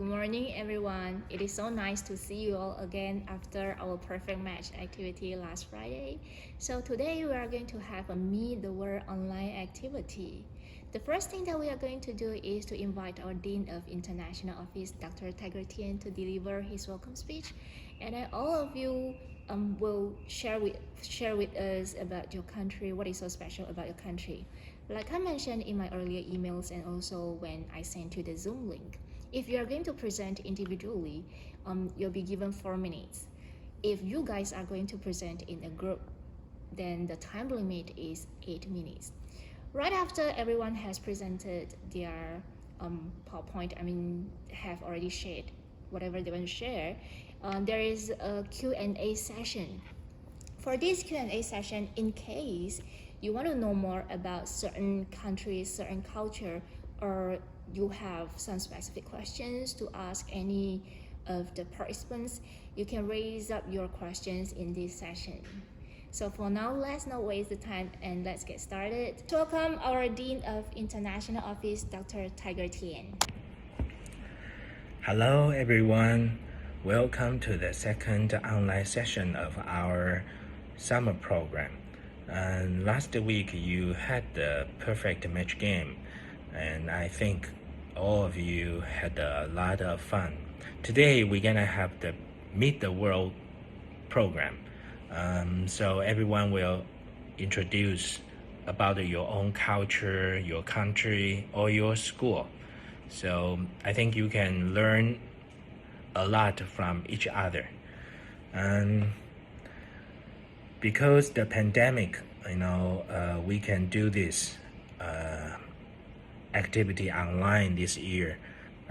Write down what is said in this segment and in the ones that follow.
Good morning, everyone. It is so nice to see you all again after our perfect match activity last Friday. So today we are going to have a Meet the World online activity. The first thing that we are going to do is to invite our Dean of International Office, Dr. Tiger Tien, to deliver his welcome speech, and then all of you will share with us about your country. What is so special about your country? Like I mentioned in my earlier emails and also when I sent you the Zoom link. If you are going to present individually, you'll be given 4 minutes. If you guys are going to present in a group, then the time limit is 8 minutes. Right after everyone has presented their PowerPoint, have already shared whatever they want to share, there is a Q&A session. For this Q&A session, in case you want to know more about certain countries, certain culture, or you have some specific questions to ask any of the participants, you can raise up your questions in this session. So for now, let's not waste the time and let's get started. Welcome our Dean of International Office, Dr. Tiger Tien. Hello everyone, welcome to the second online session of our summer program. And last week you had the perfect match game, and I think all of you had a lot of fun. Today we're gonna have the Meet the World program. So everyone will introduce about your own culture, your country, or your school. So I think you can learn a lot from each other. And because the pandemic, we can do this activity online this year.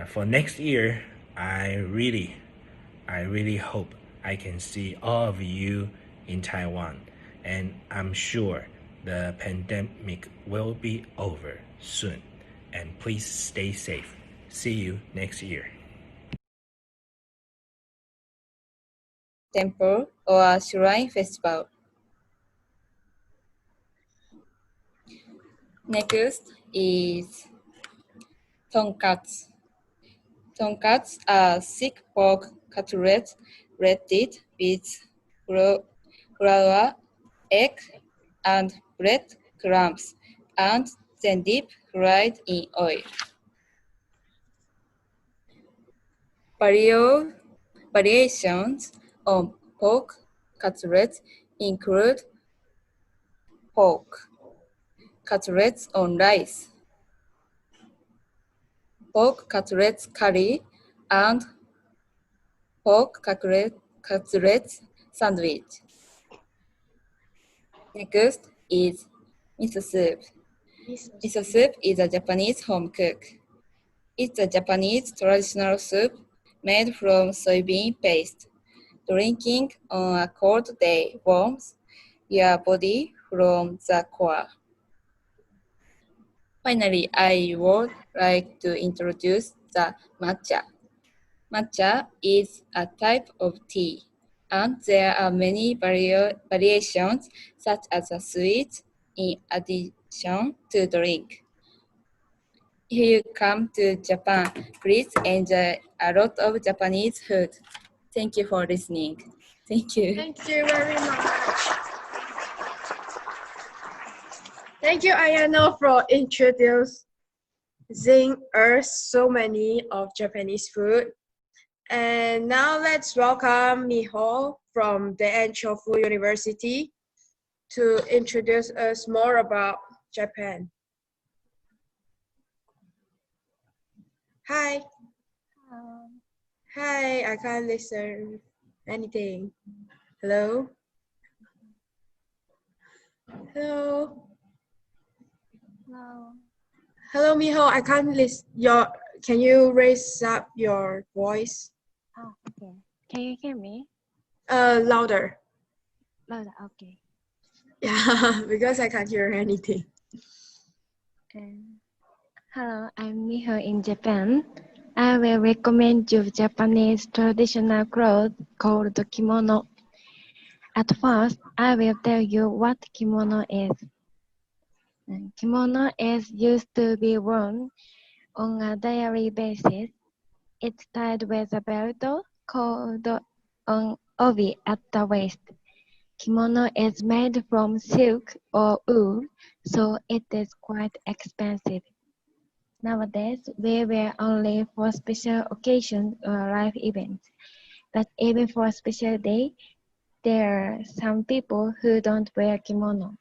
For next year, I really hope I can see all of you in Taiwan, and I'm sure the pandemic will be over soon. And please stay safe. See you next year. Temple or shrine festival. Next is tonkatsu. Tonkatsu are thick pork cutlets breaded with flour, egg, and bread crumbs, and then deep fried in oil. Variations on pork cutlets include pork cutlets on rice, pork cutlets curry, and pork cutlets sandwich. Next is miso soup. Miso soup is a Japanese home cook. It's a Japanese traditional soup made from soybean paste. Drinking on a cold day warms your body from the core. Finally, I would like to introduce the matcha. Matcha is a type of tea, and there are many variations such as a sweet in addition to drink. If you come to Japan, please enjoy a lot of Japanese food. Thank you for listening. Thank you. Thank you very much. Thank you, Ayano, for introducing us so many of Japanese food. And now let's welcome Miho from the Chofu University to introduce us more about Japan. Hi. Hi, I can't listen anything. Hello? Hello? Hello, Miho. I can't listen. Can you raise up your voice? Oh, okay. Can you hear me? Louder. Louder, okay. Yeah, because I can't hear anything. Hello, I'm Miho in Japan. I will recommend you Japanese traditional clothes called kimono. At first, I will tell you what kimono is. Kimono is used to be worn on a daily basis. It's tied with a belt called an obi at the waist. Kimono is made from silk or wool, so it is quite expensive. Nowadays, we wear only for special occasions or live events. But even for a special day, there are some people who don't wear kimono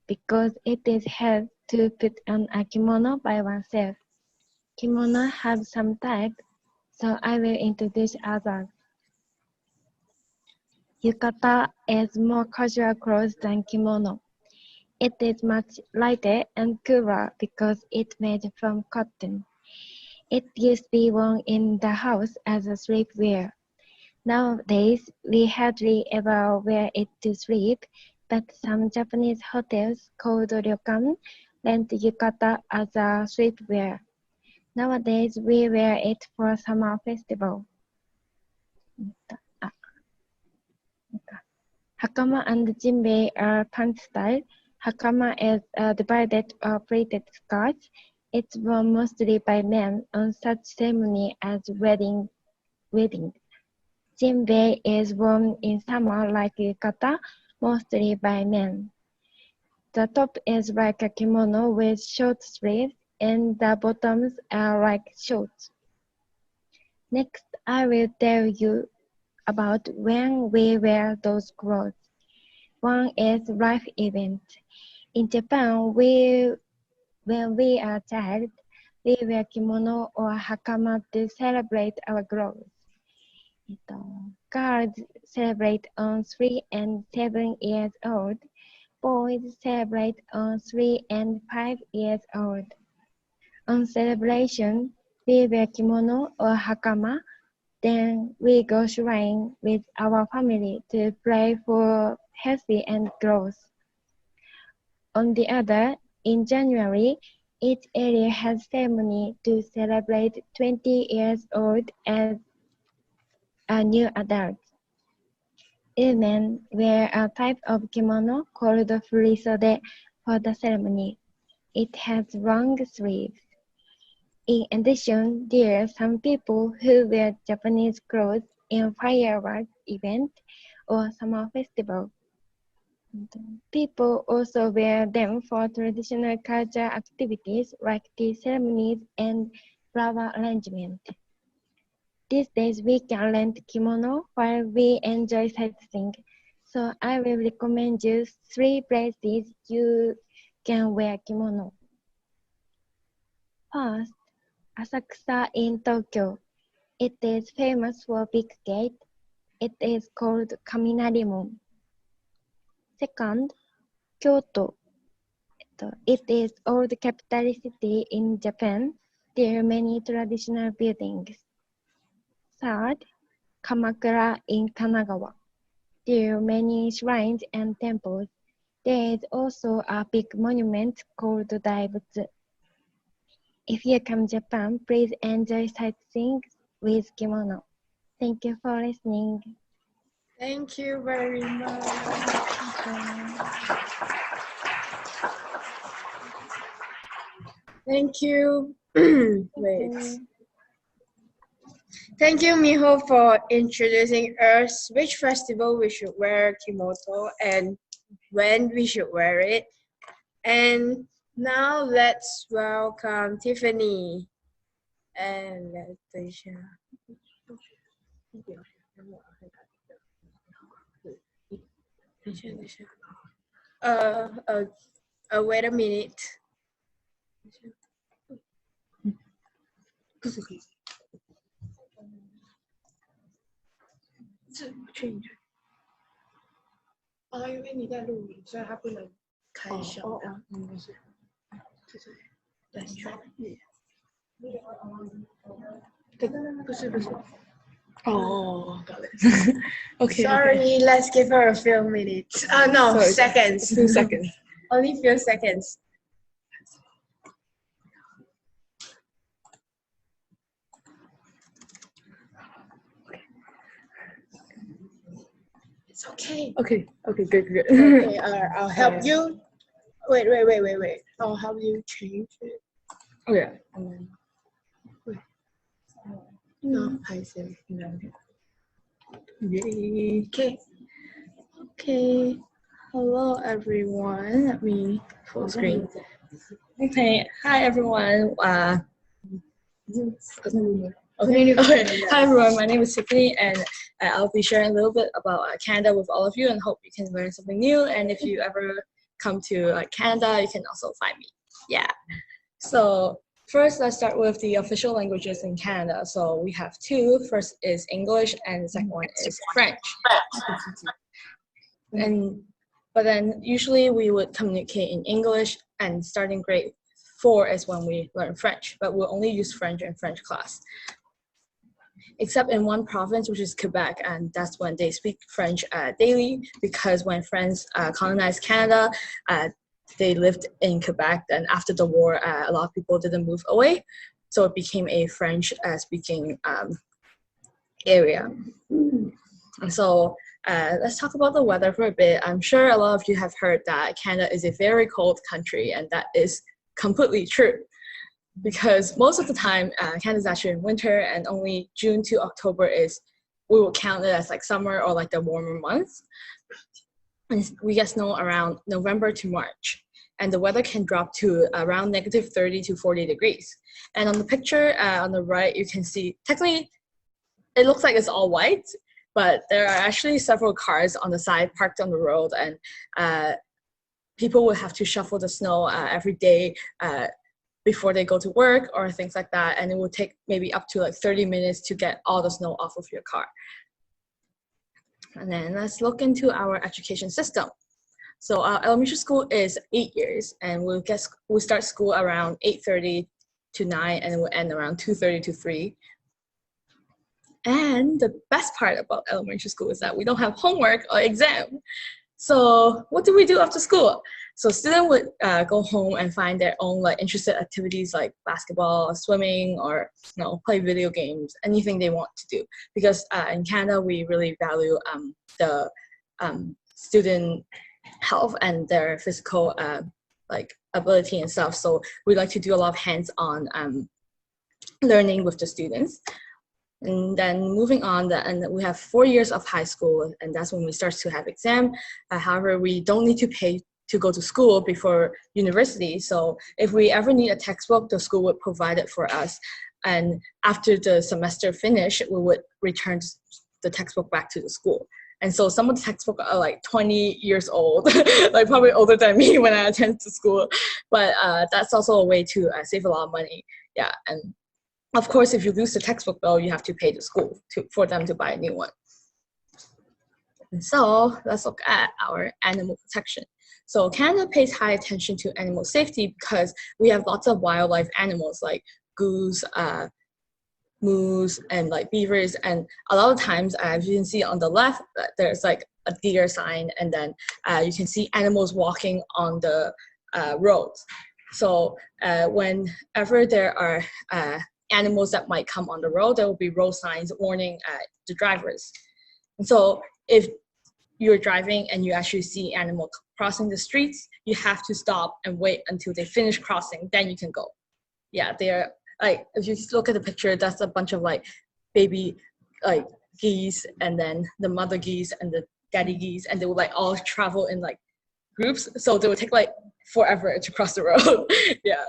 because it is hard to put on a kimono by oneself. Kimono have some types, so I will introduce others. Yukata is more casual clothes than kimono. It is much lighter and cooler because it's made from cotton. It used to be worn in the house as a sleepwear. Nowadays, we hardly ever wear it to sleep, but some Japanese hotels called ryokan rent yukata as a sleepwear. Nowadays, we wear it for summer festival. Hakama and jinbei are pant style. Hakama is a divided or pleated skirt. It's worn mostly by men on such ceremony as wedding. Jinbei is worn in summer like yukata, mostly by men. The top is like a kimono with short sleeves, and the bottoms are like shorts. Next, I will tell you about when we wear those clothes. One is life event. In Japan, when we are a child, we wear kimono or hakama to celebrate our growth. Girls celebrate on 3 and 7 years old. Boys celebrate on 3 and 5 years old. On celebration, we wear kimono or hakama. Then we go shrine with our family to pray for healthy and growth. On the other, in January, each area has ceremony to celebrate 20 years old as a new adult. Women wear a type of kimono called furisode for the ceremony. It has long sleeves. In addition, there are some people who wear Japanese clothes in fireworks event or summer festival. People also wear them for traditional culture activities like tea ceremonies and flower arrangement. These days we can rent kimono while we enjoy sightseeing, so I will recommend you 3 places you can wear kimono. First, Asakusa in Tokyo. It is famous for Big Gate. It is called Kaminarimon. Second, Kyoto. It is old capital city in Japan. There are many traditional buildings. Third, Kamakura in Kanagawa. There are many shrines and temples. There is also a big monument called Daibutsu. If you come to Japan, please enjoy sightseeing with kimono. Thank you for listening. Thank you very much. Thank you. Wait. Thank you, Miho, for introducing us which festival we should wear kimono and when we should wear it. And now let's welcome Tiffany and Leticia. Wait a minute. Oh, 因为你在录影，所以它不能开小的。对，不是。Oh, got it. Okay. Sorry, let's give her a few minutes. No, sorry, seconds. 2 seconds. Only few seconds. It's okay. Okay, good. Okay, I'll help you. Wait. I'll help you change it. Oh yeah. And then, wait. No, I see. Yay. Okay. Okay. Hello, everyone. Let me full screen. Okay, hi everyone. Okay. Hi everyone. My name is Tiffany, and I'll be sharing a little bit about Canada with all of you, and hope you can learn something new. And if you ever come to Canada, you can also find me. Yeah. So first, let's start with the official languages in Canada. So we have two. First is English, and the second one is French. But then usually we would communicate in English, and starting grade 4 is when we learn French, but we'll only use French in French class. Except in one province, which is Quebec, and that's when they speak French daily, because when France colonized Canada, they lived in Quebec, and after the war, a lot of people didn't move away, so it became a French speaking area. And so let's talk about the weather for a bit. I'm sure a lot of you have heard that Canada is a very cold country, and that is completely true. Because most of the time, Canada is actually in winter, and only June to October we will count it as like summer or like the warmer months. And we get snow around November to March. And the weather can drop to around negative 30 to 40 degrees. And on the picture on the right, you can see, technically, it looks like it's all white, but there are actually several cars on the side parked on the road, and people will have to shuffle the snow every day before they go to work or things like that, and it will take maybe up to like 30 minutes to get all the snow off of your car. And then let's look into our education system. So our elementary school is 8 years, and we'll start school around 8:30 to 9, and it will end around 2:30 to 3. And the best part about elementary school is that we don't have homework or exam. So what do we do after school? So students would go home and find their own like interested activities like basketball, swimming, or play video games, anything they want to do. Because in Canada, we really value the student health and their physical like ability and stuff. So we like to do a lot of hands-on learning with the students. And then moving on, and we have 4 years of high school, and that's when we start to have exam. However, we don't need to pay to go to school before university. So if we ever need a textbook, the school would provide it for us. And after the semester finish, we would return the textbook back to the school. And so some of the textbooks are like 20 years old, like probably older than me when I attended to school. But that's also a way to save a lot of money. Yeah, and of course, if you lose the textbook though, you have to pay the school for them to buy a new one. And so let's look at our animal protection. So Canada pays high attention to animal safety because we have lots of wildlife animals like goose, moose, and like beavers. And a lot of times, as you can see on the left, there's like a deer sign, and then you can see animals walking on the roads. So whenever there are animals that might come on the road, there will be road signs warning the drivers. And so if you're driving and you actually see animals crossing the streets, you have to stop and wait until they finish crossing, then you can go. Yeah, they're like, if you look at the picture, that's a bunch of like baby like geese, and then the mother geese and the daddy geese, and they will like all travel in like groups. So they will take like forever to cross the road. Yeah.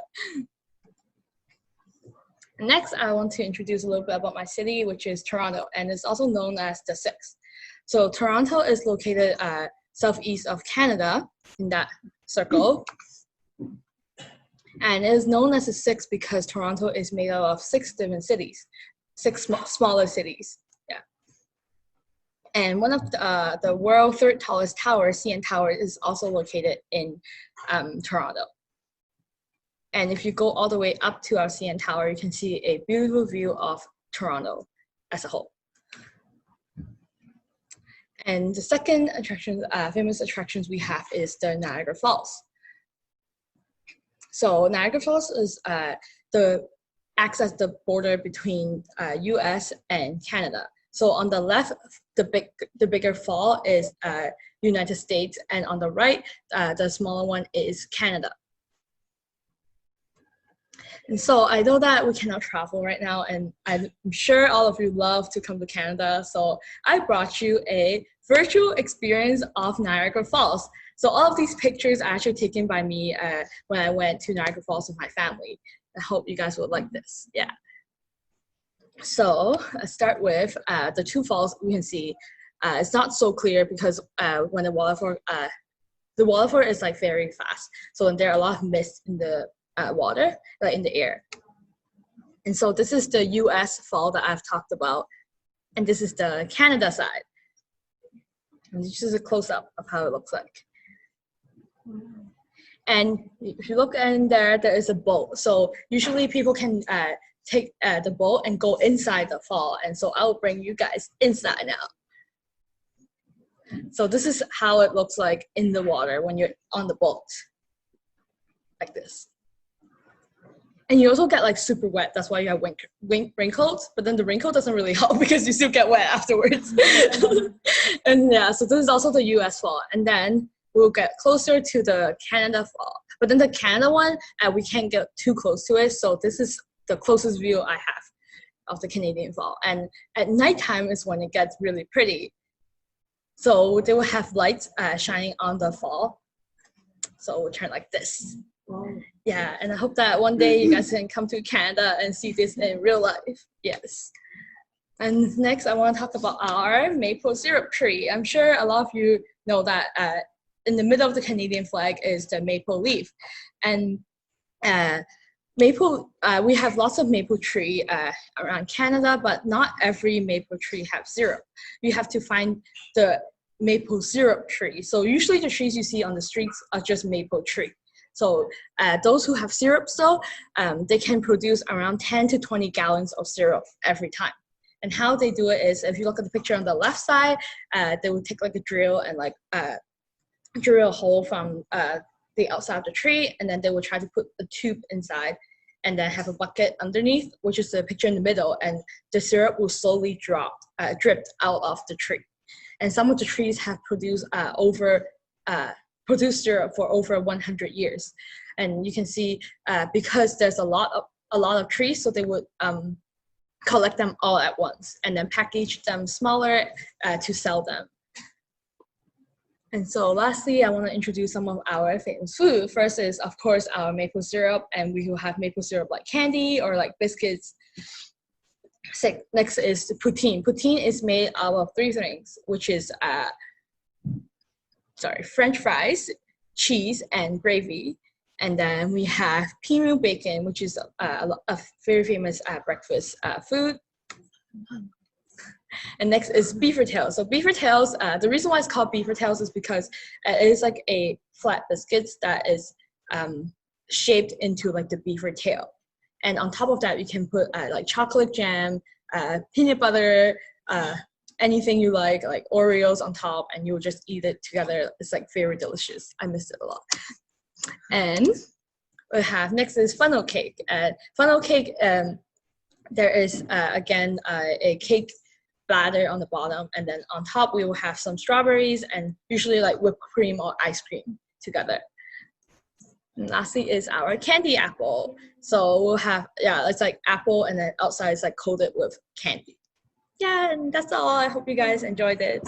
Next, I want to introduce a little bit about my city, which is Toronto, and it's also known as the Sixth. So Toronto is located southeast of Canada in that circle. And it is known as the Sixth because Toronto is made up of 6 different cities, 6 smaller cities. Yeah. And one of the world's 3rd tallest tower, CN Tower, is also located in Toronto. And if you go all the way up to our CN Tower, you can see a beautiful view of Toronto as a whole. And the second attraction, famous attractions we have is the Niagara Falls. So Niagara Falls is acts as the border between US and Canada. So on the left, the bigger fall is United States, and on the right, the smaller one is Canada. And so I know that we cannot travel right now, and I'm sure all of you love to come to Canada. So I brought you a virtual experience of Niagara Falls. So all of these pictures are actually taken by me when I went to Niagara Falls with my family. I hope you guys would like this. Yeah. So let's start with the two falls. We can see it's not so clear because when the waterfall is like very fast. So there are a lot of mist in the water, like in the air. And so this is the US fall that I've talked about. And this is the Canada side. And this is a close-up of how it looks like. And if you look in there, there is a boat. So usually people can take the boat and go inside the fall. And so I'll bring you guys inside now. So this is how it looks like in the water when you're on the boat, like this. And you also get like super wet. That's why you have wrinkles, but then the wrinkle doesn't really help because you still get wet afterwards. And yeah, so this is also the US fall. And then we'll get closer to the Canada fall. But then the Canada one, we can't get too close to it. So this is the closest view I have of the Canadian fall. And at nighttime is when it gets really pretty. So they will have lights shining on the fall. So we'll turn like this. Wow. Yeah, and I hope that one day you guys can come to Canada and see this in real life. Yes. And next, I want to talk about our maple syrup tree. I'm sure a lot of you know that in the middle of the Canadian flag is the maple leaf. And we have lots of maple tree around Canada, but not every maple tree has syrup. You have to find the maple syrup tree. So usually the trees you see on the streets are just maple tree. So those who have syrups though, they can produce around 10 to 20 gallons of syrup every time. And how they do it is, if you look at the picture on the left side, they will take like a drill and like drill a hole from the outside of the tree, and then they will try to put a tube inside and then have a bucket underneath, which is the picture in the middle, and the syrup will slowly drip out of the tree. And some of the trees have produced syrup for over 100 years. And you can see because there's a lot of trees, so they would collect them all at once and then package them smaller to sell them. And so lastly, I want to introduce some of our famous food. First is, of course, our maple syrup, and we will have maple syrup like candy or like biscuits. Next is poutine. Poutine is made out of three things, which is French fries, cheese, and gravy. And then we have pea bacon, which is a very famous breakfast food. And next is beaver tails. So beaver tails, the reason why it's called beaver tails is because it is like a flat biscuit that is shaped into like the beaver tail. And on top of that, you can put like chocolate jam, peanut butter, anything you like Oreos on top, and you'll just eat it together. It's like very delicious. I miss it a lot. And we have next is funnel cake. Funnel cake, there is again a cake batter on the bottom, and then on top we will have some strawberries and usually like whipped cream or ice cream together. And lastly is our candy apple. So we'll have, it's like apple and then outside is like coated with candy. Yeah, and that's all. I hope you guys enjoyed it.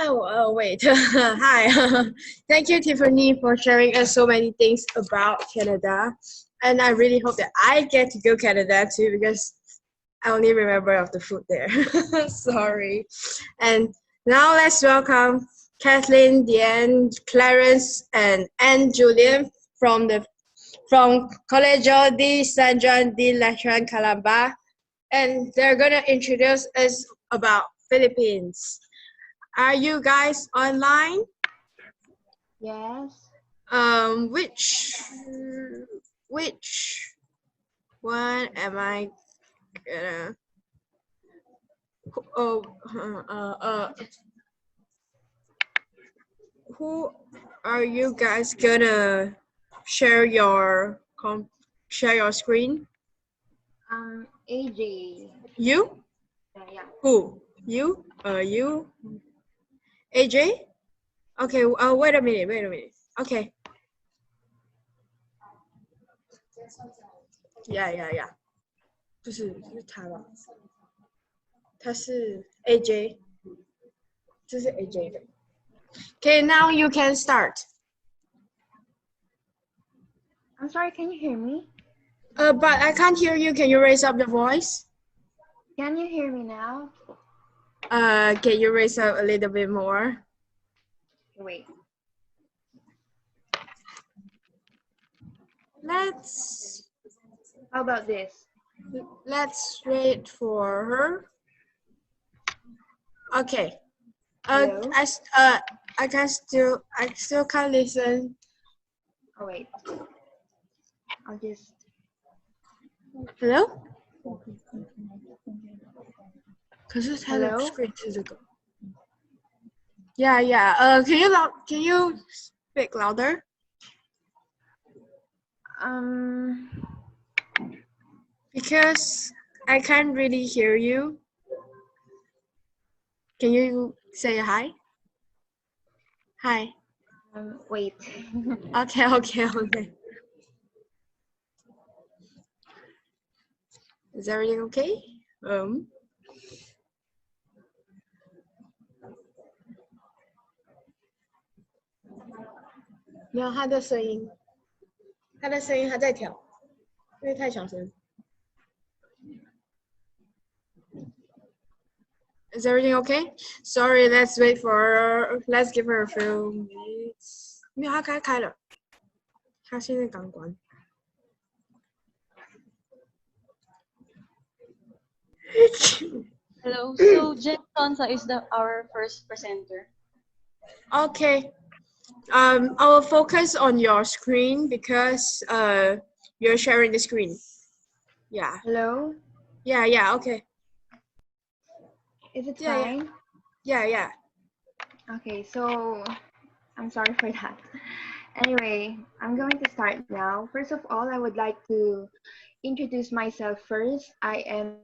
Oh, wait. Hi. Thank you, Tiffany, for sharing us so many things about Canada. And I really hope that I get to go Canada too, because I only remember of the food there. Sorry. And now let's welcome Kathleen, Diane, Clarence, and Anne Julian from Colegio de San Juan de Letran-Calamba. And they're going to introduce us about Philippines. Are you guys online? Yes. Which one am I gonna? Who are you guys gonna share your screen? AJ. You? Yeah. Who? You? You? AJ? Okay, wait a minute. Okay. Yeah. 不是他吧？他是 AJ，这是 AJ 的。Okay, now you can start. I'm sorry, can you hear me? But I can't hear you. Can you raise up your voice? Can you hear me now? Can you raise up a little bit more? Wait. How about this? Let's wait for her. Okay. Hello? I still can't listen. Oh, wait. I'll just... Hello? 可是他的 Hello? screen 是这个。Yeah. Can you speak louder? Because I can't really hear you. Can you say hi? Hi. Wait. Okay. Is everything okay? 没有他的声音还在调，因为太小声。Is everything okay? Sorry, let's wait for her. Let's give her a few minutes. 没有，他开了，他现在刚关。Hello. So Jen Tonsa is our first presenter. Okay. I will focus on your screen because you're sharing the screen. Yeah. Hello? Yeah. Okay. Is it Yeah, fine? Yeah. Okay, so I'm sorry for that. Anyway, I'm going to start now. First of all, I would like to introduce myself first. I am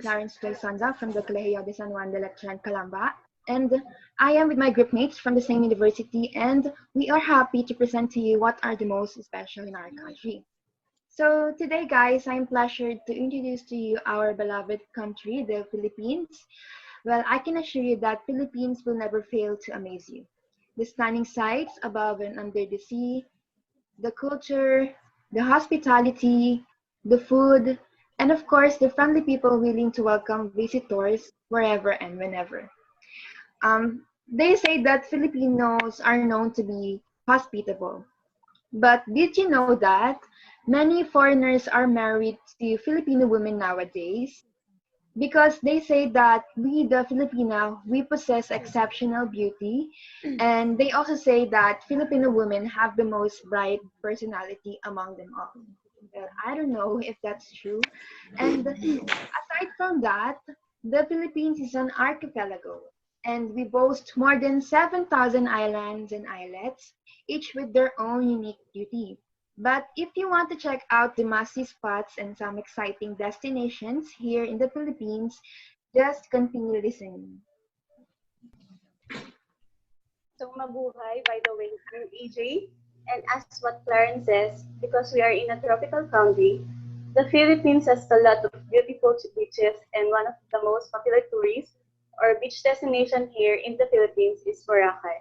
Clarence Sanda from the Colegio de San Juan de Letran-Calamba, and I am with my group mates from the same university, and we are happy to present to you what are the most special in our country. So today, guys, I'm pleasured to introduce to you our beloved country, the Philippines. Well, I can assure you that Philippines will never fail to amaze you. The stunning sights above and under the sea, the culture, the hospitality, the food, and of course, the friendly people willing to welcome visitors wherever and whenever. They say that Filipinos are known to be hospitable. But did you know that many foreigners are married to Filipino women nowadays? Because they say that we, the Filipino, we possess exceptional beauty, and they also say that Filipino women have the most bright personality among them all. Well, I don't know if that's true. And aside from that, the Philippines is an archipelago, and we boast more than 7,000 islands and islets, each with their own unique beauty. But if you want to check out the must-see spots and some exciting destinations here in the Philippines, just continue listening. So mabuhay, by the way, I'm AJ. And as what Clarence says, because we are in a tropical country, the Philippines has a lot of beautiful beaches, and one of the most popular tourist or beach destination here in the Philippines is Boracay.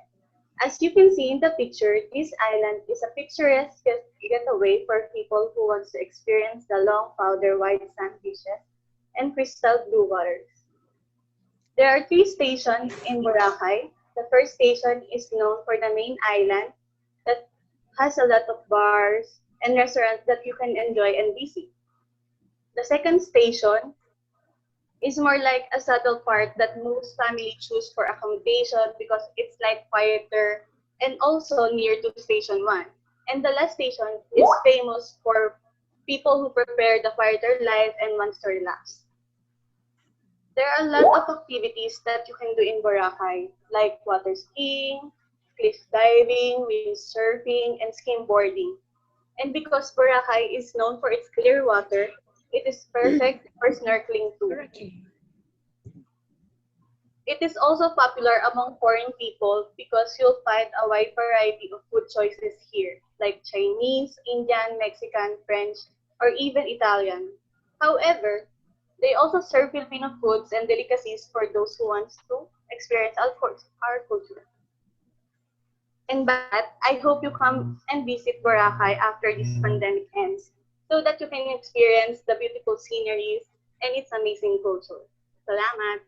As you can see in the picture, this island is a picturesque getaway for people who want to experience the long powder white sand beaches and crystal blue waters. There are 3 stations in Boracay. The first station is known for the main island that has a lot of bars and restaurants that you can enjoy and visit. The second station is more like a subtle part that most families choose for accommodation because it's like quieter and also near to station 1. And the last station is famous for people who prepare the quieter life and wants to relax. There are a lot of activities that you can do in Boracay, like water skiing, cliff diving, windsurfing, and skimboarding. And because Boracay is known for its clear water, it is perfect for snorkeling too. It is also popular among foreign people because you'll find a wide variety of food choices here, like Chinese, Indian, Mexican, French, or even Italian. However, they also serve Filipino foods and delicacies for those who want to experience our culture. And by that, I hope you come and visit Boracay after this pandemic ends so that you can experience the beautiful sceneries and its amazing culture. Salamat!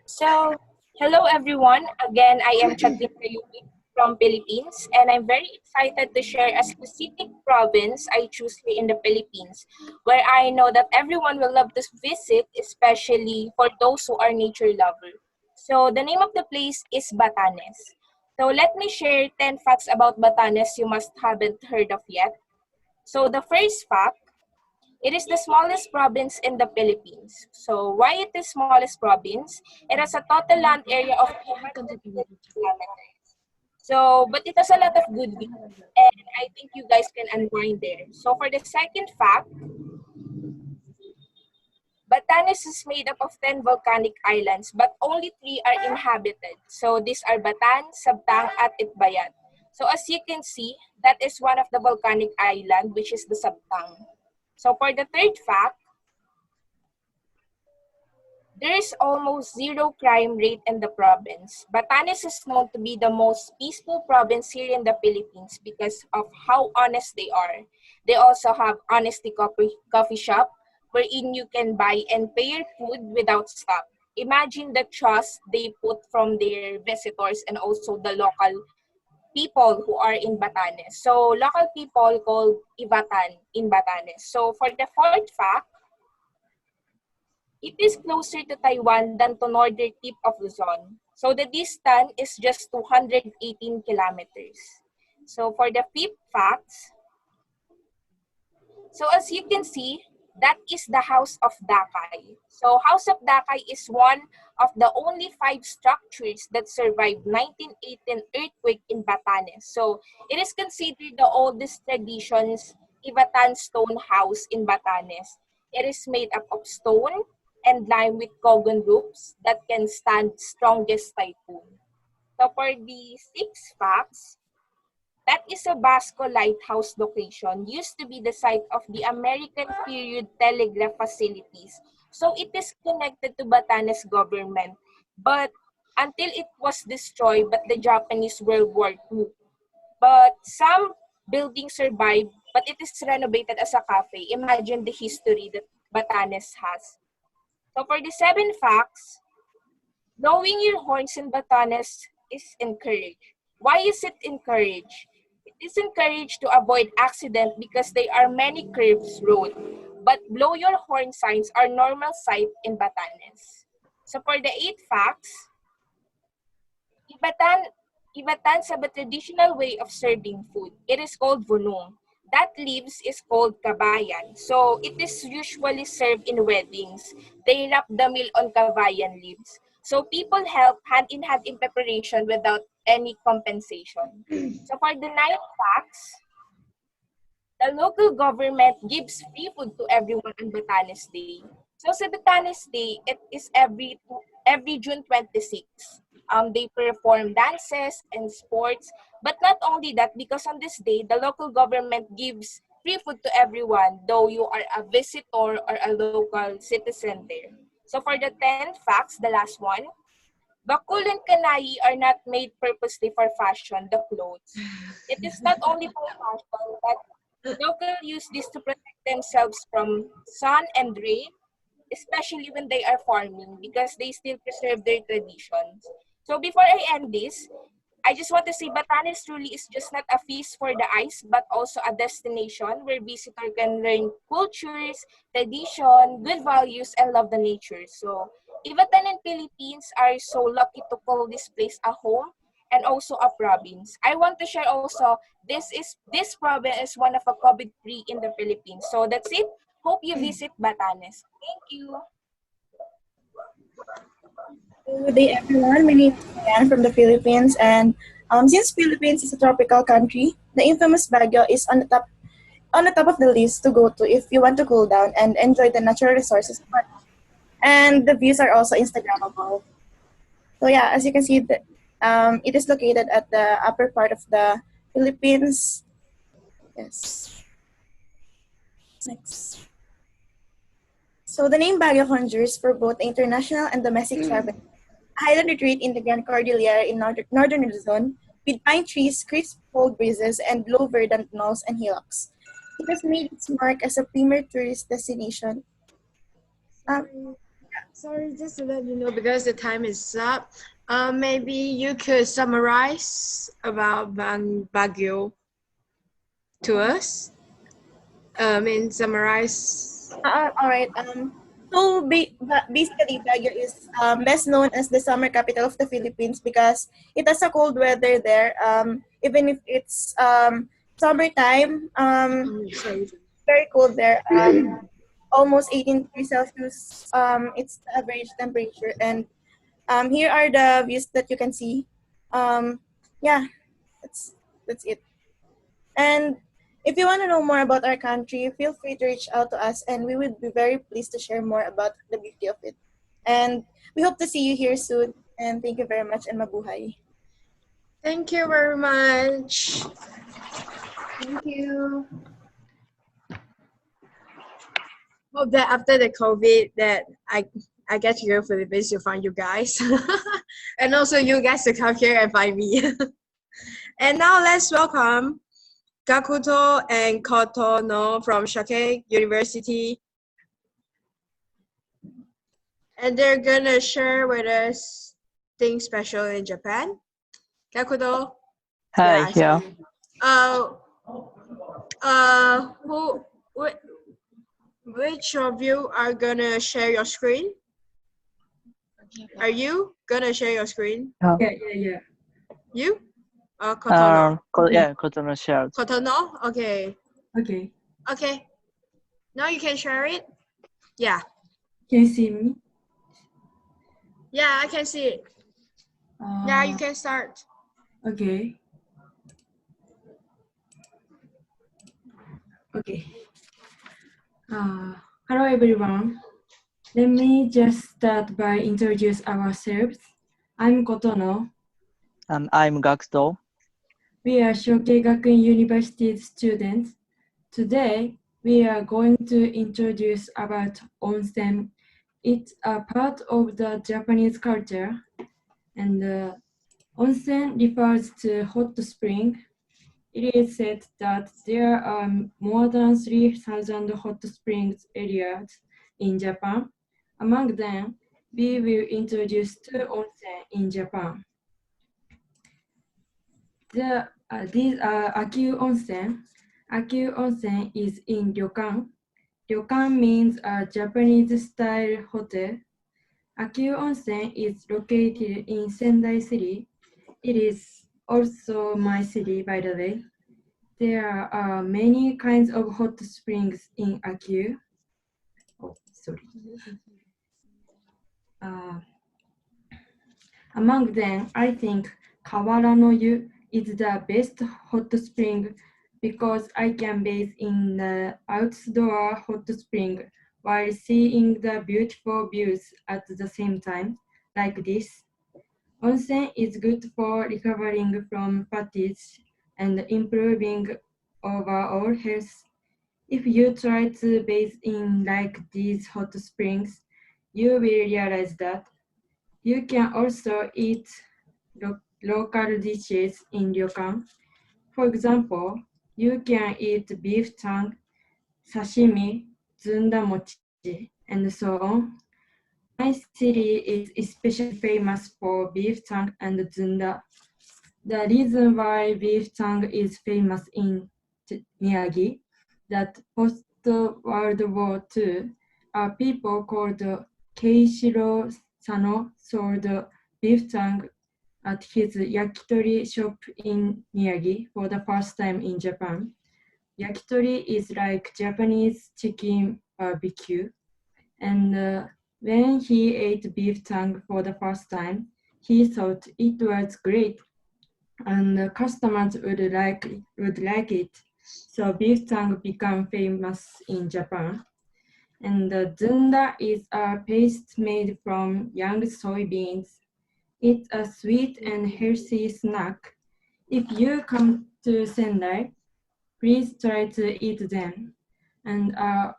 So, hello everyone. Again, I am Chagrin Kayuki from Philippines, and I'm very excited to share a specific province I choose here in the Philippines, where I know that everyone will love to visit, especially for those who are nature lovers. So, the name of the place is Batanes. So, let me share 10 facts about Batanes you must haven't heard of yet. So, the first fact, it is the smallest province in the Philippines. So why it is smallest province? It has a total land area of 200 kilometers. So, but it has a lot of good views, and I think you guys can unwind there. So for the second fact, Batanes is made up of 10 volcanic islands, but only 3 are inhabited. So these are Batan, Sabtang, at Itbayat. So as you can see, that is one of the volcanic island, which is the Sabtang. So for the third fact, there is almost zero crime rate in the province. Batanes is known to be the most peaceful province here in the Philippines because of how honest they are. They also have honesty coffee shop wherein you can buy and pay your food without stop. Imagine the trust they put from their visitors and also the local people who are in Batanes. So local people called Ivatan in Batanes. So for the fourth fact, it is closer to Taiwan than to northern tip of Luzon. So the distance is just 218 kilometers. So for the fifth facts, so as you can see, that is the House of Dakay. So House of Dakay is one of the only 5 structures that survived 1918 earthquake in Batanes. So it is considered the oldest traditions Ivatan stone house in Batanes. It is made up of stone and lined with cogon roofs that can stand strongest typhoon. So for the 6 facts, that is a Basco Lighthouse location used to be the site of the American period telegraph facilities. So it is connected to Batanes government, but until it was destroyed by the Japanese World War II. But some buildings survived, but it is renovated as a cafe. Imagine the history that Batanes has. So for the 7 facts, blowing your horns in Batanes is encouraged. Why is it encouraged? It is encouraged to avoid accident because there are many curves road. But blow your horn signs are normal sight in Batanes. So for the 8 facts, Ibatan, Ibatans have a traditional way of serving food. It is called bunong. That leaves is called kabayan. So it is usually served in weddings. They wrap the meal on kabayan leaves. So people help hand in hand in preparation without any compensation. So for the 9 facts, the local government gives free food to everyone on Batanes Day. So sa Batanes Day, it is every June 26. They perform dances and sports. But not only that, because on this day, the local government gives free food to everyone, though you are a visitor or a local citizen there. So for the 10 facts, the last one, bakul and kanayi are not made purposely for fashion, the clothes. It is not only for fashion, but locals use this to protect themselves from sun and rain, especially when they are farming, because they still preserve their traditions. So before I end this, I just want to say Batanes truly is just not a feast for the eyes, but also a destination where visitors can learn cultures, tradition, good values, and love the nature. So Ivatan and Philippines are so lucky to call this place a home and also a province. I want to share also, this province is one of a COVID-free in the Philippines. So that's it. Hope you visit Batanes. Thank you. Good day, everyone. My name is Juan from the Philippines, and since Philippines is a tropical country, the infamous Baguio is on the top of the list to go to if you want to cool down and enjoy the natural resources. But and the views are also Instagrammable. So yeah, as you can see, it is located at the upper part of the Philippines. Yes. Next. So the name Baguio conjures for both international and domestic travel. Highland retreat in the Grand Cordillera in northern Luzon, with pine trees, crisp cold breezes, and low verdant knolls and hillocks. It has made its mark as a premier tourist destination. Sorry, just to let you know, because the time is up, maybe you could summarize about Baguio to us. Summarize. All right. Basically, Baguio is best known as the summer capital of the Philippines because it has a cold weather there. Even if it's summertime, very cold there. Almost 18 degrees Celsius. It's the average temperature, and here are the views that you can see. Yeah, that's it. And if you want to know more about our country, feel free to reach out to us, and we would be very pleased to share more about the beauty of it. And we hope to see you here soon. And thank you very much, and mabuhay. Thank you very much. Thank you. Hope that after the COVID that I get to go to Philippines to find you guys. And also you guys to come here and find me. And now let's welcome Gakuto and Kotono from Shokei University. And they're gonna share with us things special in Japan. Gakuto. Hi, yeah. Which of you are gonna share your screen? Are you gonna share your screen? Yeah. You? Kotono. Kotono shared. Kotono? Okay. Okay. Okay. Now you can share it? Yeah. Can you see me? Yeah, I can see it. Now you can start. Okay. Okay. Hello everyone. Let me just start by introduce ourselves. I'm Kotono. I'm Gakuto. We are Shokei Gakuin University students. Today, we are going to introduce about onsen. It's a part of the Japanese culture, and onsen refers to hot spring. It is said that there are more than 3,000 hot springs areas in Japan. Among them, we will introduce 2 onsen in Japan. These are Akyu Onsen. Akyu Onsen is in ryokan. Ryokan means a Japanese-style hotel. Akyu Onsen is located in Sendai City. It is also my city, by the way. There are many kinds of hot springs in Akyu. Among them, I think Kawara no Yu is the best hot spring because I can bathe in the outdoor hot spring while seeing the beautiful views at the same time, like this. Onsen is good for recovering from fatigue and improving overall health. If you try to bathe in like these hot springs, you will realize that you can also eat local dishes in ryokan. For example, you can eat beef tongue, sashimi, zunda mochi, and so on. My city is especially famous for beef tongue and zunda. The reason why beef tongue is famous in Miyagi, that post-World War II, people called Keishiro Sano sold beef tongue at his yakitori shop in Miyagi for the first time in Japan. Yakitori is like Japanese chicken barbecue. And when he ate beef tongue for the first time, he thought it was great and customers would like it. So beef tongue became famous in Japan. And the zunda is a paste made from young soybeans. It's a sweet and healthy snack. If you come to Sendai, please try to eat them. And a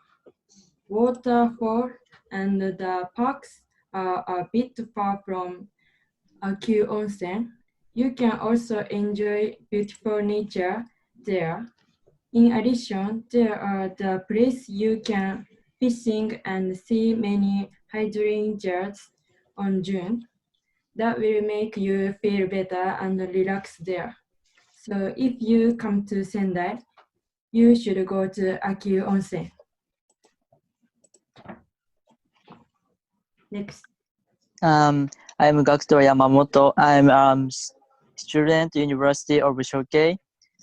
waterfall and the parks are a bit far from Gakuin Onsen. You can also enjoy beautiful nature there. In addition, there are the places you can fishing and see many hydrants on June. That will make you feel better and relax there. So if you come to Sendai, you should go to Gakuin Onsen. Next. I'm Gakuin Yamamoto. I'm student University of Shokei.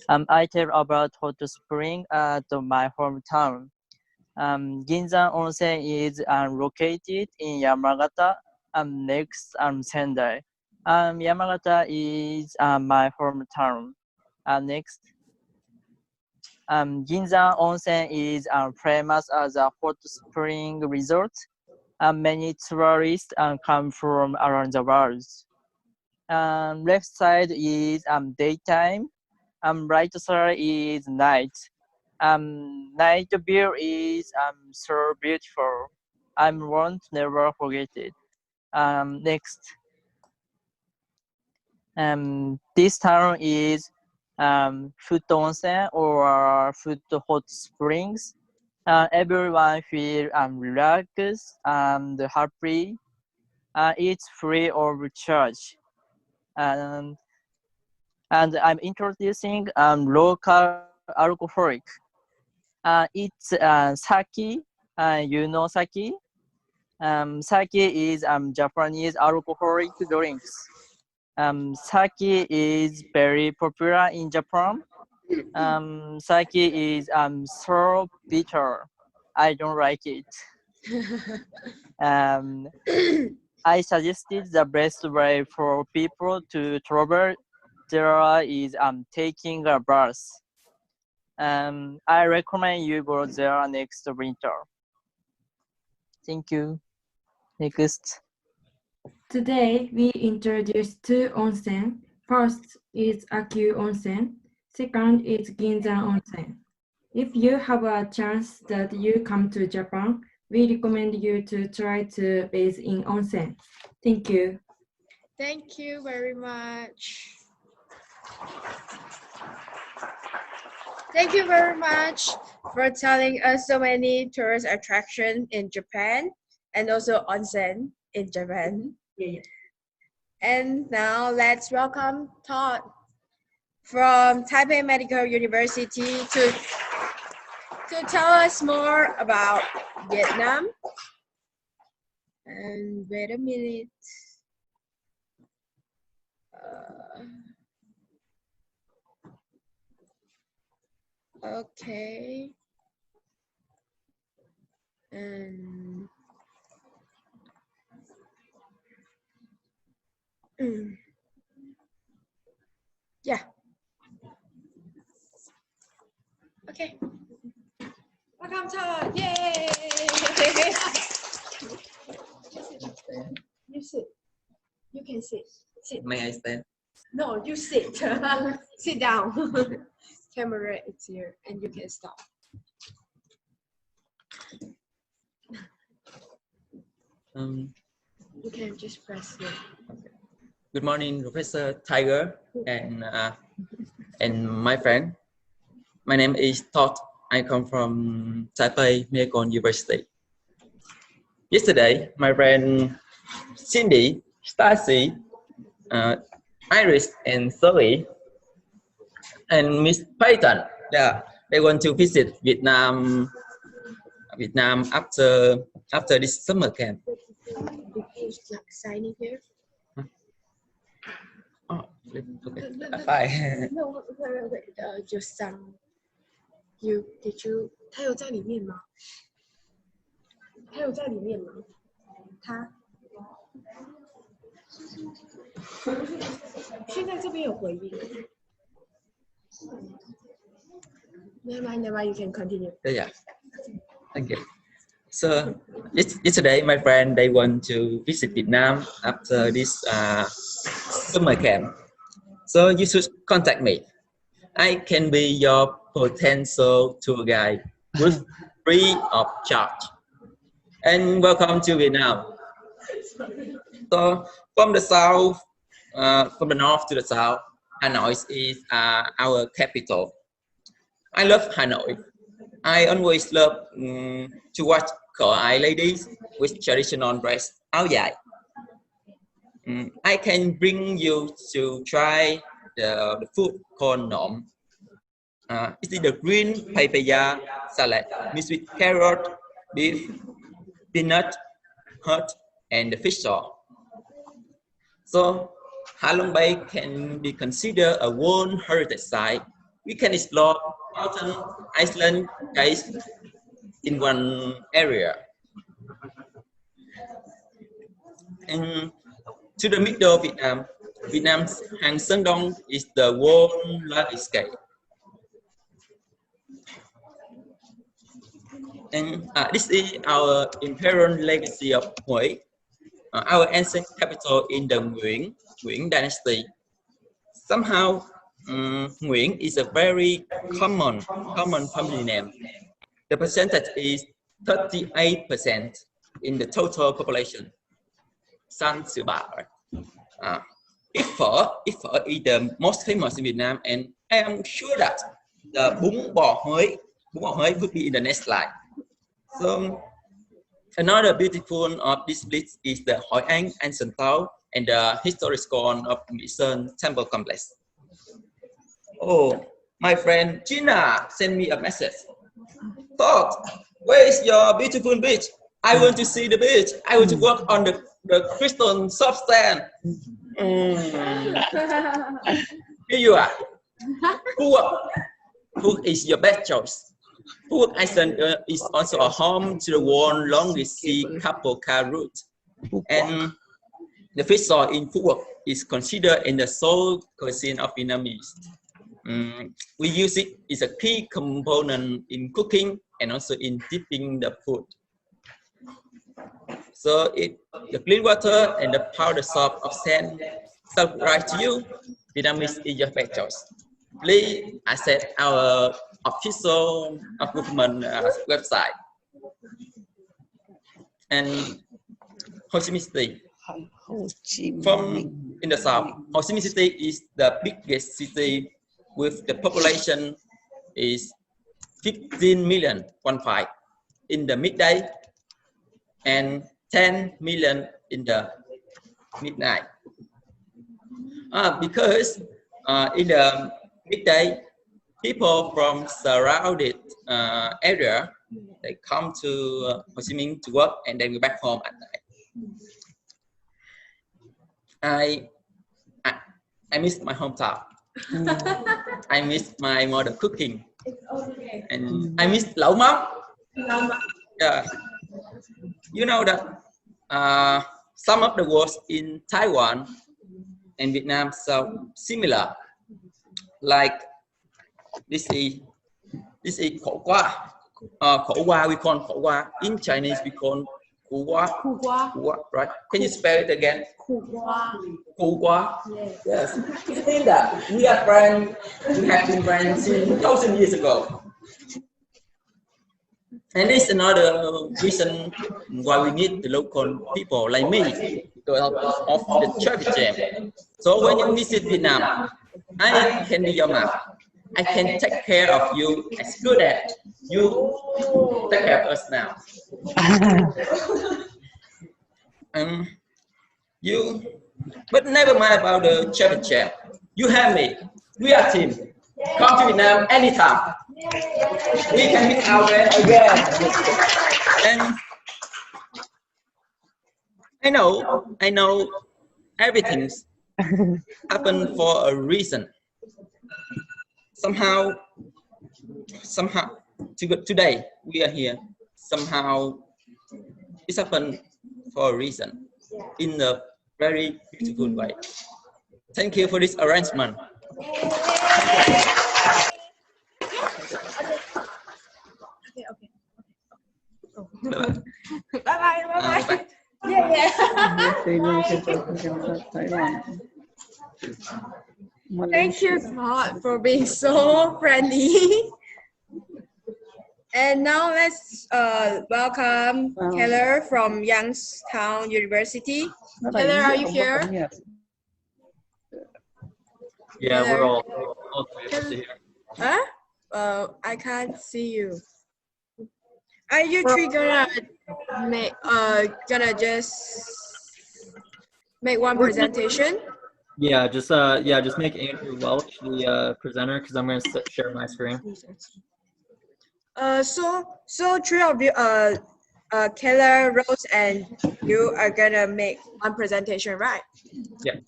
I tell about hot spring at my hometown. Ginza Onsen is located in Yamagata, next Sendai. Yamagata is my hometown. Next, Ginza Onsen is famous as a hot spring resort. Many tourists come from around the world. Left side is daytime. Right side is night. Night view is so beautiful. I won't never forget it. Next, this town is Foot Onsen or Foot Hot Springs. Everyone feel relaxed and happy. It's free of charge. And I'm introducing local alcoholic. It's sake. You know sake? Sake is Japanese alcoholic drinks. Sake is very popular in Japan. Sake is so bitter. I don't like it. I suggested the best way for people to travel there is taking a bus. I recommend you go there next winter. Thank you. Next. Today, we introduced two onsen. First is Gakuin Onsen. Second is Ginza Onsen. If you have a chance that you come to Japan, we recommend you to try to bathe in onsen. Thank you. Thank you very much. Thank you very much for telling us so many tourist attractions in Japan and also onsen in Japan. Yeah. And now let's welcome Todd from Taipei Medical University to tell us more about Vietnam. And wait a minute. Okay. And yeah. Okay. Welcome, Todd. Yay! You sit. You can sit. Sit. May I stand? No, you sit. Sit down. Camera is here, and you can stop. You can just press here. Okay. Good morning, Professor Tiger and my friend. My name is Todd. I come from Taipei Medical University. Yesterday, my friend Cindy, Stacy, Iris, and Zoe, and Miss Payton, they want to visit Vietnam after this summer camp. Signing here. Oh, okay. Bye. No, wait. Just you did you? 他有在里面吗？他有在里面吗？他现在这边有回应。Never mind, you can continue. Yeah. Thank you. So yesterday, my friend they want to visit Vietnam after this summer camp. So you should contact me. I can be your potential tour guide with free of charge. And welcome to Vietnam. So from the south, from the north to the south, Hanoi is our capital. I love Hanoi. I always love to watch Khmer ladies with traditional dress áo dài. I can bring you to try the food called nom. It's the green papaya salad mixed with carrot, beef, peanut, hot, and the fish sauce. So Halong Bay can be considered a World Heritage Site. We can explore mountain, island, caves in one area. And to the middle of Vietnam, Vietnam's Hang Sơn Đông is the world's largest cave. And this is our imperial legacy of Hue, our ancient capital in the Nguyen dynasty. Somehow, Nguyen is a very common family name. The percentage is 38% in the total population. San Sư Bà. If phở is the most famous in Vietnam, and I am sure that the bún bò Huế would be in the next slide. So another beautiful of this list is the Hội An Ancient Town and the historic scorn of Mỹ Sơn Temple Complex. Oh, my friend Gina sent me a message. Thought, where is your beautiful beach? I want to see the beach. I want to walk on the crystal soft sand. Here you are. Phuoc is your best choice. Phuoc Island is also a home to the world's longest sea cable car route. And the fish sauce in Phuoc is considered in the soul cuisine of Vietnamese. We use it as a key component in cooking and also in dipping the food. So the clean water and the powder soap of sand served right to you. Vietnamese is your best choice. Please access our official government website. And Ho Chi Minh City. From in the south, Ho Chi Minh City is the biggest city with the population is 15 million, 1.5 in the midday and 10 million in the midnight. Because in the midday, people from surrounded area, they come to Ho Chi Minh to work and then go back home at night. I miss my hometown. I miss my mother cooking. And I miss Lão Mắm. Yeah. You know that some of the words in Taiwan and Vietnam sound similar. Like this is khổ qua. Khổ qua we call khổ qua. In Chinese we call khổ qua. Right? Can you spell it again? Khổ qua. Yes. It means that we are friends. We have been friends since 1,000 years ago. And this is another reason why we need the local people like me to help off the traffic jam. So when you visit Vietnam, I can be your mom. I can take care of you as good as you take care of us now. But never mind about the traffic jam. You have me. We are a team. Come to Vietnam anytime. We can meet out there again. And I know everything's happened for a reason. Somehow today we are here. Somehow it's happened for a reason in a very beautiful way. Thank you for this arrangement. Bye bye. Yeah. Thank you, Todd, for being so friendly. And now let's welcome Keller from Youngstown University. Keller, are you here? Yeah, Keller? we're all three of us here. Huh? I can't see you. Are you three gonna make just make one presentation? Yeah, just make Andrew Welch the presenter because I'm gonna share my screen. So three of you, Keller, Rose, and you are gonna make one presentation, right? Yeah.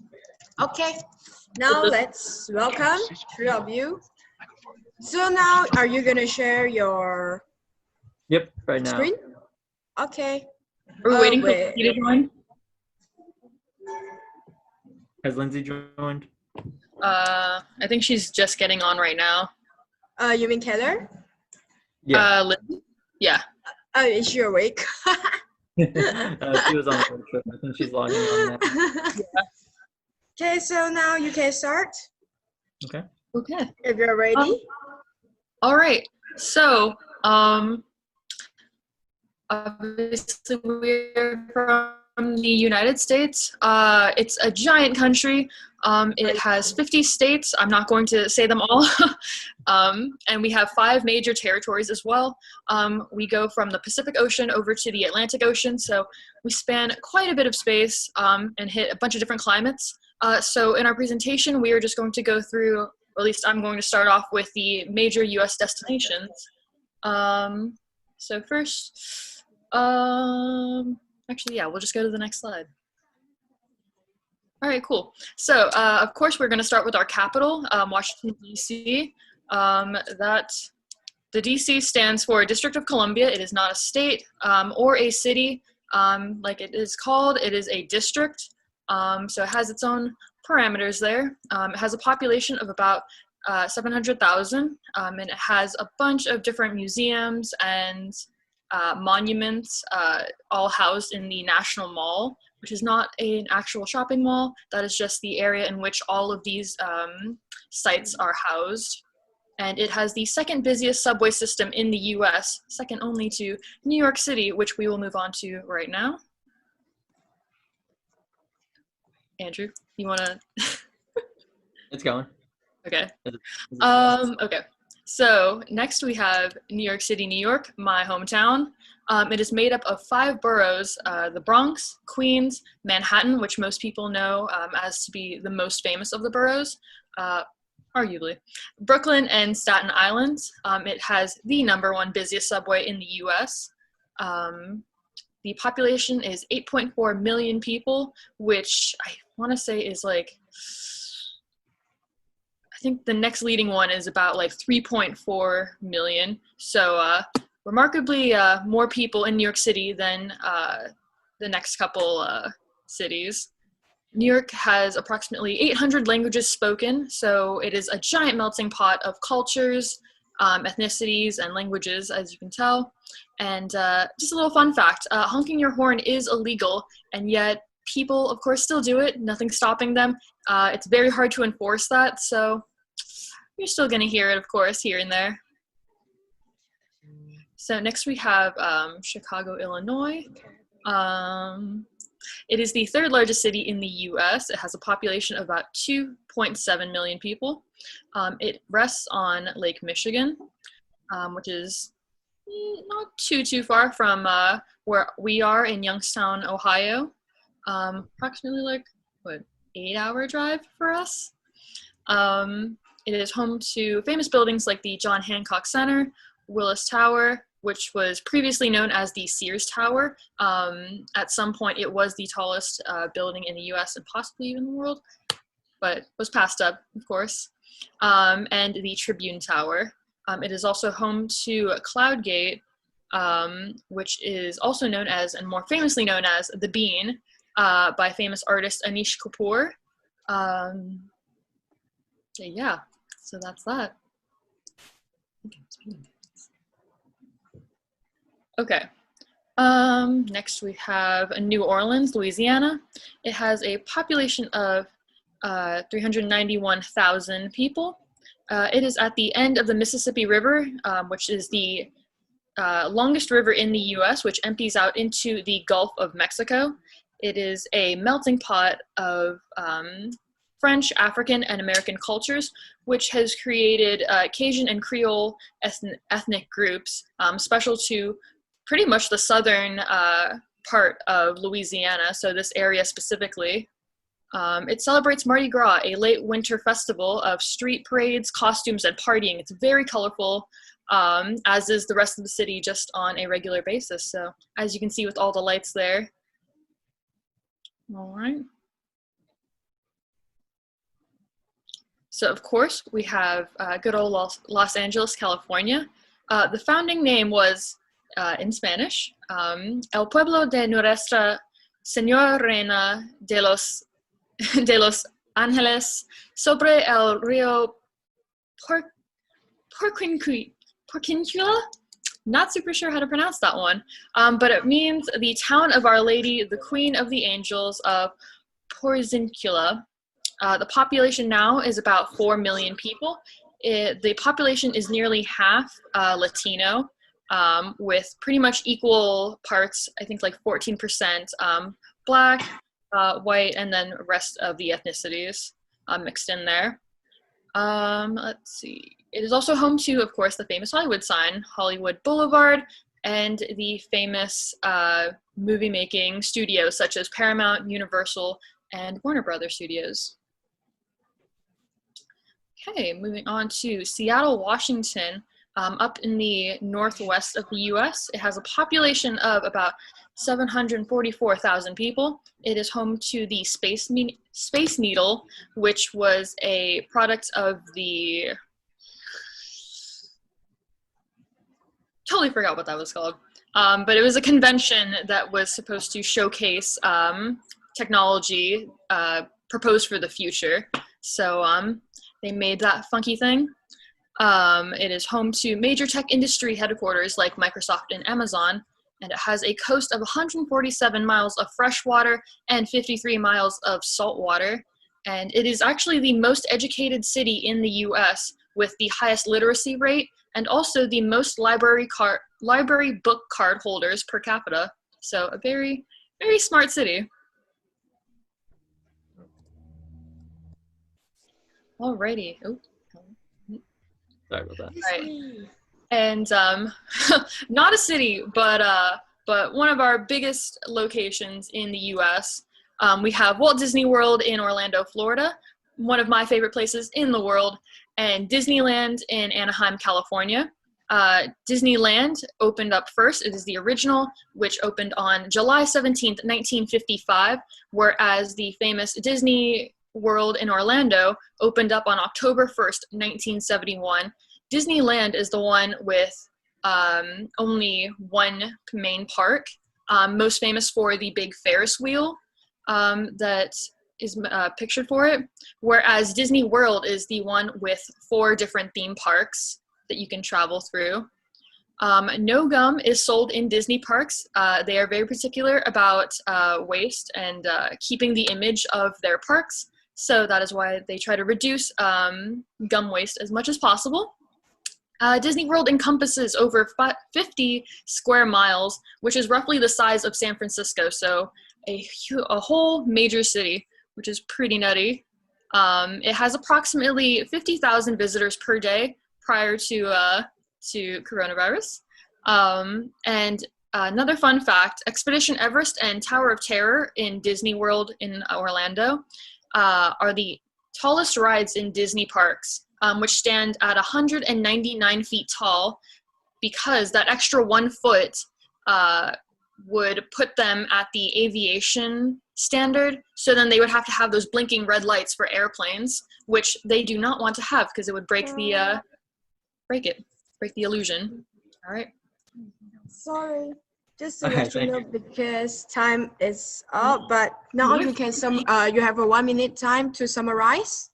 Okay. Now let's welcome three of you. So now, are you gonna share your Yep, right now. screen? Okay. Are we waiting for wait. Lindsay to join? Has Lindsay joined? I think she's just getting on right now. You mean Keller? Yeah. Lindsay? Yeah. Oh, is she awake? She was on the trip. I think she's logging on now. Okay, so now you can start Okay. Okay. if you're ready. All right. So, obviously we're from the United States. It's a giant country. It has 50 states. I'm not going to say them all. And we have 5 major territories as well. We go from the Pacific Ocean over to the Atlantic Ocean. So we span quite a bit of space and hit a bunch of different climates. So in our presentation, we are just going to go through, or at least I'm going to start off with the major US destinations. So first, actually, yeah, we'll just go to the next slide. All right, cool. So, of course, we're going to start with our capital, Washington, D.C. The D.C. stands for District of Columbia. It is not a state or a city like it is called. It is a district. So it has its own parameters there. It has a population of about 700,000, and it has a bunch of different museums and monuments, all housed in the National Mall, which is not an actual shopping mall. That is just the area in which all of these sites are housed. And it has the second busiest subway system in the US, second only to New York City, which we will move on to right now. Andrew, you wanna? It's going. Okay. Okay. So next we have New York City, New York, my hometown. It is made up of 5 boroughs, the Bronx, Queens, Manhattan, which most people know as to be the most famous of the boroughs, arguably, Brooklyn, and Staten Island. It has the #1 busiest subway in the US. The population is 8.4 million people, which I want to say is like, I think the next leading one is about like 3.4 million. So remarkably more people in New York City than the next couple cities. New York has approximately 800 languages spoken, so it is a giant melting pot of cultures, ethnicities, and languages, as you can tell. And just a little fun fact, honking your horn is illegal, and yet people, of course, still do it. Nothing's stopping them. It's very hard to enforce that, so you're still going to hear it, of course, here and there. So next we have Chicago, Illinois. It is the 3rd largest city in the US. It has a population of about 2.7 million people. It rests on Lake Michigan, which is not too far from where we are in Youngstown, Ohio. Approximately like, what, 8-hour drive for us? It is home to famous buildings like the John Hancock Center, Willis Tower, which was previously known as the Sears Tower. At some point, it was the tallest building in the US and possibly even the world, but was passed up, of course. And the Tribune Tower. It is also home to Cloud Gate, which is also known as, and more famously known as, The Bean, by famous artist Anish Kapoor. Yeah, so that's that. Okay. Next we have New Orleans, Louisiana. It has a population of 391,000 people. It is at the end of the Mississippi River, which is the longest river in the US, which empties out into the Gulf of Mexico. It is a melting pot of French, African, and American cultures, which has created Cajun and Creole ethnic groups special to pretty much the southern part of Louisiana, so this area specifically. It celebrates Mardi Gras, a late winter festival of street parades, costumes, and partying. It's very colorful, as is the rest of the city, just on a regular basis. So as you can see with all the lights there. All right. So of course we have good old Los Angeles, California. The founding name was, in Spanish, El Pueblo de Nuestra Señora Reina de los Ángeles sobre el Río Porciuncula. Not super sure how to pronounce that one, but it means the town of Our Lady, the Queen of the Angels of Porciuncula. The population now is about 4 million people. The population is nearly half Latino, with pretty much equal parts, I think like 14% Black, white, and then the rest of the ethnicities mixed in there. Let's see. It is also home to, of course, the famous Hollywood sign, Hollywood Boulevard, and the famous movie-making studios such as Paramount, Universal, and Warner Brothers Studios. Okay, moving on to Seattle, Washington, up in the northwest of the US. It has a population of about 744,000 people. It is home to the Space Needle, which was a product of the... Totally forgot what that was called. But it was a convention that was supposed to showcase technology proposed for the future. So they made that funky thing. It is home to major tech industry headquarters like Microsoft and Amazon, and it has a coast of 147 miles of fresh water and 53 miles of salt water. And it is actually the most educated city in the US with the highest literacy rate and also the most library book card holders per capita. So a very, very smart city. Alrighty. Oh. Sorry about that. Right. And not a city, but one of our biggest locations in the U.S. We have Walt Disney World in Orlando, Florida, one of my favorite places in the world, and Disneyland in Anaheim, California. Disneyland opened up first. It is the original, which opened on July 17th, 1955, whereas the famous Disney World in Orlando opened up on October 1st, 1971. Disneyland is the one with only one main park, most famous for the big Ferris wheel that is pictured for it, whereas Disney World is the one with 4 different theme parks that you can travel through. No gum is sold in Disney parks. They are very particular about waste and keeping the image of their parks. So that is why they try to reduce gum waste as much as possible. Disney World encompasses over 50 square miles, which is roughly the size of San Francisco. So a whole major city, which is pretty nutty. It has approximately 50,000 visitors per day prior to coronavirus. And another fun fact, Expedition Everest and Tower of Terror in Disney World in Orlando are the tallest rides in Disney parks, which stand at 199 feet tall, because that extra 1 foot would put them at the aviation standard. So then they would have to have those blinking red lights for airplanes, which they do not want to have because it would break the illusion. All right. Sorry, just to let you know, because time is up, but now you can you have a 1 minute time to summarize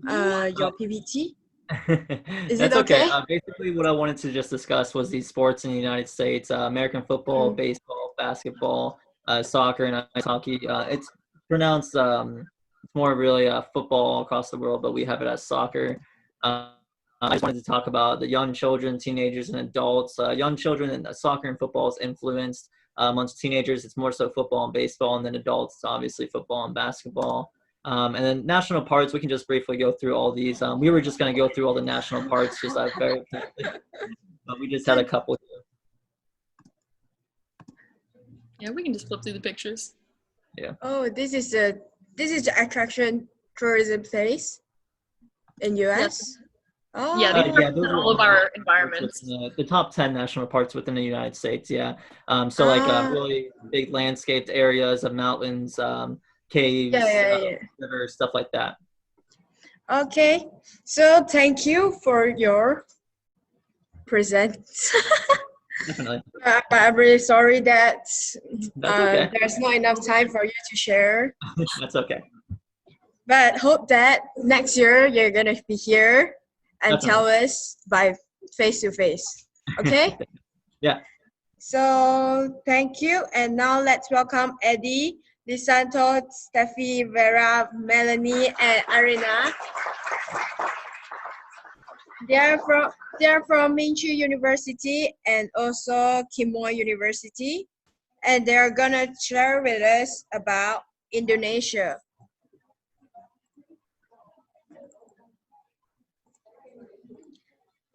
your PPT. Is it That's okay. okay? Basically, what I wanted to just discuss was these sports in the United States: American football, baseball, basketball, soccer, and ice hockey. It's pronounced it's more really football across the world, but we have it as soccer. I just wanted to talk about the young children, teenagers, and adults. Young children and soccer and football is influenced. Amongst teenagers, it's more so football and baseball, and then adults, it's obviously football and basketball. And then national parks, we can just briefly go through all these. We were just going to go through all the national parks, just very quickly, but we just had a couple here. Yeah, we can just flip through the pictures. Yeah. Oh, this is the attraction tourism place in US. Yes. Oh. Yeah, these Yeah, are those are all of our environments. the top 10 national parks within the United States. Yeah. So like really big landscaped areas of mountains, caves, rivers, stuff like that. Okay, so thank you for your present. Definitely. But I'm really sorry that okay. there's not enough time for you to share. That's okay. But hope that next year you're gonna be here and Definitely. tell us by face to face. Okay? Yeah. So thank you, and now let's welcome Eddie, DeSanto, Steffi, Vera, Melanie, and Arina. They are from Minchu University and also Kimo University, and they are gonna share with us about Indonesia.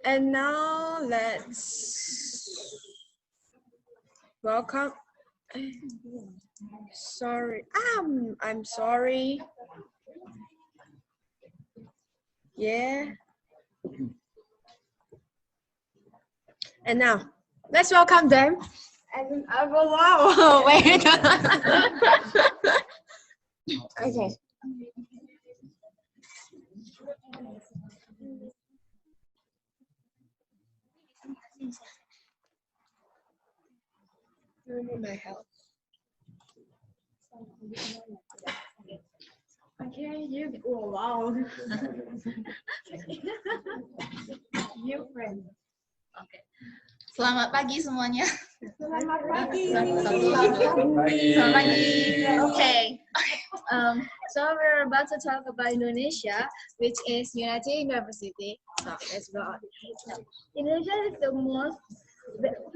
And now let's welcome. Sorry, I'm sorry. Yeah. And now let's welcome them. And wow, wait. Okay. You need my help. Okay, you. Oh wow. You friend. Oke. Selamat pagi semuanya. Selamat pagi. Selamat pagi. Okay. So we're about to talk about Indonesia, which is Universiti University. So let's go on. Indonesia is the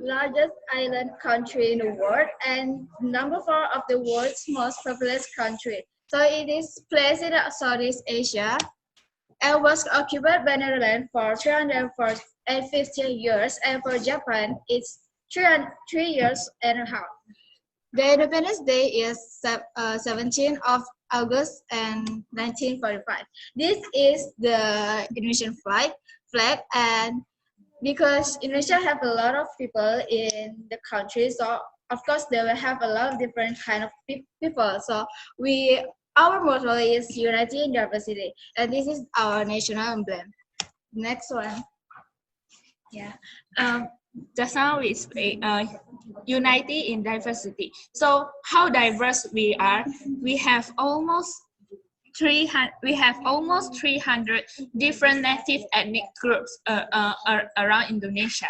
largest island country in the world and number 4 of the world's most populous country. So it is placed in Southeast Asia and was occupied by Netherlands for 350 years, and for Japan, it's 3 years and a half. The Independence Day is 17th of August and 1945. This is the Indonesian flag, and because Indonesia have a lot of people in the country, so of course they will have a lot of different kind of people. So our motto is Unity in Diversity, and this is our national emblem. Next one. Yeah. Just now we speak unity in diversity. So how diverse we are? We have almost 300 different native ethnic groups around Indonesia.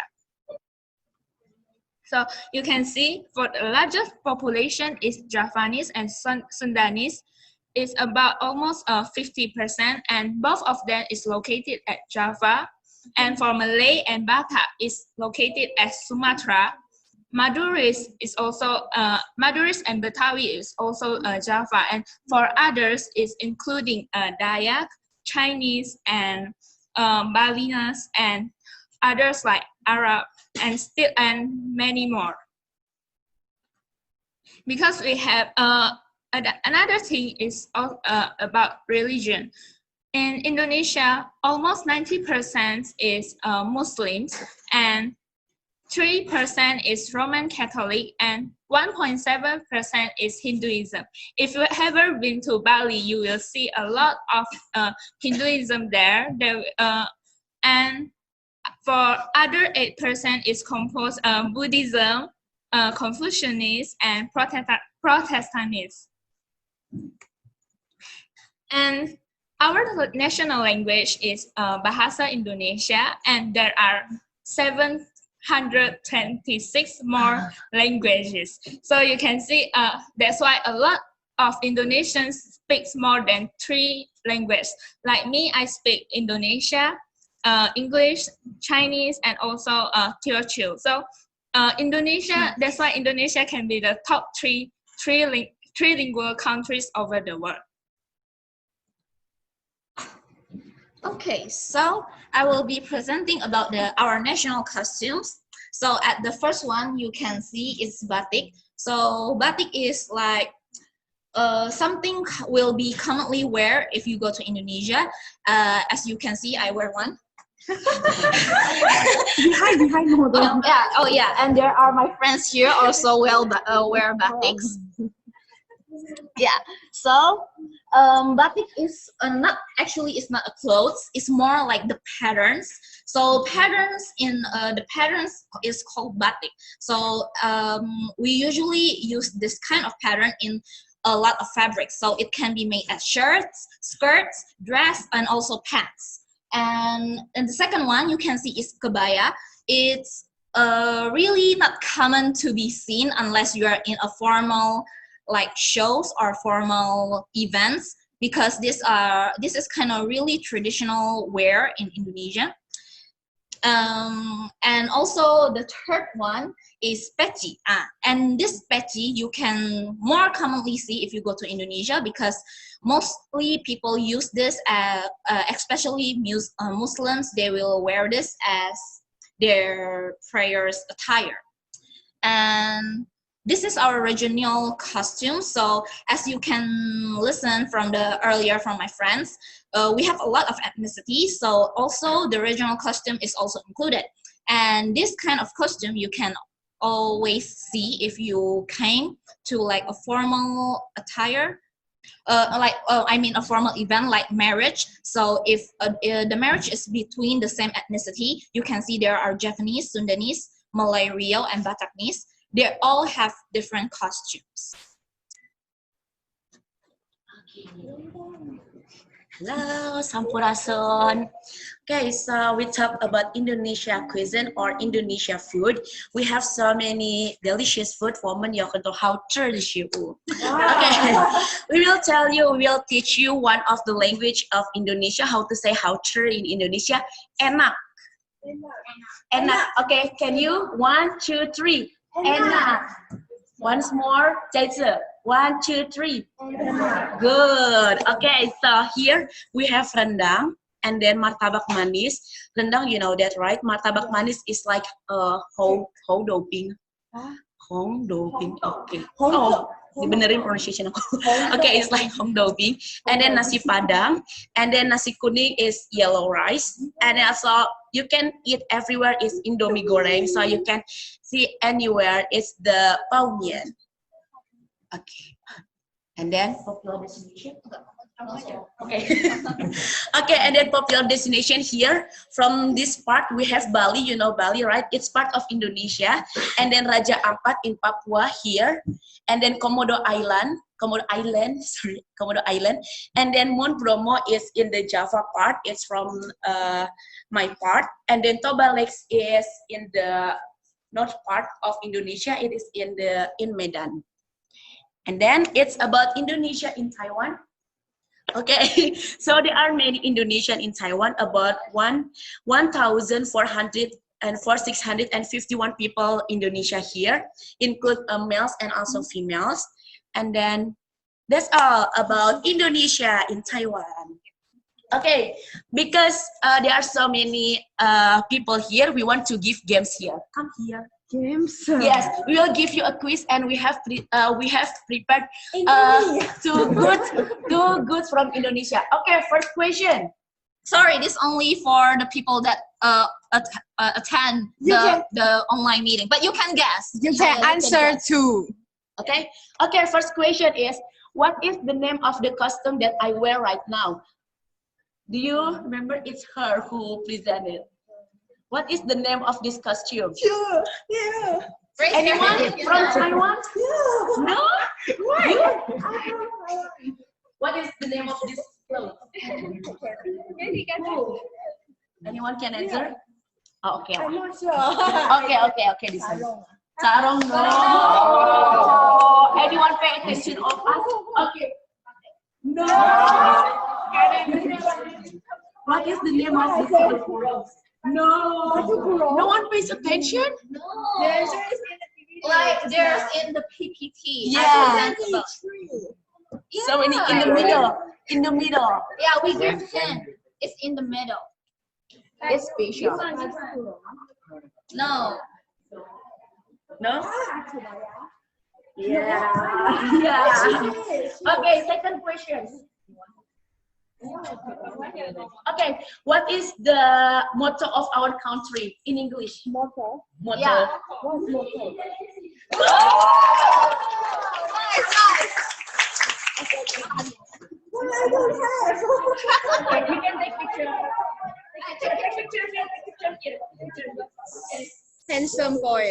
So you can see for the largest population is Javanese and Sundanese. It's about almost 50%, and both of them is located at Java. And for Malay and Batak is located at Sumatra. Maduris and Betawi is also Java, and for others is including Dayak, Chinese, and Balinas, and others like Arab, and many more. Because we have another thing is about religion. In Indonesia, almost 90% is Muslims, and 3% is Roman Catholic, and 1.7% is Hinduism. If you have ever been to Bali, you will see a lot of Hinduism there. And for other 8% is composed Buddhism, Confucianism, and Protestantism. And Our national language is Bahasa Indonesia, and there are 726 more languages. So you can see that's why a lot of Indonesians speaks more than 3 languages. Like me, I speak Indonesia, English, Chinese, and also Teochew. So Indonesia, that's why Indonesia can be the top trilingual countries over the world. Okay, so I will be presenting about our national costumes. So at the first one, you can see it's batik. So batik is like something will be commonly wear if you go to Indonesia. As you can see, I wear one. behind. Oh yeah, and there are my friends here also wear batiks. Yeah, so batik is not actually, it's not a clothes, it's more like the patterns. So patterns the patterns is called batik. So we usually use this kind of pattern in a lot of fabrics. So it can be made as shirts, skirts, dress, and also pants. And the second one you can see is kebaya. It's really not common to be seen unless you are in a formal like shows or formal events, because this is kind of really traditional wear in Indonesia. And also the third one is peci. And this peci you can more commonly see if you go to Indonesia, because mostly people use this especially Muslims, they will wear this as their prayers attire. And this is our regional costume. So as you can listen from earlier from my friends, we have a lot of ethnicity. So also the regional costume is also included. And this kind of costume you can always see if you came to like a formal attire, a formal event like marriage. So if the marriage is between the same ethnicity, you can see there are Japanese, Sundanese, Malay, Rio, and Bataknese. They all have different costumes. Hello, Sampurasun. Okay, so we talk about Indonesia cuisine or Indonesia food. We have so many delicious food for many of how delicious. Okay, we will teach you one of the language of Indonesia, how to say how in Indonesia. Enak. Enak. Okay, can you? 1, 2, 3. Enak. Once more, Jaisa. 1, 2, 3. Good. Okay, so here we have rendang and then martabak manis. Rendang, you know that, right? Martabak manis is like hong doping. Hong doping. Okay. Dibenerin pronunciation aku. Okay, it's like hong doping. And then nasi padang. And then nasi kuning is yellow rice. And also you can eat everywhere is Indomie goreng. So you can see anywhere it's the bau mian. Okay. And then popular destination. Okay. Okay, and then popular destination here. From this part we have Bali. You know Bali, right? It's part of Indonesia. And then Raja Ampat in Papua here. And then Komodo Island. Komodo Island. And then Mount Bromo is in the Java part. It's from my part. And then Toba Lakes is in the north part of Indonesia. It is in Medan. And then it's about Indonesia in Taiwan. Okay, so there are many Indonesian in Taiwan, about 1,651 people Indonesia here, include males and also females. And then that's all about Indonesia in Taiwan. Okay, because there are so many people here, we want to give games here. Come here. Games. Yes, we will give you a quiz, and we have prepared two good from Indonesia. Okay, first question. Sorry, this only for the people that attend the online meeting, but you can guess. You can answer too. Okay. Okay, first question is, what is the name of the costume that I wear right now? Do you remember? It's her who presented. What is the name of this costume? Yeah. Anyone from Taiwan? Yeah. No? What? What is the name of this clothes? Anyone can answer? Oh, okay. I'm not sure. Okay. This one. Sarong, no. Anyone pay attention of us? Okay. No. What is the name of this one? No. No one pays attention? No. Like there's in the PPT. Yeah. So in Yeah. the middle. In the middle. Yeah, we give 10. It's in the middle. It's special. No. No? Yeah. Yeah. Okay, second question. Okay, what is the motto of our country in English? Motto. Motto. Yeah. What's motto? Nice. Well, I don't have. Okay, we can take picture. Take picture here. Handsome boy.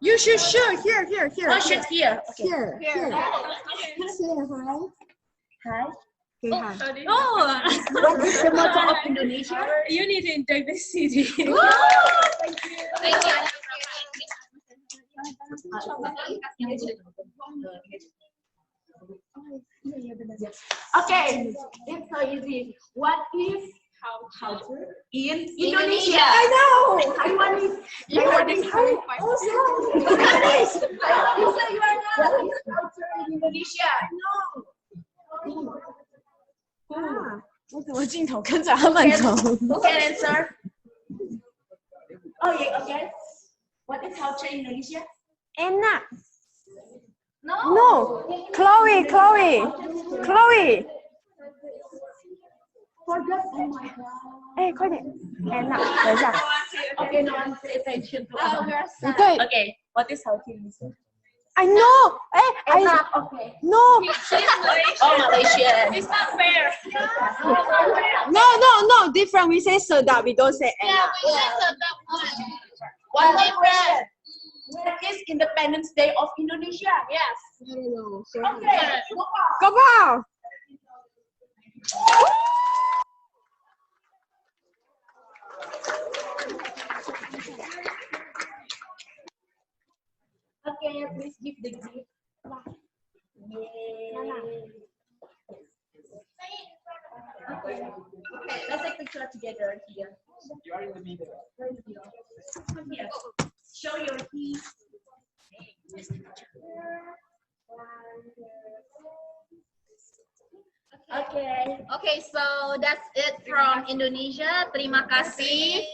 You should show here. Oh, shoot here. Okay. Here. Say hi. Hi. Say hi. Oh, what is the motto of Indonesia? Unity in diversity. Thank you. Okay, it's so easy. What is culture in Indonesia? I know. Taiwan is Also, culture in Indonesia. Ah, 我怎么镜头跟着他们走 Who can answer? Oh yeah, okay. What is culture in Indonesia? Anna. No. Chloe. Forgot. Oh my god. 哎，快点 ，Anna，等一下。 Okay, no one pay attention to us. 不对 Okay, what is culture in Indonesia? I know. 哎 Anna, ，I okay. no. Oh, Malaysia. It's not fair. No. Different. We say sedap. We don't say Anna. Yeah, we said that. One more question. When is Independence Day of Indonesia? Yes. I don't know. Okay. Go on. Okay, please give the gift. Yay. Okay, let's take a picture together here. You are in the middle. Come here. Show your teeth. Okay. Okay, so that's it from Indonesia. Terima kasih.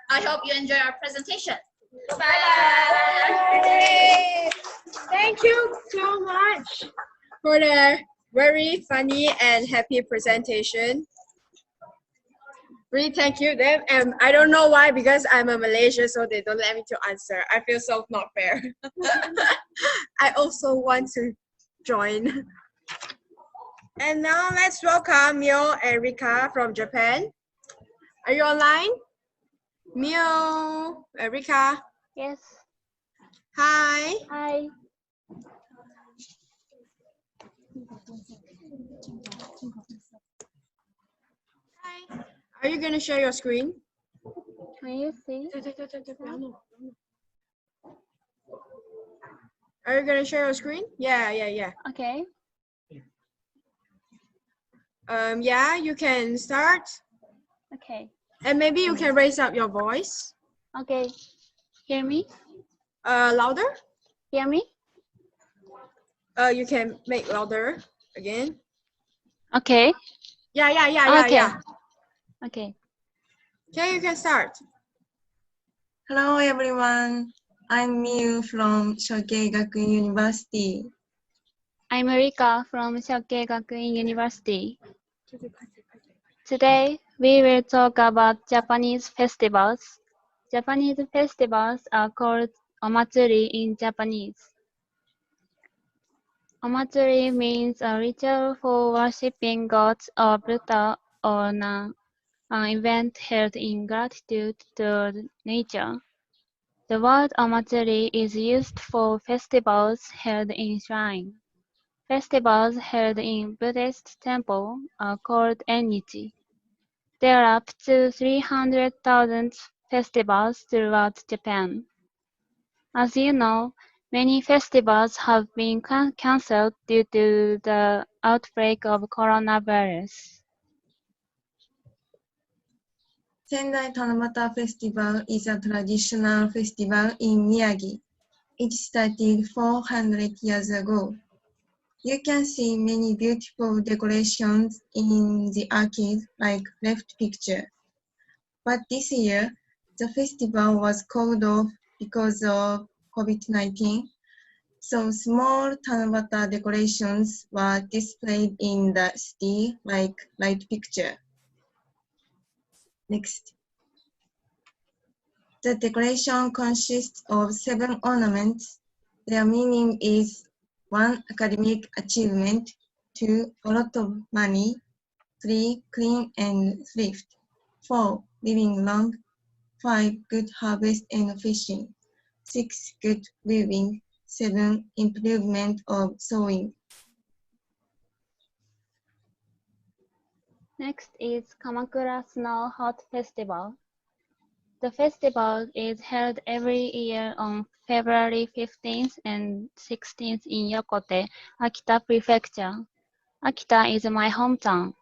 I hope you enjoy our presentation. Bye. Thank you so much for the very funny and happy presentation. Really thank you them, and I don't know why, because I'm a Malaysian, so they don't let me to answer. I feel so not fair. I also want to join. And now let's welcome Mio and Rika from Japan. Are you online? Mio, Rika. Yes. Hi. Hi. Are you gonna share your screen? Can you see? Are you gonna share your screen? Yeah. Okay. Yeah, you can start. Okay. And maybe you can raise up your voice. Okay. Hear me? Louder. Hear me? You can make louder again. Okay. Yeah. Okay. Okay. Okay, you can start. Hello everyone, I'm Miu from Shokei Gakuin University. I'm Erika from Shokei Gakuin University. Today, we will talk about Japanese festivals. Japanese festivals are called omatsuri in Japanese. Omatsuri means a ritual for worshipping gods or Buddha or an event held in gratitude to nature. The word amatsuri is used for festivals held in shrine. Festivals held in Buddhist temple are called ennichi. There are up to 300,000 festivals throughout Japan. As you know, many festivals have been cancelled due to the outbreak of coronavirus. Sendai Tanabata Festival is a traditional festival in Miyagi. It started 400 years ago. You can see many beautiful decorations in the arcade like left picture. But this year, the festival was called off because of COVID-19, so small Tanabata decorations were displayed in the city like right picture. Next. The decoration consists of 7 ornaments. Their meaning is 1. Academic achievement, 2. A lot of money, 3. Clean and thrift, 4. Living long, 5. Good harvest and fishing, 6. Good living, 7. Improvement of sewing. Next is Kamakura Snow Hot Festival. The festival is held every year on February 15th and 16th in Yokote, Akita Prefecture. Akita is my hometown.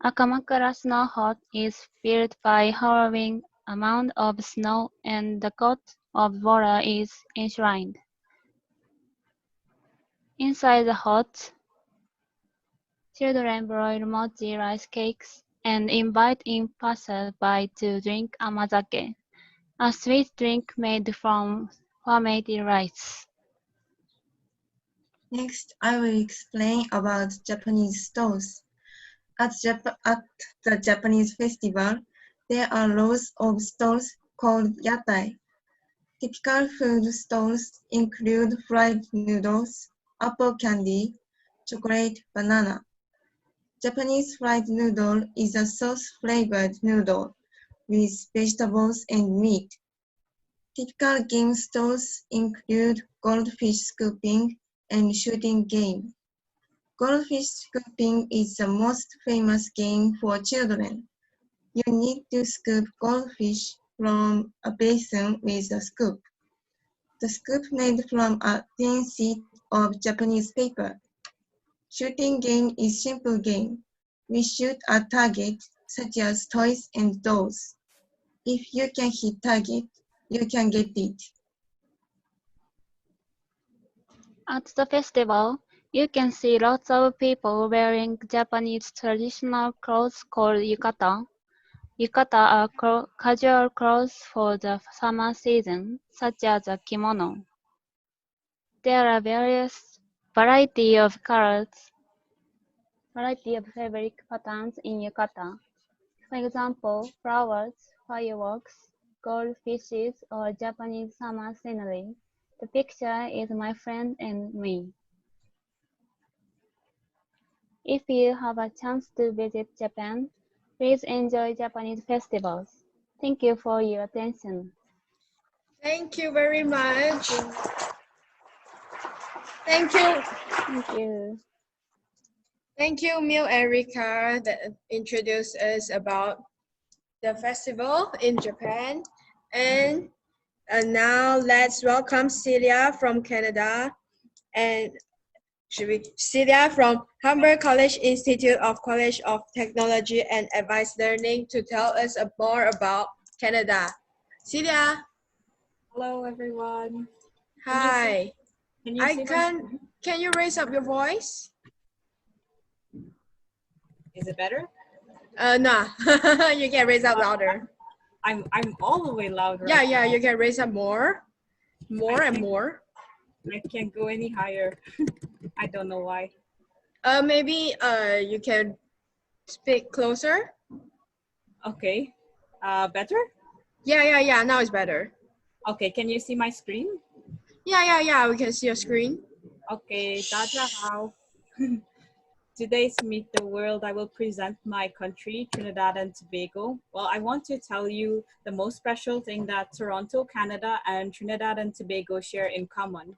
A Kamakura Snow Hut is built by hollowing a mound of snow and the god of water is enshrined. Inside the hut, children broil mochi rice cakes and invite in passersby to drink amazake, a sweet drink made from fermented rice. Next, I will explain about Japanese stores. At the Japanese festival, there are rows of stalls called yatai. Typical food stalls include fried noodles, apple candy, chocolate, banana. Japanese fried noodle is a sauce-flavored noodle with vegetables and meat. Typical game stalls include goldfish scooping and shooting game. Goldfish scooping is the most famous game for children. You need to scoop goldfish from a basin with a scoop. The scoop made from a thin sheet of Japanese paper. Shooting game is simple game. We shoot at target such as toys and dolls. If you can hit target, you can get it. At the festival, you can see lots of people wearing Japanese traditional clothes called yukata. Yukata are casual clothes for the summer season, such as a kimono. There are variety of fabric patterns in yukata. For example, flowers, fireworks, goldfishes, or Japanese summer scenery. The picture is my friend and me. If you have a chance to visit Japan, please enjoy Japanese festivals. Thank you for your attention. Thank you very much. Thank you. Thank you. Thank you, Mil Erica, that introduced us about the festival in Japan. And now let's welcome Celia from Canada and Celia from Humber College Institute of College of Technology and Advanced Learning to tell us more about Canada. Celia. Hello, everyone. Hi. Can you raise up your voice? Is it better? No, you can raise up louder. I'm all the way loud. Right now. You can raise up more and more. I can't go any higher. I don't know why. Maybe you can speak closer. Okay. Better? Yeah. Now it's better. Okay. Can you see my screen? Yeah. We can see your screen. Okay. 大家好. today's Meet the World, I will present my country, Trinidad and Tobago. Well, I want to tell you the most special thing that Toronto, Canada, and Trinidad and Tobago share in common.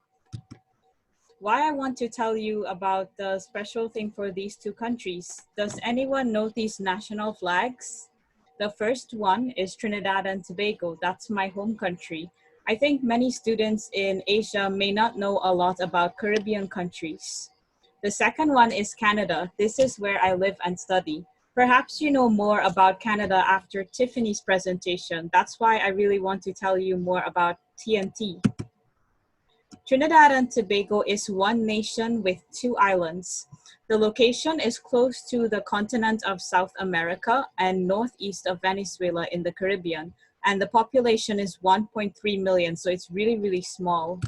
Why I want to tell you about the special thing for these two countries. Does anyone know these national flags? The first one is Trinidad and Tobago. That's my home country. I think many students in Asia may not know a lot about Caribbean countries. The second one is Canada. This is where I live and study. Perhaps you know more about Canada after Tiffany's presentation. That's why I really want to tell you more about TNT. Trinidad and Tobago is one nation with two islands. The location is close to the continent of South America and northeast of Venezuela in the Caribbean, and the population is 1.3 million, so it's really, really small.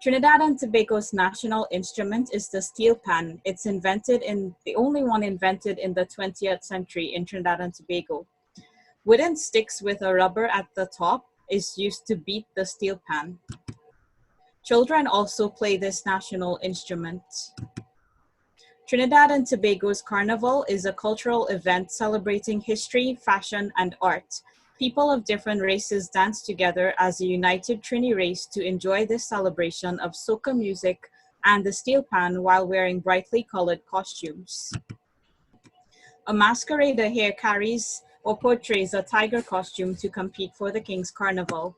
Trinidad and Tobago's national instrument is the steel pan. It's the only one invented in the 20th century in Trinidad and Tobago. Wooden sticks with a rubber at the top is used to beat the steel pan. Children also play this national instrument. Trinidad and Tobago's Carnival is a cultural event celebrating history, fashion, and art. People of different races dance together as a united Trini race to enjoy this celebration of soca music and the steel pan while wearing brightly colored costumes. A masquerader here carries or portrays a tiger costume to compete for the King's Carnival.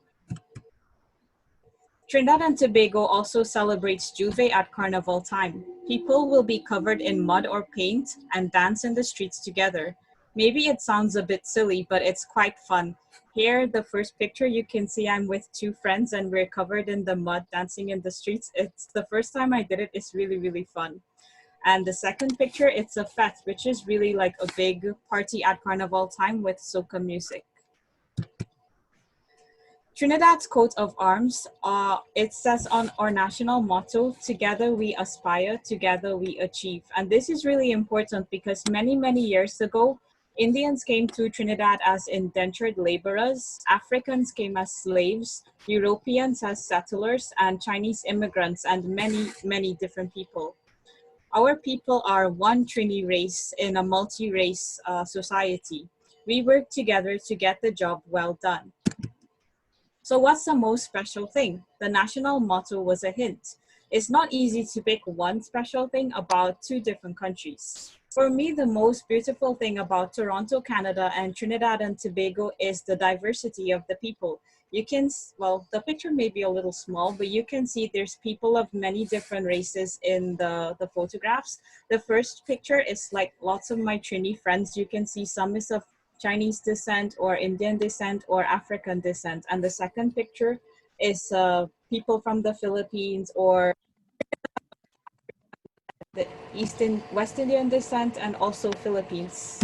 Trinidad and Tobago also celebrates Juve at carnival time. People will be covered in mud or paint and dance in the streets together. Maybe it sounds a bit silly, but it's quite fun. Here, the first picture, you can see I'm with two friends and we're covered in the mud dancing in the streets. It's the first time I did it. It's really, really fun. And the second picture, it's a fete, which is really like a big party at carnival time with soca music. Trinidad's coat of arms, it says on our national motto, "Together we aspire, together we achieve." And this is really important because many, many years ago, Indians came to Trinidad as indentured laborers, Africans came as slaves, Europeans as settlers, and Chinese immigrants, and many, many different people. Our people are one Trini race in a multi-race society. We work together to get the job well done. So what's the most special thing? The national motto was a hint. It's not easy to pick one special thing about two different countries. For me, the most beautiful thing about Toronto, Canada, and Trinidad and Tobago is the diversity of the people. You can, well, the picture may be a little small, but you can see there's people of many different races in the photographs. The first picture is like lots of my Trini friends. You can see some is of Chinese descent or Indian descent or African descent. And the second picture is people from the Philippines or the West Indian descent and also Philippines.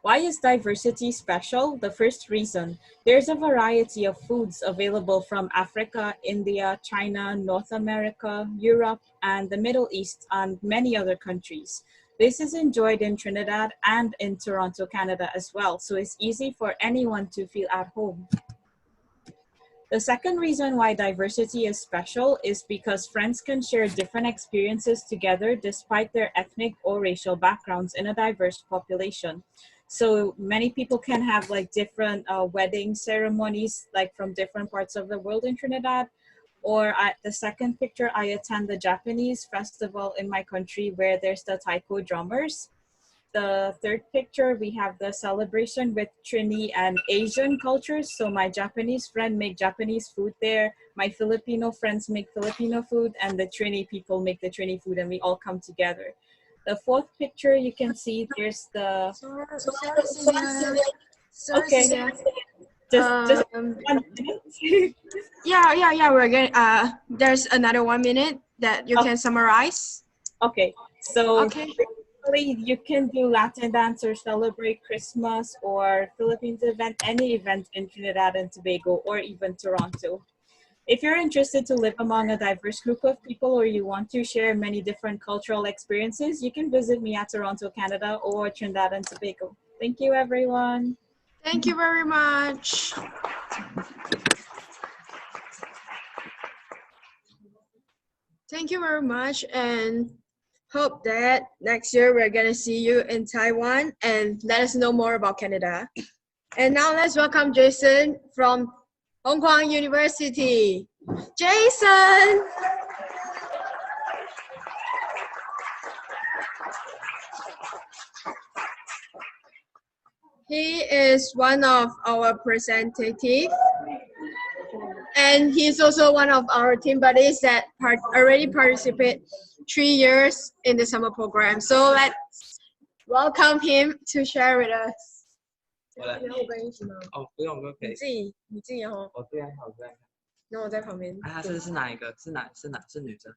Why is diversity special? The first reason, there's a variety of foods available from Africa, India, China, North America, Europe, and the Middle East, and many other countries. This is enjoyed in Trinidad and in Toronto, Canada as well, so it's easy for anyone to feel at home. The second reason why diversity is special is because friends can share different experiences together despite their ethnic or racial backgrounds in a diverse population. So many people can have like different wedding ceremonies like from different parts of the world in Trinidad. Or the second picture, I attend the Japanese festival in my country where there's the taiko drummers. The third picture, we have the celebration with Trini and Asian cultures. So my Japanese friend make Japanese food there. My Filipino friends make Filipino food, and the Trini people make the Trini food, and we all come together. The fourth picture, you can see there's the... Okay. Just 1 minute. Yeah. We're going. There's another 1 minute that you can summarize. Okay. So you can do Latin dance or celebrate Christmas or Philippines event, any event in Trinidad and Tobago or even Toronto. If you're interested to live among a diverse group of people or you want to share many different cultural experiences, you can visit me at Toronto, Canada or Trinidad and Tobago. Thank you, everyone. Thank you very much. Thank you very much. And Hope that next year we're gonna see you in Taiwan and let us know more about Canada. And now let's welcome Jason from Hungkuang University. Jason! He is one of our representatives, and he's also one of our team buddies that already participate 3 years in the summer program. So let's welcome him to share with us. 我来。哦，不用，可以。你自己哦。我对啊，好在。那我在旁边。啊，这是哪一个？是女生？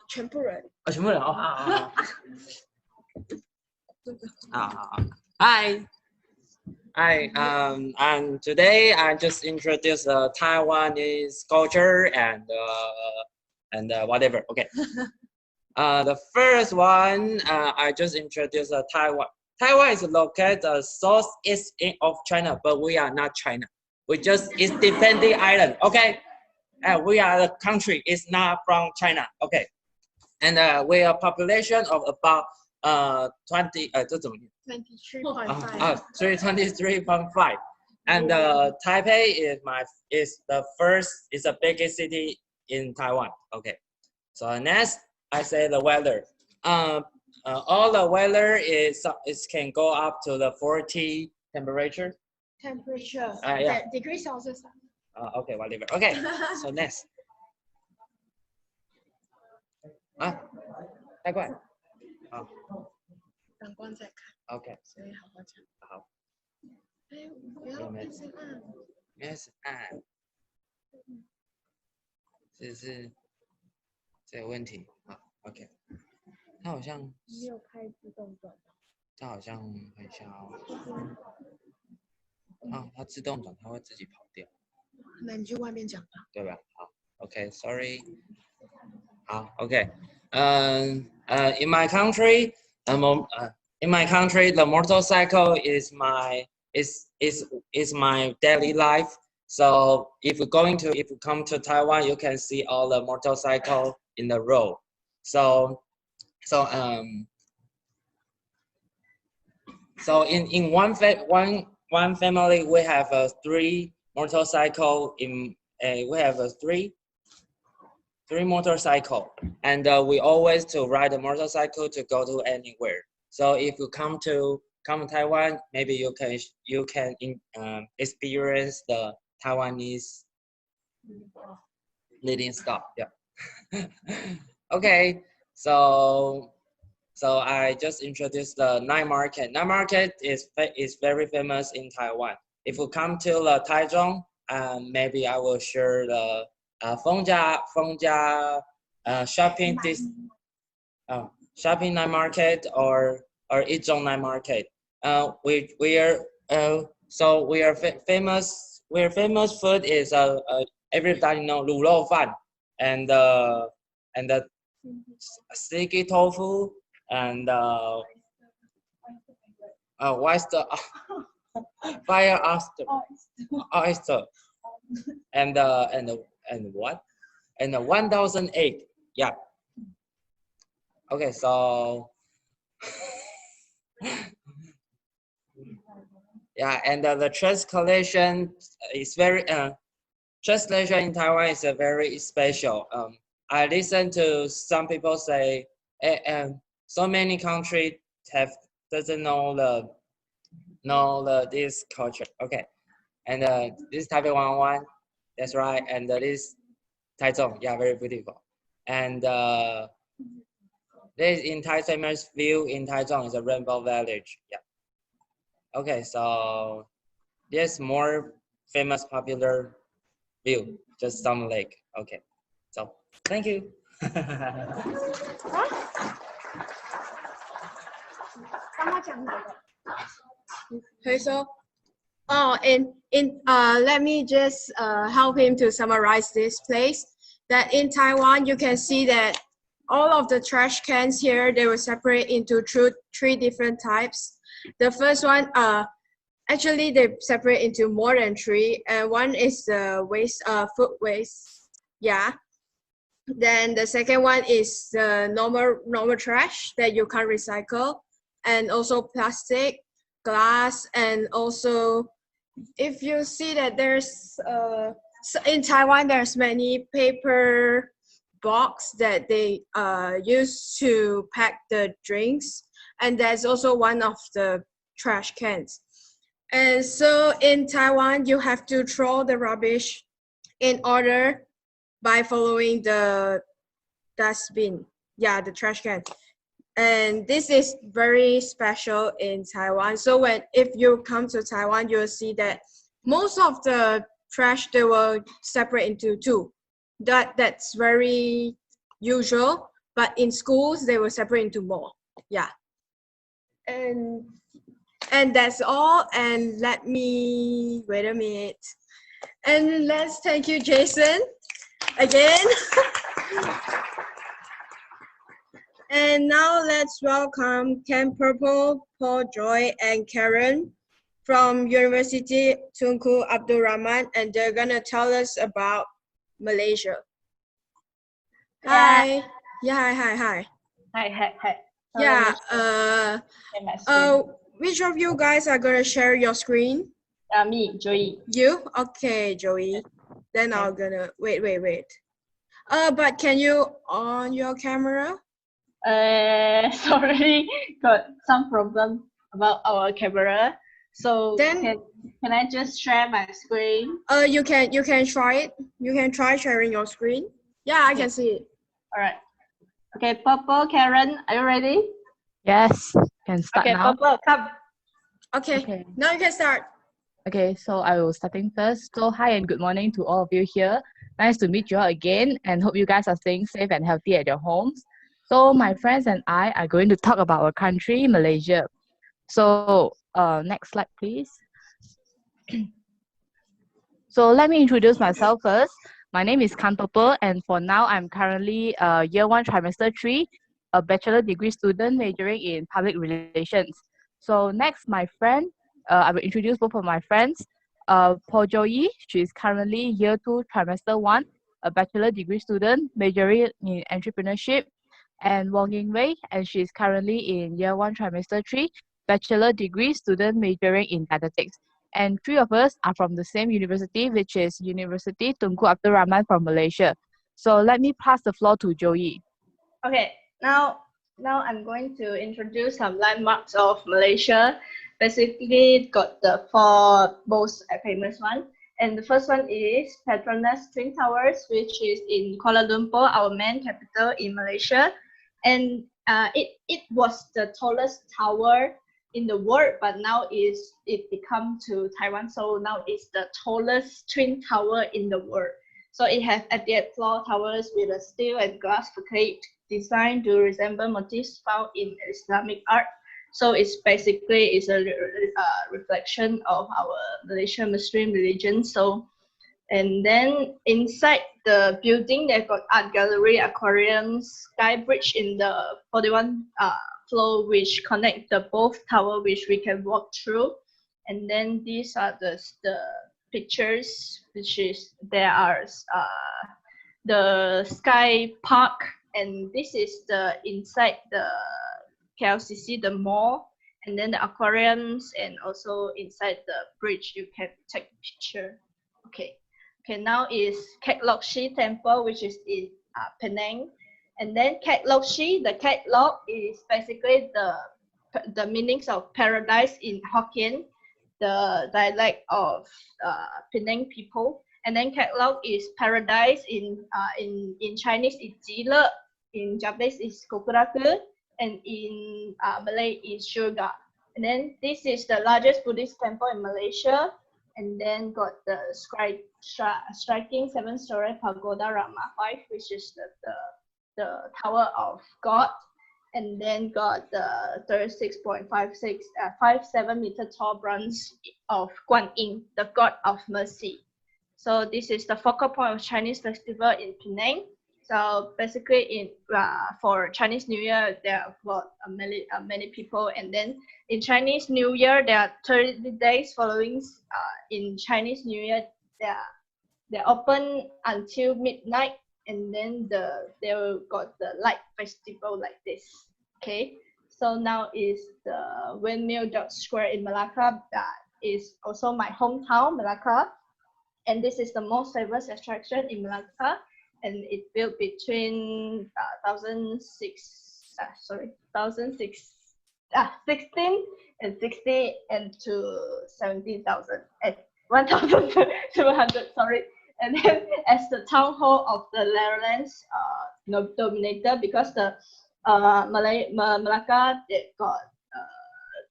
全部人。哦，全部人哦，好。好。Hi. Hi. And today I just introduce Taiwanese culture and whatever. Okay. The first one, I just introduced Taiwan. Taiwan is located southeast of China, but we are not China. It's independent island. Okay. We are the country. It's not from China. Okay. And we are a population of about 23.5. 23.5. And Taipei is the biggest city in Taiwan. Okay. So next, I say the weather. All the weather is can go up to the 40 temperature. Yeah. Degrees Celsius. Okay, whatever. Okay. So next. 太快。好。灯光在看。OK。所以好好讲。好。不要一直按。没事按。是这个问题。好 ，OK。它好像没有开自动转。它好像很像它自动转，它会自己跑掉。那你去外面讲吧。对吧？好 ，OK，Sorry。好 ，OK。In my country, the motorcycle is my daily life. So if you come to Taiwan, you can see all the motorcycle in the road. So in one family we have 3 motorcycle we have three motorcycle, and we always to ride a motorcycle to go to anywhere. So if you come to Taiwan, maybe you can experience the Taiwanese leading stop. Yeah. Okay. So I just introduced the night market. Night market is very famous in Taiwan. If you come to the Taichung, maybe I will share the Fongjia shopping night market or Yichong night market. We are famous. We're famous food is everybody know 卤肉饭 and the sticky tofu and what's the fire oyster and what? And the 1008. Yeah. Okay, so yeah, and the translation is very translation in Taiwan is a very special. I listen to some people say, so many countries doesn't know this culture. Okay, and this Taipei 101, that's right, and this Taichung, yeah, very beautiful. And this in Tai famous view in Taichung is a rainbow village. Yeah. Okay, so there's more famous popular view, just some lake. Okay, so thank you. Okay, so let me just help him to summarize this place. That in Taiwan, you can see that all of the trash cans here, they were separated into 3 different types. The first one, actually they separate into more than 3, and one is the food waste. Yeah. Then the second one is the normal trash that you can recycle, and also plastic, glass, and also if you see that there's in Taiwan there's many paper box that they use to pack the drinks, and that's also one of the trash cans. And so in Taiwan you have to throw the rubbish in order by following the dustbin, yeah, the trash can. And this is very special in Taiwan. So if you come to Taiwan, you'll see that most of the trash, they will separate into two. That's very usual, but in schools they will separate into more. Yeah. And that's all. And let me wait a minute. And let's thank you, Jason, again. And now let's welcome Ken Purple, Paul Joy, and Karen from University Tunku Abdul Rahman, and they're gonna tell us about Malaysia. Hi. Yeah, hi. Hi. Yeah, which of you guys are gonna share your screen? Me, Joey. You? Okay, Joey. Then I'm gonna, wait. But can you on your camera? Sorry, got some problem about our camera. So then can I just share my screen? You can try it. You can try sharing your screen. Yeah, I can see it. All right. Okay, Purple, Karen, are you ready? Yes, can start now. Okay, Purple, come. Okay, now you can start. Okay, so I will starting first. So hi and good morning to all of you here. Nice to meet you all again, and hope you guys are staying safe and healthy at your homes. So my friends and I are going to talk about our country, Malaysia. So next slide, please. So let me introduce myself first. My name is Kan Purple, and for now I'm currently year 1 trimester 3, a bachelor degree student majoring in public relations. So next, my friend, I will introduce both of my friends. Paul Joey, she is currently year 2 trimester 1, a bachelor degree student majoring in entrepreneurship. And Wong Ying Wei, and she is currently in year 1 trimester 3, bachelor degree student majoring in dietetics. And 3 of us are from the same university, which is University Tunku Abdul Rahman from Malaysia. So let me pass the floor to Joey. Okay, now I'm going to introduce some landmarks of Malaysia. Basically, got the 4 most famous ones. And the first one is Petronas Twin Towers, which is in Kuala Lumpur, our main capital in Malaysia. And it was the tallest tower in the world, but now it become to Taiwan, so now it's the tallest twin tower in the world. So it has 88 floor towers with a steel and glass facade designed to resemble motifs found in Islamic art. So it's basically a reflection of our Malaysian Muslim religion. So, and then inside the building, they've got art gallery, aquariums, sky bridge in the 41 floor, which connect the both tower, which we can walk through. And then these are the pictures, which is there are the sky park, and this is the inside the KLCC, the mall, and then the aquariums, and also inside the bridge you can take a picture. Okay, now is Kek Lok Shi Temple, which is in Penang. And then Kek Lok Shi, the Kek Lok is basically the meanings of paradise in Hokkien, the dialect of Penang people. And then Kek Lok is paradise in Chinese is Jile, in Japanese is Kokuraku, and in Malay is Surga. And then this is the largest Buddhist temple in Malaysia. And then got the striking 7-story pagoda Rama 5, which is the Tower of God. And then got the 36.57 meter tall bronze of Guan Yin, the God of Mercy. So this is the focal point of Chinese festival in Penang. So basically, for Chinese New Year, there are many people, and then in Chinese New Year, there are 30 days following. In Chinese New Year, they're open until midnight, and then they got the light festival like this. Okay, so now is the Windmill Dot Square in Malacca. That is also my hometown, Malacca, and this is the most famous attraction in Malacca, and it built between 16 and 60 and to 17,000 and 1,700. Sorry. And then as the town hall of the Netherlands dominator, because the Malacca, they got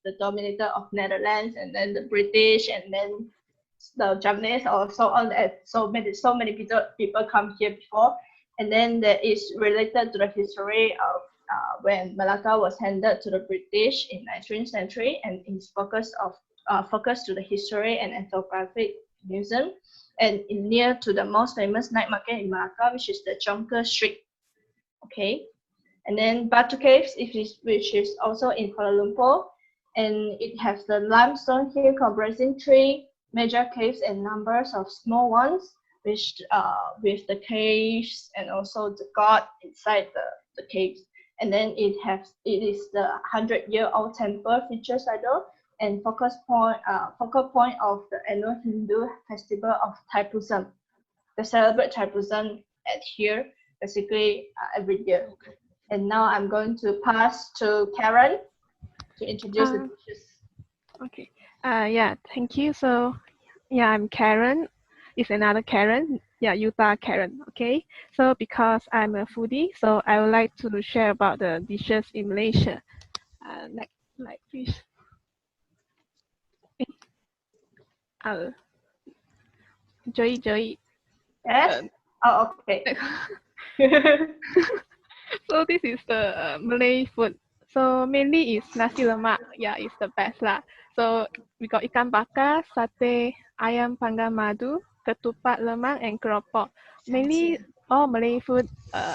the dominator of Netherlands, and then the British, and then the Japanese, or so on. And so many people come here before, and then there is related to the history of when Malacca was handed to the British in 19th century, and is focused to the history and ethnographic museum, and near to the most famous night market in Malacca, which is the Jonker Street. Okay, and then Batu Caves, which is also in Kuala Lumpur, and it has the limestone hill comprising 3 major caves and numbers of small ones, which with the caves and also the god inside the caves. And then it is the 100-year-old temple features idol and focal point of the annual Hindu festival of Thaipusam. They celebrate Thaipusam at here basically every year. And now I'm going to pass to Karen to introduce the dishes. Okay. Yeah, thank you. So, yeah, I'm Karen. It's another Karen. Yeah, Utah Karen. Okay. So, because I'm a foodie, so I would like to share about the dishes in Malaysia. Next slide, please. Joey. Yes. Oh, okay. So this is the Malay food. So mainly is nasi lemak. Yeah, it's the best lah. So we got ikan bakar, satay, ayam panggang madu, ketupat lemak, and keropok. Mainly all Malay food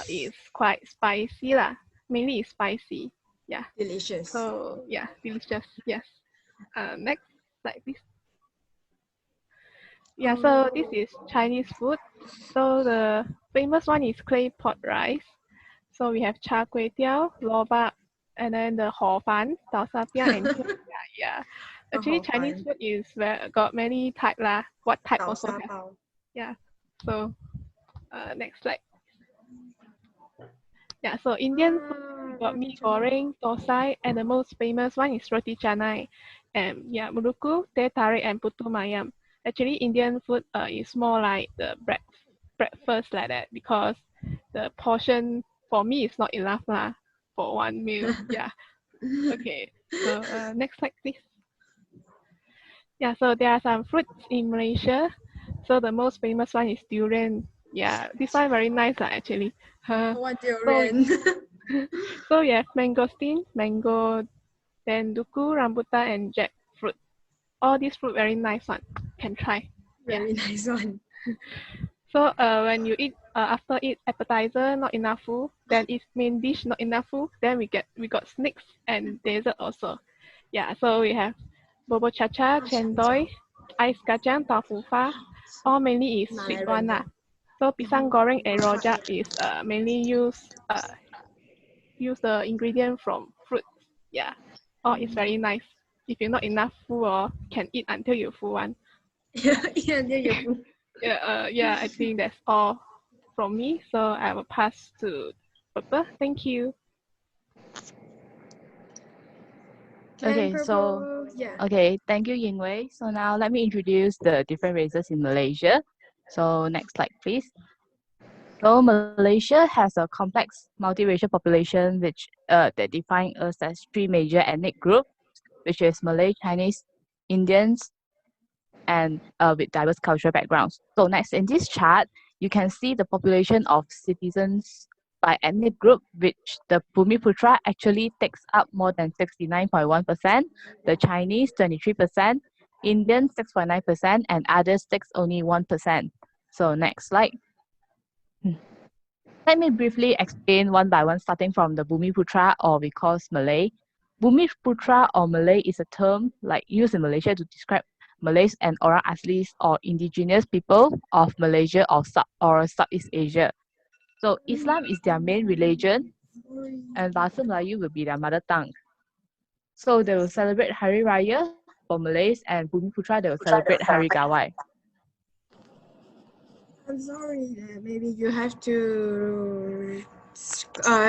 is quite spicy lah. Mainly is spicy. Yeah. Delicious. So yeah, delicious. Yes. Next slide, please. Yeah, so this is Chinese food. So the famous one is clay pot rice. So we have char kway teow, lobak, and then the hor fan, tau sa piang, and yeah. Actually, Chinese food is got many type lah. What type also have? Yeah. So next slide. Yeah. So Indian food, we got mee goreng, thosai, and the most famous one is roti canai, and yeah, muruku, teh tarik, and putu mayam. Actually, Indian food is more like the breakfast like that, because the portion for me is not enough lah for one meal. Yeah. Okay. So next slide, please. Yeah. So there are some fruits in Malaysia. So the most famous one is durian. Yeah. This one very nice lah actually. What durian? So you have mangosteen, mango, then duku, rambutan, and jackfruit. All these fruit very nice one. Can try. Very nice one. So when you eat after eat appetizer not enough food, then eat main dish not enough food, then we got snacks and dessert also. Yeah, so we have bobo cha-cha, cendol, ice kacang, tofu fa, all mainly is sweet one lah. So pisang goreng and rojak is mainly use the ingredient from fruits. Yeah, all is very nice. If you're not enough food, or can eat until you full one. Yeah, until you full. Yeah, I think that's all from me. So I will pass to Papa. Thank you. Okay, so thank you, Yingwei. So now let me introduce the different races in Malaysia. So next slide, please. So Malaysia has a complex multiracial population which that define us as 3 major ethnic groups, which is Malay, Chinese, Indians, and with diverse cultural backgrounds. So next, in this chart, you can see the population of citizens by ethnic group, which the Bumiputra actually takes up more than 69.1%, the Chinese 23%, Indian 6.9%, and others takes only 1%. So next slide. Let me briefly explain one by one, starting from the Bumiputra, or we call Malay. Bumiputra or Malay is a term like used in Malaysia to describe Malays and Orang Aslis or indigenous people of Malaysia or Southeast Asia. So Islam is their main religion, and Bahasa Melayu will be their mother tongue. So they will celebrate Hari Raya for Malays, and Bumi Putra they will celebrate Hari Gawai. I'm sorry that maybe you have to.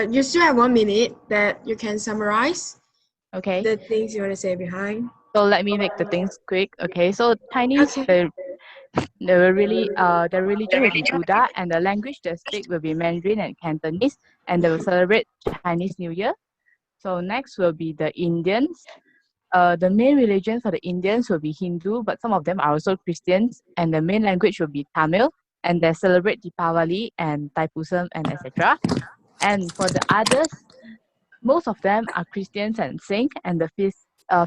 You still have 1 minute that you can summarize Okay. the things you want to say behind. So let me make the things quick. Okay. So Chinese, their religion will be Buddha, and the language they speak will be Mandarin and Cantonese, and they will celebrate Chinese New Year. So next will be the Indians. The main religion for the Indians will be Hindu, but some of them are also Christians, and the main language will be Tamil, and they celebrate Deepavali and Taipusam and etc. And for the others, most of them are Christians and sing, and the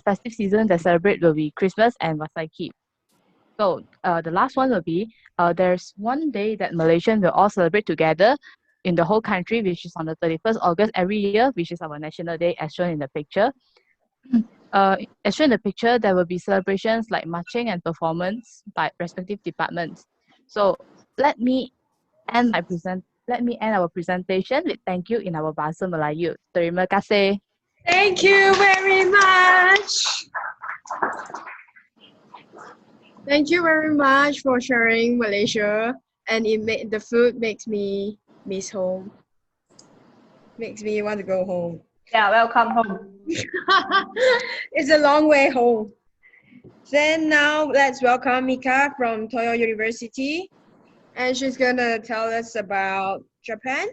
festive season they celebrate will be Christmas and Wasaiki. So the last one will be there's one day that Malaysians will all celebrate together in the whole country, which is on the 31st August every year, which is our national day as shown in the picture. As shown in the picture, there will be celebrations like marching and performance by respective departments. So let me end our presentation with thank you in our Bahasa Melayu. Terima kasih. Thank you very much. Thank you very much for sharing Malaysia, and the food makes me miss home. Makes me want to go home. Yeah, welcome home. It's a long way home. Then now let's welcome Mika from Toyo University, and she's gonna tell us about Japan.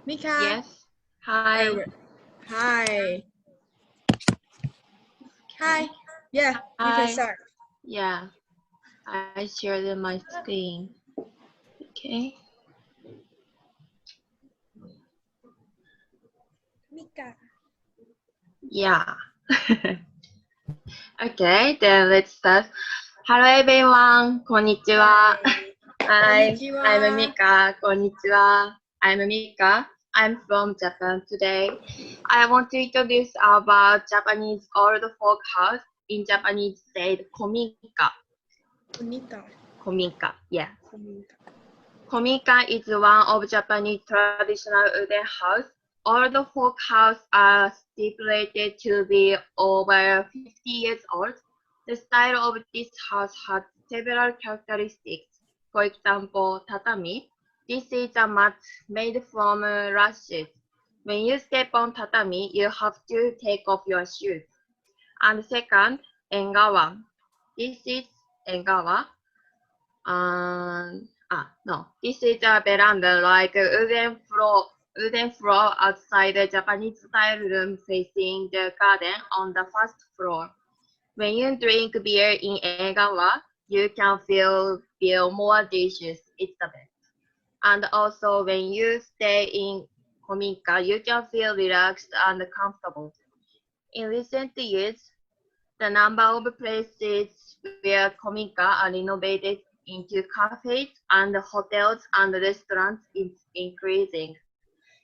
Mika. Yes. Hi. Hi. Hi. Yeah, you can Hi. start. Yeah. I shared my screen. Okay. Mika. Yeah. Okay, then let's start. Hello everyone. Konnichiwa. Hi. Konnichiwa. I'm Mika. Konnichiwa. I'm Mika. I'm from Japan today. I want to introduce about Japanese old folk house. In Japanese said kominka. Kominka, yeah. Kominka is one of Japanese traditional wooden house. All the folk house are stipulated to be over 50 years old. The style of this house has several characteristics. For example, tatami. This is a mat made from rushes. When you step on tatami, you have to take off your shoes. And second, engawa. This is engawa. This is a veranda like a wooden floor outside the Japanese style room facing the garden on the first floor. When you drink beer in engawa, you can feel more dishes. It's the best. And also when you stay in kominka, you can feel relaxed and comfortable. In recent years, the number of places where kominka are renovated into cafes and hotels and restaurants is increasing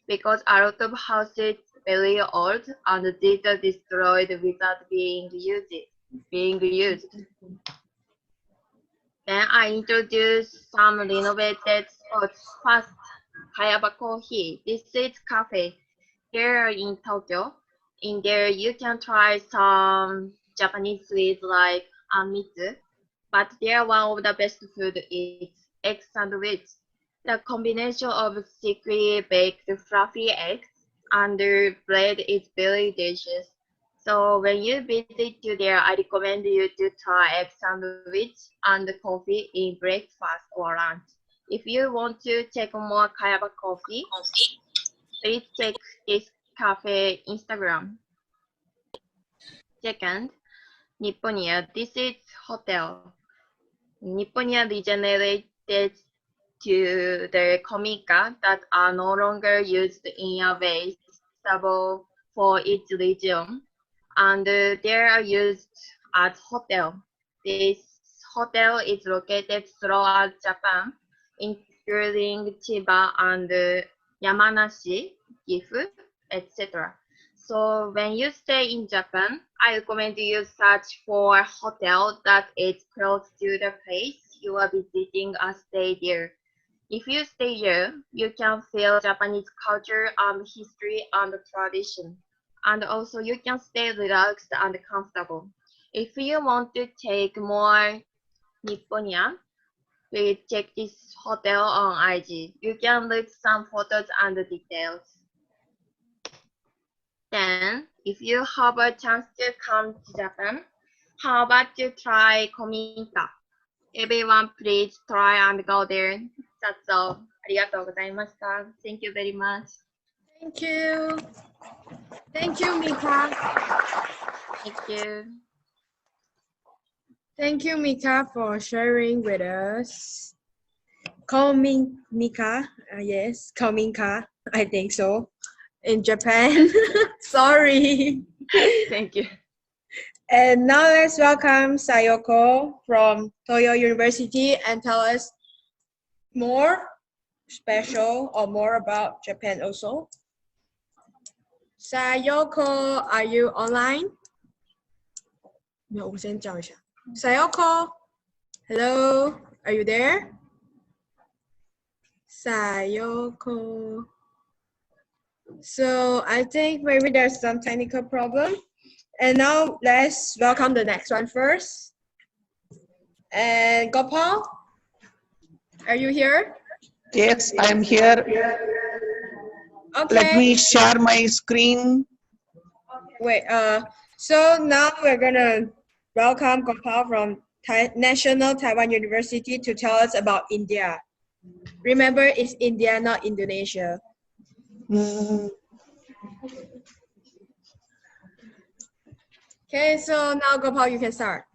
because a lot of houses very old and these are destroyed without being used. Then I introduce some renovated spots. First, Hayaba Coffee. This is cafe here in Tokyo. In there, you can try some Japanese sweets like anmitsu, but there one of the best food is egg sandwich. The combination of thickly baked fluffy eggs and the bread is very delicious. So when you visit to there, I recommend you to try egg sandwich and coffee in breakfast or lunch. If you want to check more Kayaba coffee, please check this cafe Instagram. Second, Nipponia. This is hotel. Nipponia regenerated to the kominka that are no longer used in a way suitable for its region, and they are used as hotel. This hotel is located throughout Japan, including Chiba and Yamanashi, Gifu, etc. So when you stay in Japan, I recommend you search for a hotel that is close to the place you are visiting and stay there. If you stay here, you can feel Japanese culture and history and tradition. And also you can stay relaxed and comfortable. If you want to take more Nipponia, please check this hotel on IG. You can look some photos and details. Then, if you have a chance to come to Japan, how about you try Kominka? Everyone please try and go there. That's all. ありがとうございました. Thank you very much. Thank you. Thank you, Mika. Thank you. Thank you, Mika, for sharing with us. Kominka, yes, Kominka, I think so. In Japan. Sorry. Thank you. And now let's welcome Sayoko from Toyo University and tell us more special or more about Japan also. Sayoko, are you online? No, 我先叫一下. Sayoko, hello, are you there? Sayoko. So I think maybe there's some technical problem. And now let's welcome the next one first. And Gopal, are you here? Yes, I am here. Okay. Let me share my screen. Wait, so now we're gonna welcome Gopal from National Taiwan University to tell us about India. Remember, it's India, not Indonesia. Okay, so now Gopal, you can start.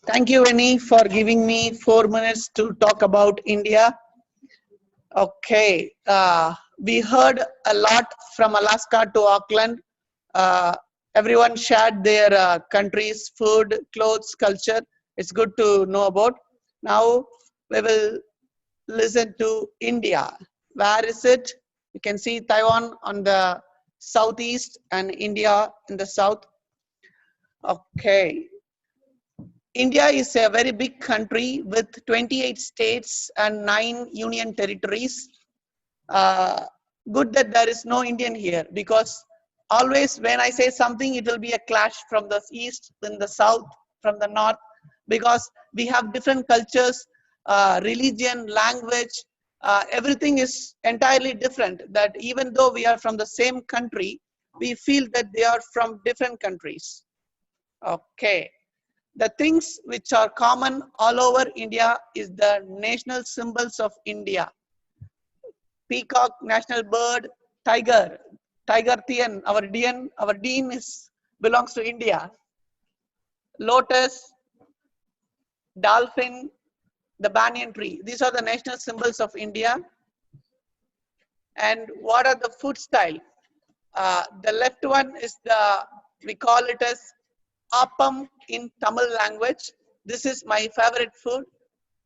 Thank you, Annie, for giving me 4 minutes to talk about India. Okay, we heard a lot from Alaska to Auckland. Everyone shared their country's food, clothes, culture. It's good to know about. Now we will listen to India. Where is it? You can see Taiwan on the southeast and India in the south. Okay. India is a very big country with 28 states and 9 union territories. Good that there is no Indian here, because always when I say something, it will be a clash from the east, then the south, from the north, because we have different cultures, religion, language, everything is entirely different. That even though we are from the same country, we feel that they are from different countries. Okay. The things which are common all over India is the national symbols of India. Peacock, national bird, tiger, tiger Tian, our dean belongs to India. Lotus, dolphin, the banyan tree. These are the national symbols of India. And what are the food style? The left one is we call it as appam in Tamil language. This is my favorite food.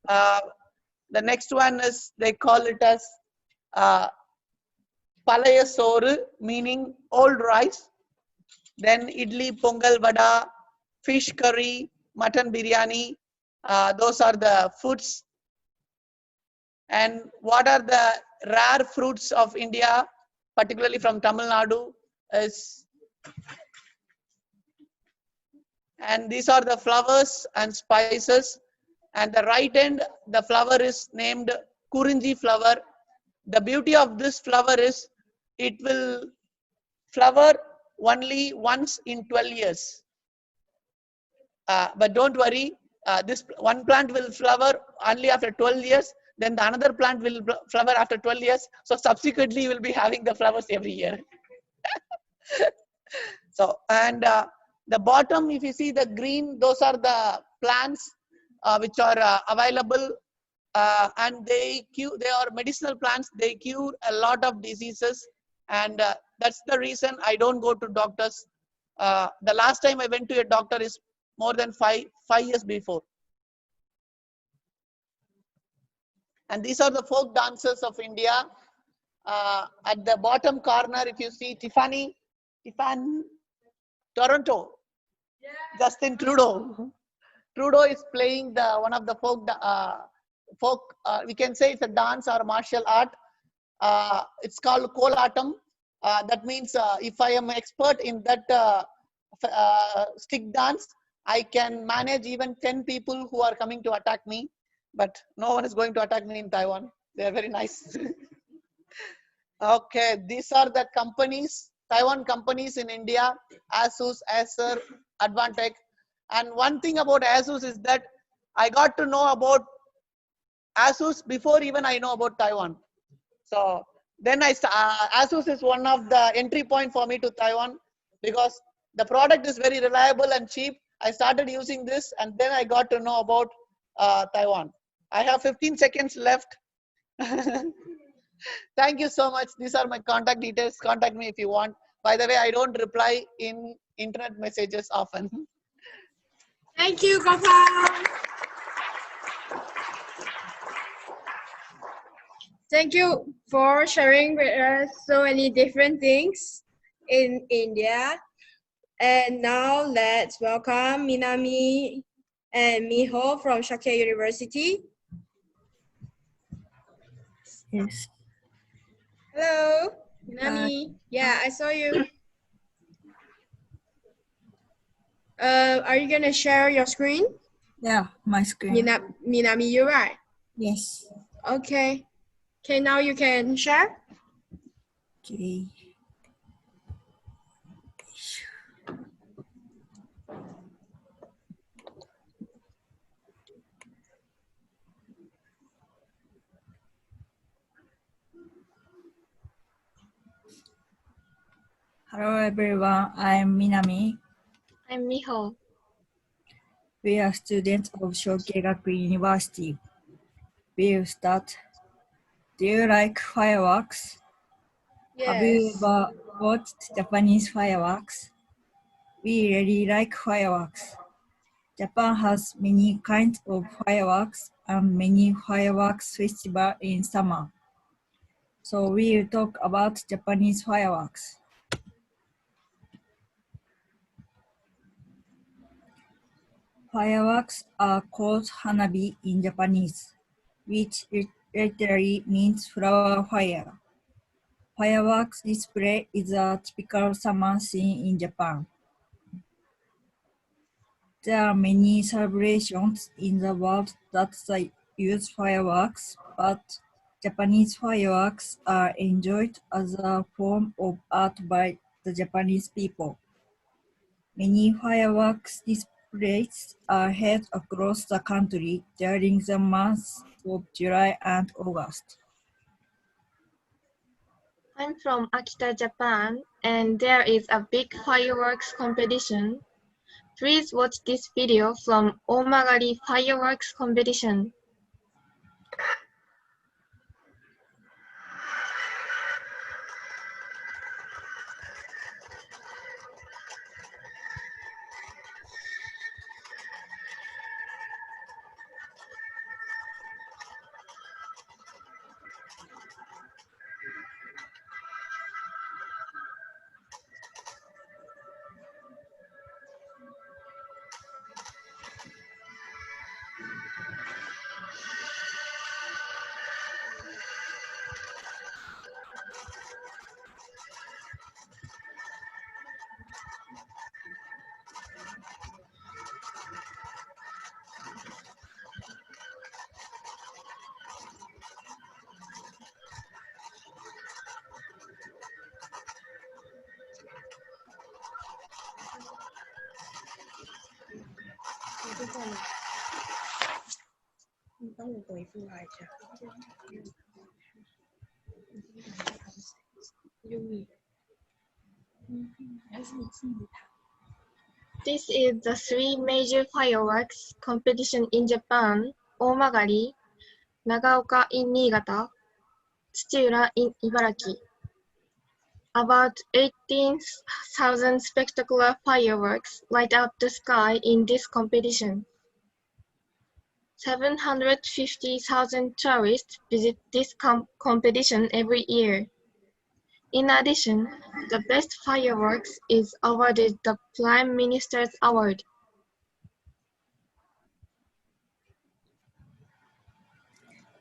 The next one is, they call it as palaya soru, meaning old rice. Then idli, pongal, vada, fish curry, mutton biryani. Those are the foods. And what are the rare fruits of India, particularly from Tamil Nadu, is, and these are the flowers and spices. And the right end, the flower is named Kurinji flower. The beauty of this flower is it will flower only once in 12 years. But don't worry, this one plant will flower only after 12 years. Then the another plant will flower after 12 years. So subsequently, you will be having the flowers every year. So, and the bottom, if you see the green, those are the plants which are available, and they are medicinal plants. They cure a lot of diseases, and that's the reason I don't go to doctors. The last time I went to a doctor is more than five years before. And these are the folk dances of India. At the bottom corner, if you see Tiffany, Toronto, Justin Trudeau. Trudeau is playing one of the folk, we can say it's a dance or martial art. It's called Kolatam. That means if I am expert in that stick dance, I can manage even 10 people who are coming to attack me. But no one is going to attack me in Taiwan. They are very nice. Okay, these are the companies, Taiwan companies in India: Asus, Acer, Advantech. And one thing about Asus is that I got to know about Asus before even I know about Taiwan. So then Asus is one of the entry point for me to Taiwan, because the product is very reliable and cheap. I started using this and then I got to know about Taiwan. I have 15 seconds left. Thank you so much. These are my contact details. Contact me if you want. By the way, I don't reply in internet messages often. Thank you, Gopal. Thank you for sharing with us so many different things in India. And now let's welcome Minami and Miho from Shokei University. Yes. Hello, Minami. Yeah, I saw you. Are you gonna share your screen? Yeah, my screen. Minami, you're right. Yes. Okay. Okay, now you can share. Okay. Hello everyone, I'm Minami. I'm Miho. We are students of Shokei Gakuin University. We'll start. Do you like fireworks? Have you Yes. ever watched Japanese fireworks? We really like fireworks. Japan has many kinds of fireworks and many fireworks festivals in summer. So we'll talk about Japanese fireworks. Fireworks are called hanabi in Japanese, which literally means flower fire. Fireworks display is a typical summer scene in Japan. There are many celebrations in the world that use fireworks, but Japanese fireworks are enjoyed as a form of art by the Japanese people. Many fireworks displays are held across the country during the months of July and August. I'm from Akita, Japan, and there is a big fireworks competition. Please watch this video from Omagari Fireworks Competition. This is the three major fireworks competition in Japan: Omagari, Nagaoka in Niigata, Tsuchiura in Ibaraki. About 18,000 spectacular fireworks light up the sky in this competition. 750,000 tourists visit this competition every year. In addition, the best fireworks is awarded the Prime Minister's Award.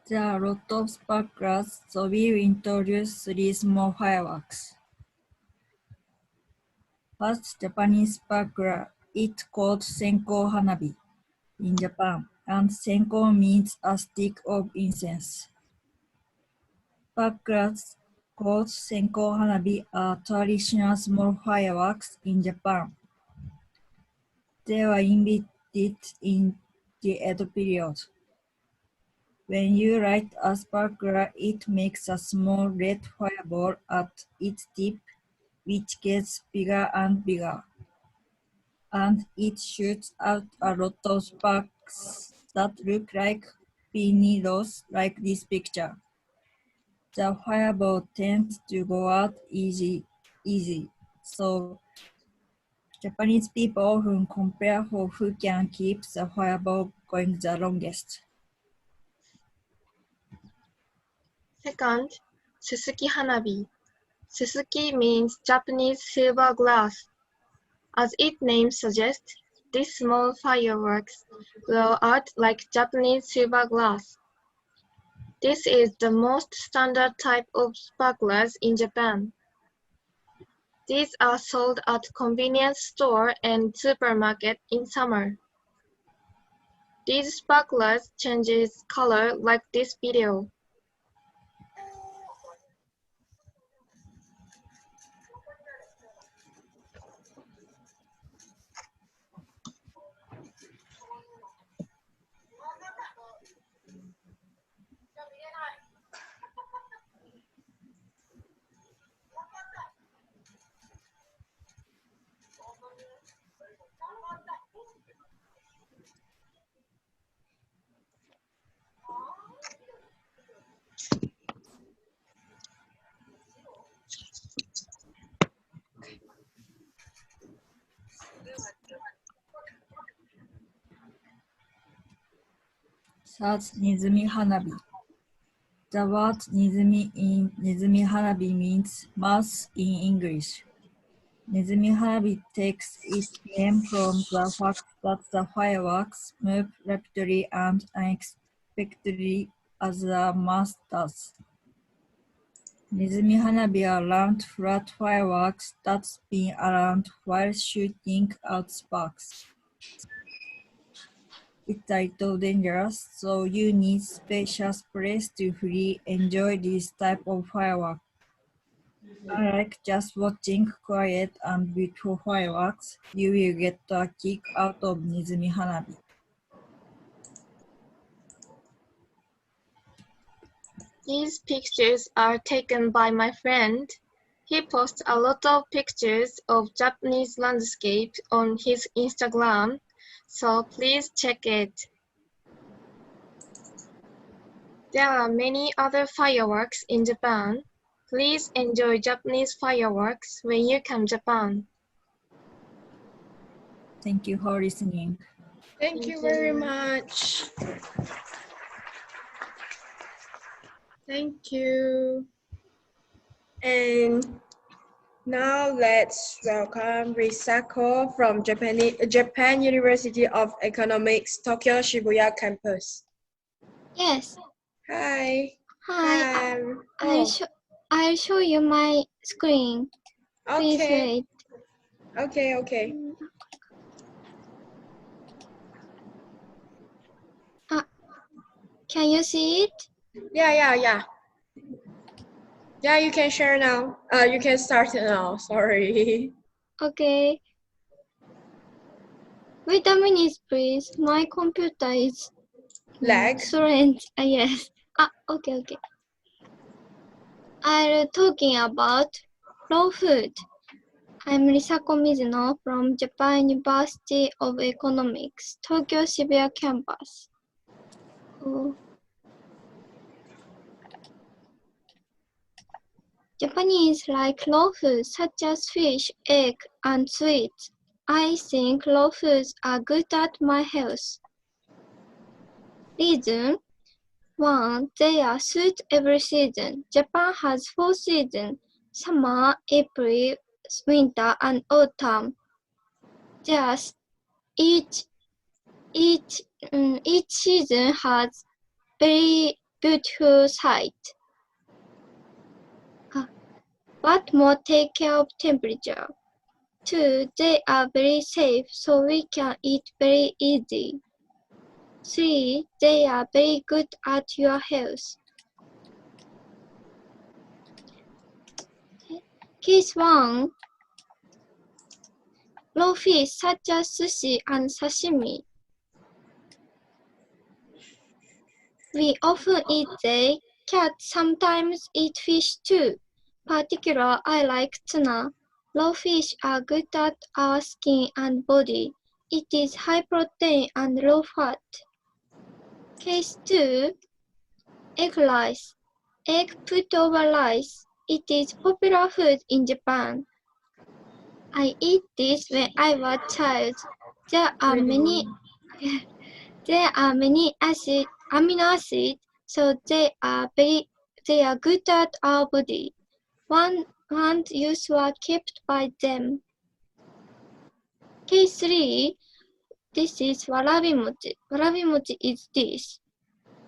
There are a lot of sparklers, so we will introduce 3 small fireworks. First, Japanese sparkler, it's called Senko Hanabi in Japan, and Senko means a stick of incense. Sparklers called Senko Hanabi are traditional small fireworks in Japan. They were invented in the Edo period. When you light a sparkler, it makes a small red fireball at its tip, which gets bigger and bigger. And it shoots out a lot of sparks that look like needles, like this picture. The fireball tends to go out easy. So Japanese people often compare who can keep the fireball going the longest. Second, Suzuki Hanabi. Suzuki means Japanese silver glass. As its name suggests, these small fireworks glow out like Japanese silver glass. This is the most standard type of sparklers in Japan. These are sold at convenience store and supermarket in summer. These sparklers changes color like this video. Third, Nizumi Hanabi. The word Nizumi in Nizumi Hanabi means mouse in English. Nizumi Hanabi takes its name from the fact that the fireworks move rapidly and unexpectedly as the mouse does. Nizumi Hanabi are round, flat fireworks that spin around while shooting out sparks. It's a little dangerous, so you need spacious place to freely enjoy this type of firework. Unlike just watching quiet and beautiful fireworks, you will get a kick out of Nizumi Hanabi. These pictures are taken by my friend. He posts a lot of pictures of Japanese landscape on his Instagram, so please check it. There are many other fireworks in Japan. Please enjoy Japanese fireworks when you come to Japan. Thank you for listening. Thank you very much. Thank you. And now let's welcome Risako from Japan University of Economics, Tokyo Shibuya campus. Yes. Hi. Hi. I'll show you my screen. Please Okay. wait. Okay. Can you see it? Yeah, you can share now. You can start now. Sorry. Okay. Wait a minute, please. My computer is lag. Strange. Yes. Okay. I'm talking about raw food. I'm Risako Mizuno from Japan University of Economics, Tokyo Shibuya campus. Japanese like raw foods such as fish, egg, and sweets. I think raw foods are good at my health. Reason 1. They are suit every season. Japan has 4 seasons: summer, April, winter, and autumn. Thus, each season has very beautiful sight. But more take care of temperature. 2. They are very safe, so we can eat very easy. 3. They are very good at your health. Case 1. Raw fish such as sushi and sashimi. We often eat they. Cats sometimes eat fish too. Particular, I like tuna. Raw fish are good at our skin and body. It is high protein and low fat. Case 2. Egg rice. Egg put over rice. It is popular food in Japan. I eat this when I was a child. There are many amino acids, so they are good at our body. One use were kept by them. Case 3. This is warabi mochi. Warabi mochi is this.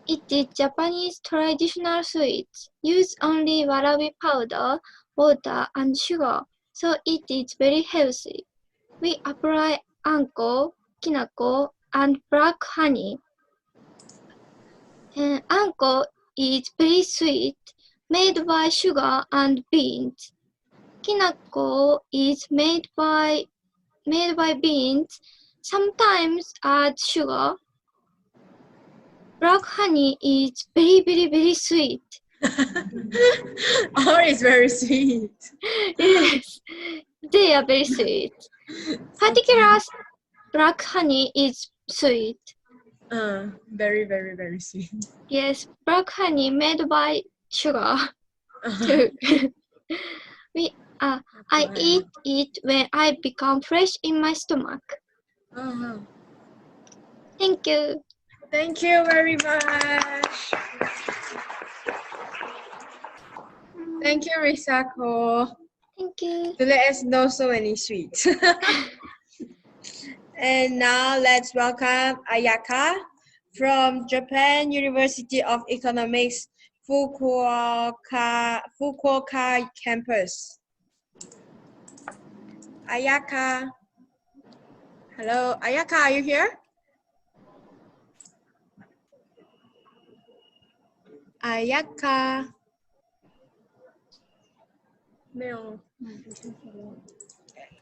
It is Japanese traditional sweet. Use only warabi powder, water, and sugar, so it is very healthy. We apply anko, kinako, and black honey. Anko is very sweet, made by sugar and beans. Kinako is made by beans, sometimes add sugar. Black honey is very sweet. Or it's very sweet. Yes, they are very sweet. Particular black honey is sweet. Very sweet. Yes, black honey made by sugar too. I eat it when I become fresh in my stomach. Thank you. Thank you very much. Thank you, Risako. Thank you. To let us know so many sweets. And now let's welcome Ayaka from Japan University of Economics, Fukuoka campus. Ayaka. Hello, Ayaka, are you here? Ayaka. No.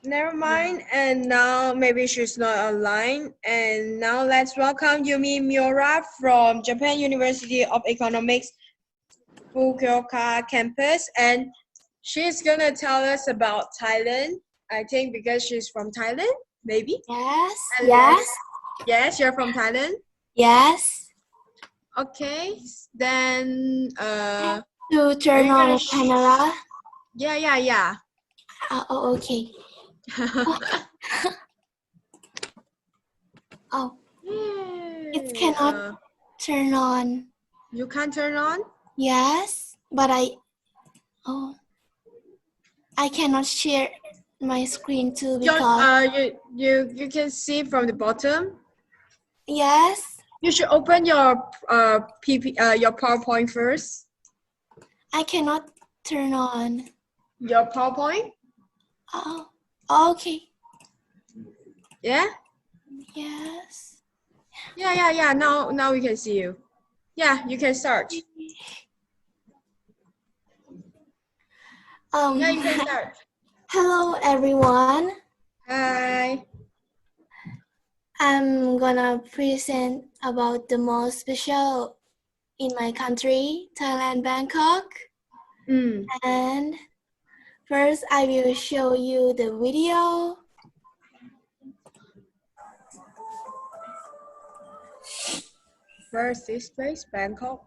Never mind. And now maybe she's not online. And now let's welcome Yumi Miura from Japan University of Economics, Fukuoka campus. And she's gonna tell us about Thailand. I think because she's from Thailand, maybe? Yes. And Yes. Yes, you're from Thailand? Yes. Okay. Then To turn on the camera. Yeah. Oh, okay. Oh, it cannot turn on. You can't turn on? Yes, but I cannot share my screen too because You can see from the bottom. yes. You should open your your PowerPoint first. I cannot turn on. Your PowerPoint? Oh, okay. Yeah? Yes. Yeah. Now we can see you. Yeah, you can start. Yeah, you can start. Hello, everyone. Hi. I'm gonna present about the most special in my country, Thailand, Bangkok. And first, I will show you the video. First, this place, Bangkok.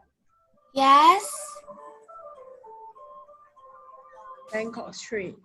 Yes. Bangkok Street.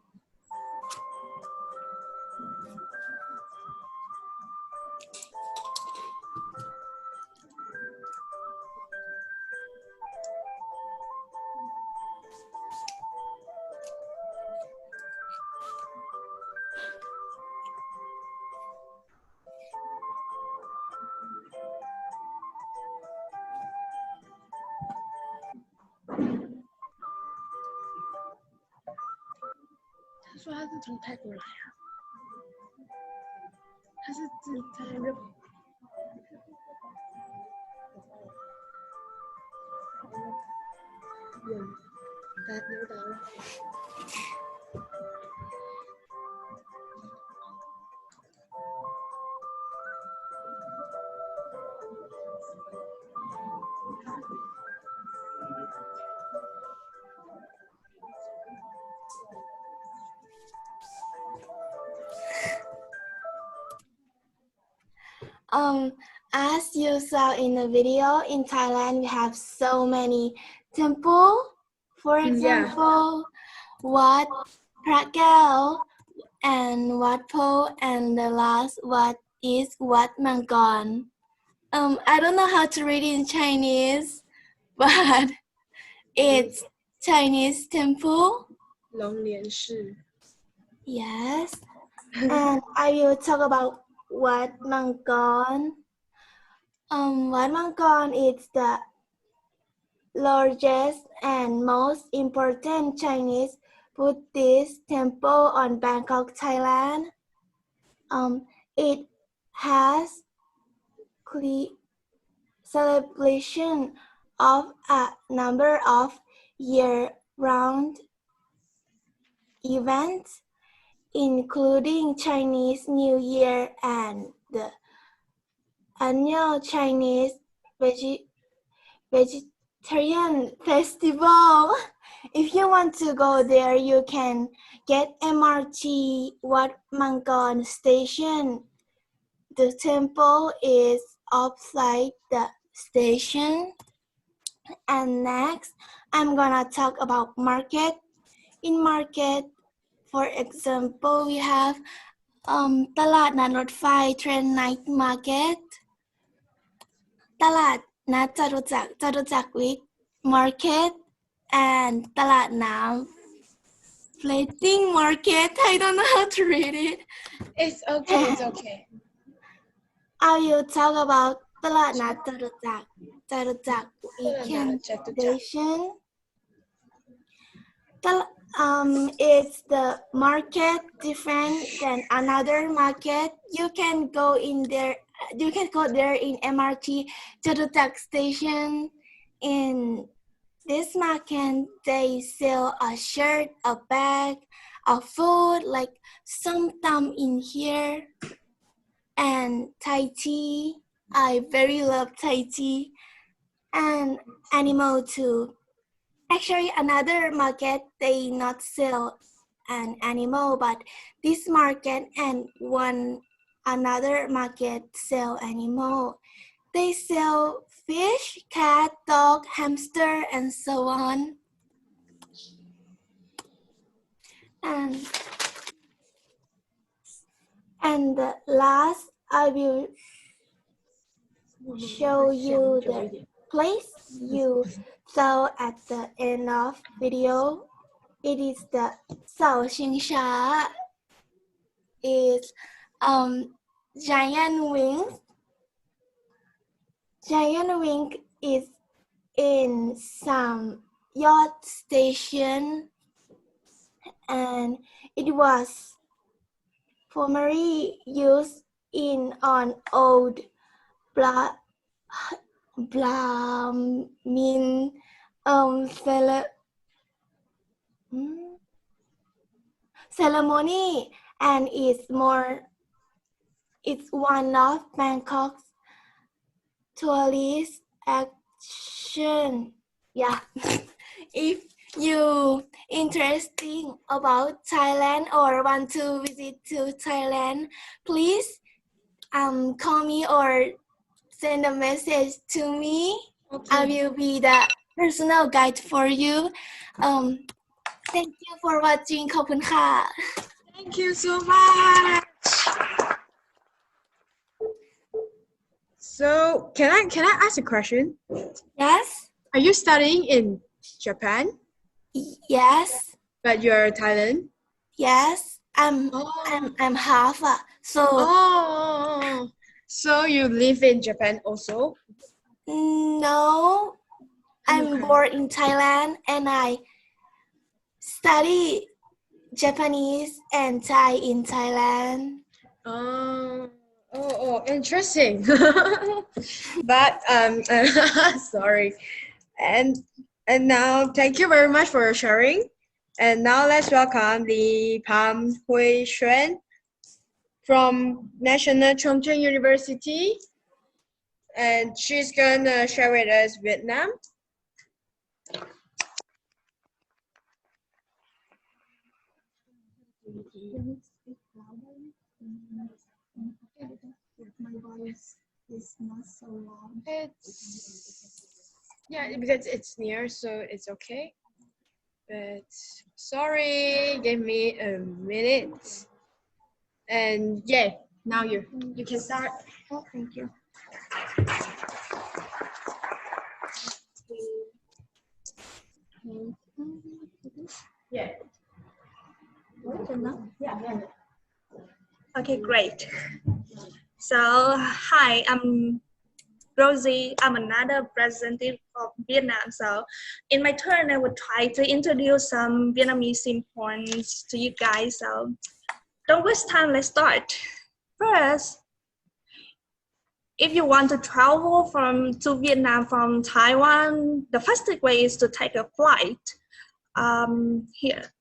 说他是从泰国来啊？他是在日本。Đạt nữa đâu. As you saw in the video, in Thailand we have so many temples. For example, Wat Phra and Wat Po, and the last Wat is Wat Mangkon. I don't know how to read it in Chinese, but it's Chinese temple. 龙莲寺. Yes. And I will talk about Wat Mangkon. Wat Mangkon is the largest and most important Chinese Buddhist temple on Bangkok, Thailand. It has celebration of a number of year-round events, including Chinese New Year and the annual Chinese Vegetarian Festival. If you want to go there, you can get MRT Wat Mangkon Station. The temple is outside the station. And next, I'm gonna talk about market. In market, for example, we have ตลาดนัดรถไฟ Train Night Market ตลาดนัดจตุจักร Week Market and ตลาดน้ำ Floating Market. I don't know how to read it. It's okay, it's okay. I will talk about ตลาดนัดจตุจักร Weekend Station. It's the market different than another market. You can go there in MRT Chatuchak station. In this market, they sell a shirt, a bag, a food like some tam in here, and Thai tea. I very love Thai tea, and animal too. Actually, another market, they not sell an animal, but this market and another market sell animal. They sell fish, cat, dog, hamster, and so on. And the last, I will show you the place you saw at the end of video. It is the Sao Xingsha. Is giant wings. Giant wing is in some yacht station, and it was formerly used on old Brahmin ceremony, and it's one of Bangkok's tourist action. Yeah. If you interested about Thailand or want to visit to Thailand, please call me or send a message to me. Okay. I will be the personal guide for you. Thank you for watching. ขอบคุณค่ะ Thank you so much. So can I ask a question? Yes. Are you studying in Japan? Yes. But you're Thailand? Yes. I'm half. So. Oh. So you live in Japan also? No. I'm born in Thailand and I study Japanese and Thai in Thailand. Interesting. But sorry. And now thank you very much for sharing. And now let's welcome the Pam Hui Xuan from National Chongqing University. And she's gonna share with us Vietnam. My voice is not so loud. Because it's near, so it's okay. But sorry, give me a minute. And yeah, now you can start. Oh, thank you. Yeah. Okay, great. So, hi, I'm Rosie. I'm another representative of Vietnam. So, in my turn, I would try to introduce some Vietnamese points to you guys. So, don't waste time, let's start. First, if you want to travel to Vietnam from Taiwan, the fastest way is to take a flight. Here.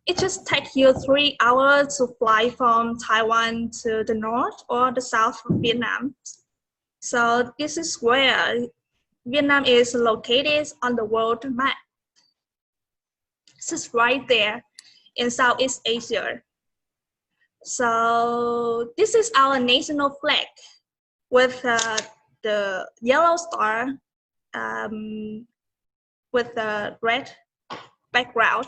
It just takes you 3 hours to fly from Taiwan to the north or the south of Vietnam. So this is where Vietnam is located on the world map. It's right there in Southeast Asia. So this is our national flag with the yellow star with the red background.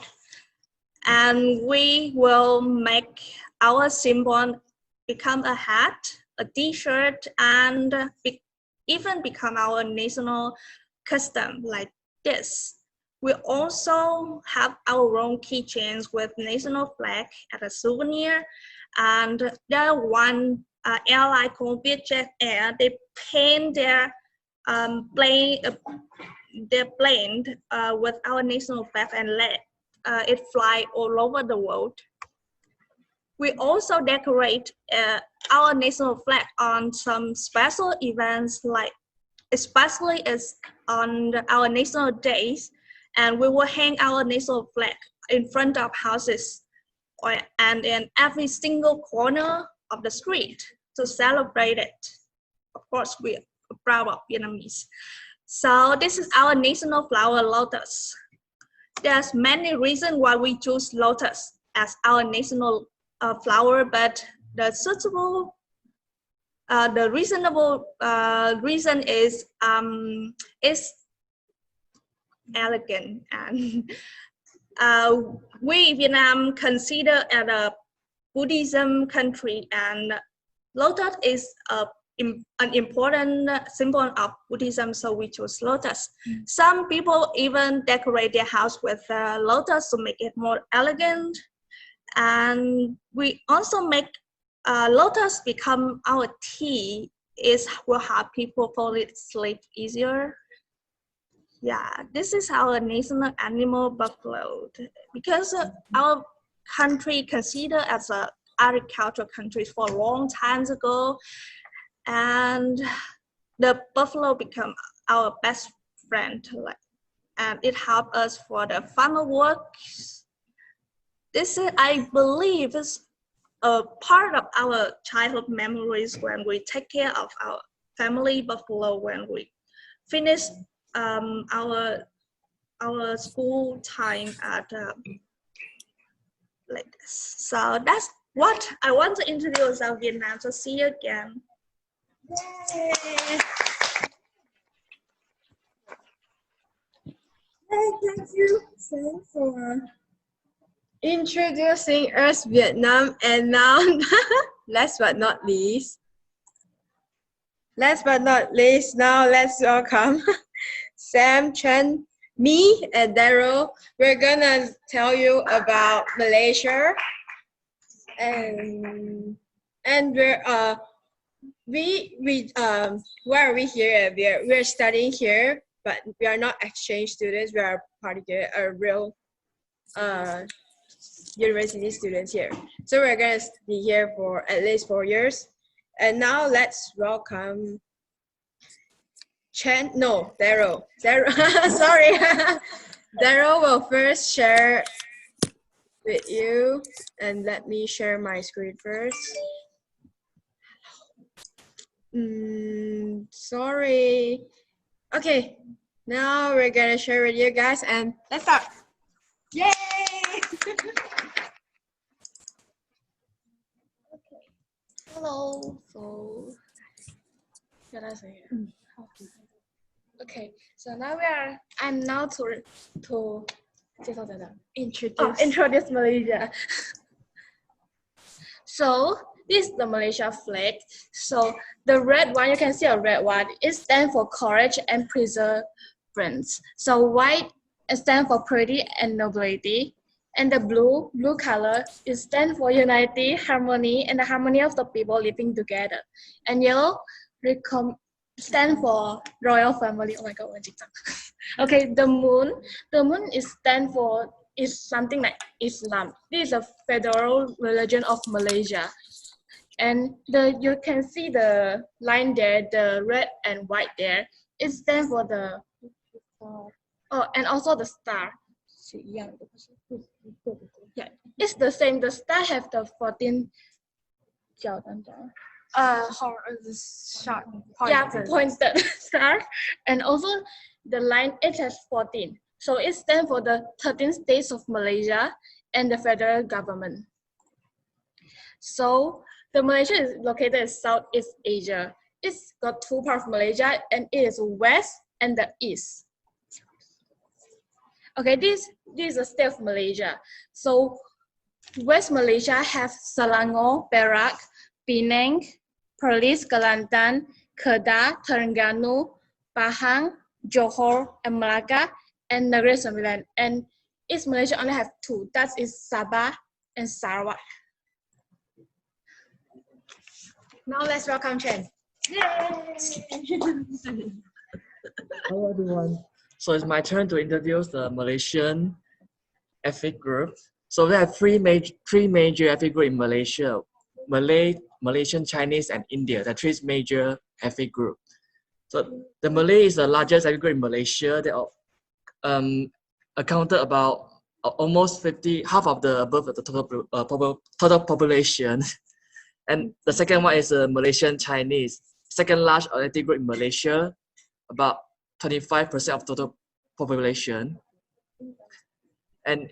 And we will make our symbol become a hat, a t-shirt, and even become our national custom like this. We also have our own keychains with national flag as a souvenir. And there one airline called Vietjet Air, they paint their plane with our national flag and let it fly all over the world. We also decorate our national flag on some special events, like especially as on our national days, and we will hang our national flag in front of houses and in every single corner of the street to celebrate it. Of course, we are proud of Vietnamese. So this is our national flower, lotus. There's many reasons why we choose lotus as our national flower, but the reasonable reason is it's elegant, and we Vietnam consider as a Buddhism country, and lotus is an important symbol of Buddhism, so we choose lotus. Some people even decorate their house with lotus to make it more elegant. And we also make lotus become our tea. It will help people fall asleep easier. Yeah, this is our national animal, buffalo. Because our country considered as an agricultural country for a long time ago, and the buffalo become our best friend, and it helped us for the farmer work. This is, I believe, is a part of our childhood memories when we take care of our family buffalo when we finish our school time at like this. So that's what I want to introduce of Vietnam. So see you again. Yay. Thank you, Sam, for introducing us Vietnam. And now, last but not least, now let's welcome Sam, Chen, me, and Daryl. We're gonna tell you about Malaysia, and why are we here? We're studying here, but we are not exchange students. We are part of a real university students here. So we're gonna be here for at least 4 years. And now let's welcome Daryl. Sorry. Daryl will first share with you, and let me share my screen first. Sorry. Okay, now we're gonna share with you guys, and let's start. Yay! Hello. Okay, so now I'm now to introduce Malaysia. So this is the Malaysia flag. So the red one, you can see a red one, it stands for courage and perseverance. So white stands for purity and nobility. And the blue color is stand for unity, harmony, and the harmony of the people living together. And yellow stand for royal family. Oh my god, okay, the moon is something like Islam. This is a federal religion of Malaysia. And you can see the line there, the red and white there. It stands for the and also the star. Yeah, it's the same. The star have the 14 pointed star, and also the line it has 14. So it stands for the 13 states of Malaysia and the federal government. So the Malaysia is located in Southeast Asia. It's got two parts of Malaysia, and it is west and the east. Okay, this is the state of Malaysia. So West Malaysia have Selangor, Perak, Penang, Perlis, Kelantan, Kedah, Terengganu, Pahang, Johor, and Malacca, and Negeri Sembilan. And East Malaysia only have two. That is Sabah and Sarawak. Now let's welcome Chen. Hello everyone. So it's my turn to introduce the Malaysian ethnic group. So we have three major ethnic groups in Malaysia: Malaysian, Chinese, and India. The three major ethnic groups. So the Malay is the largest ethnic group in Malaysia. They accounted about almost half of the above the total population. And the second one is Malaysian Chinese, second large ethnic group in Malaysia, about 25% of total population. And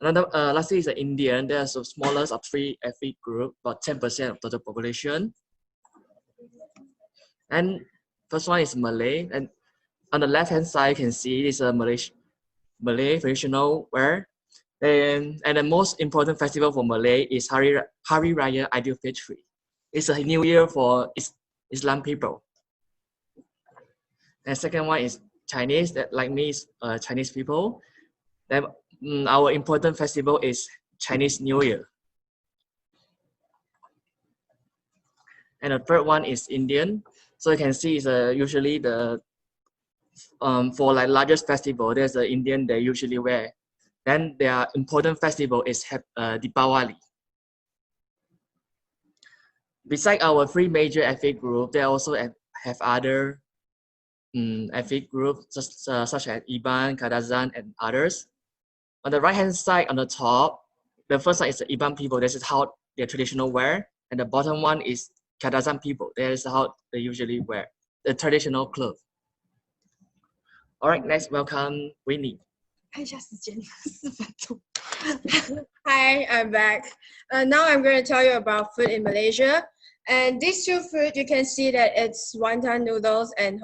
another, lastly is the Indian. They are the smallest of three ethnic groups, about 10% of total population. And first one is Malay. And on the left-hand side, you can see this is a Malay traditional wear. And the most important festival for Malay is Hari Raya Aidilfitri. It's a new year for Islam people. And second one is Chinese, that like me is Chinese people. Then our important festival is Chinese New Year. And the third one is Indian. So you can see it's usually the for like largest festival, there's an Indian they usually wear. Then their important festival is Deepawali. Besides our three major ethnic groups, they also have other ethnic groups such as Iban, Kadazan, and others. On the right-hand side, on the top, the first one is the Iban people. This is how their traditional wear, and the bottom one is Kadazan people. That is how they usually wear the traditional clothes. All right, next, welcome Winnie. Hi, I'm back. Now I'm going to tell you about food in Malaysia. And these two food, you can see that it's wonton noodles and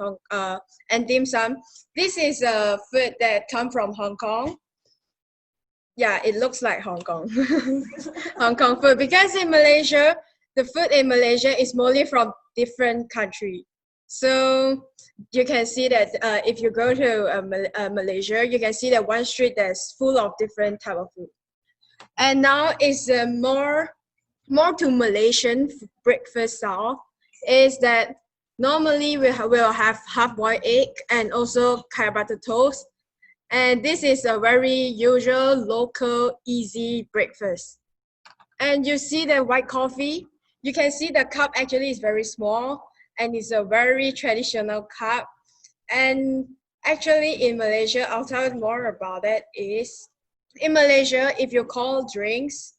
dim sum. This is a food that come from Hong Kong. Yeah, it looks like Hong Kong. Hong Kong food, because in Malaysia, the food in Malaysia is mostly from different countries. So you can see that if you go to Malaysia, you can see that one street that's full of different type of food. And now it's more to Malaysian breakfast style, is that normally we'll have half-boiled egg and also kaya butter toast. And this is a very usual, local, easy breakfast. And you see the white coffee, you can see the cup actually is very small and it's a very traditional cup. And actually in Malaysia, I'll tell you more about it, is in Malaysia, if you call drinks,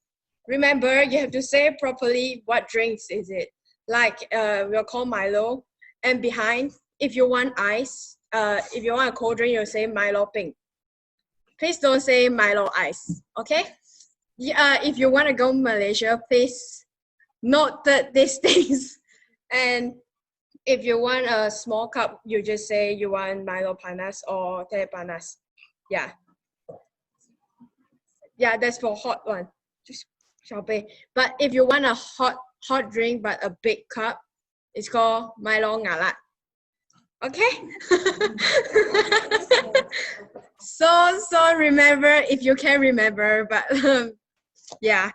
remember you have to say properly what drinks is it. Like we'll call Milo, and behind, if you want ice, if you want a cold drink, you'll say Milo pink. Please don't say Milo ice, okay? If you want to go Malaysia, please note these things. And if you want a small cup, you just say you want Milo panas or teh panas. Yeah. Yeah, that's for hot one. Just Shokei. But if you want a hot drink but a big cup, it's called Milo ngalat. Okay? So remember if you can remember, but yeah.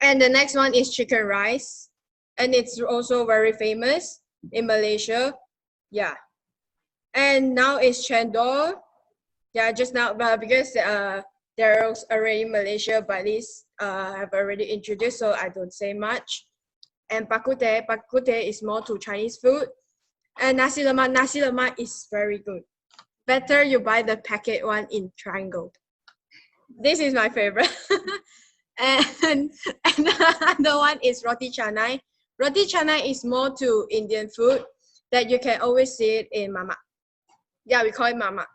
And the next one is chicken rice, and it's also very famous in Malaysia. Yeah. And now it's cendol. Yeah, just now, but because they're already in Malaysia, but these have already introduced, so I don't say much. And pakute is more to Chinese food. And nasi lemak is very good. Better you buy the packet one in triangle. This is my favorite. and another one is roti canai. Roti canai is more to Indian food that you can always see it in mama. Yeah, we call it mama.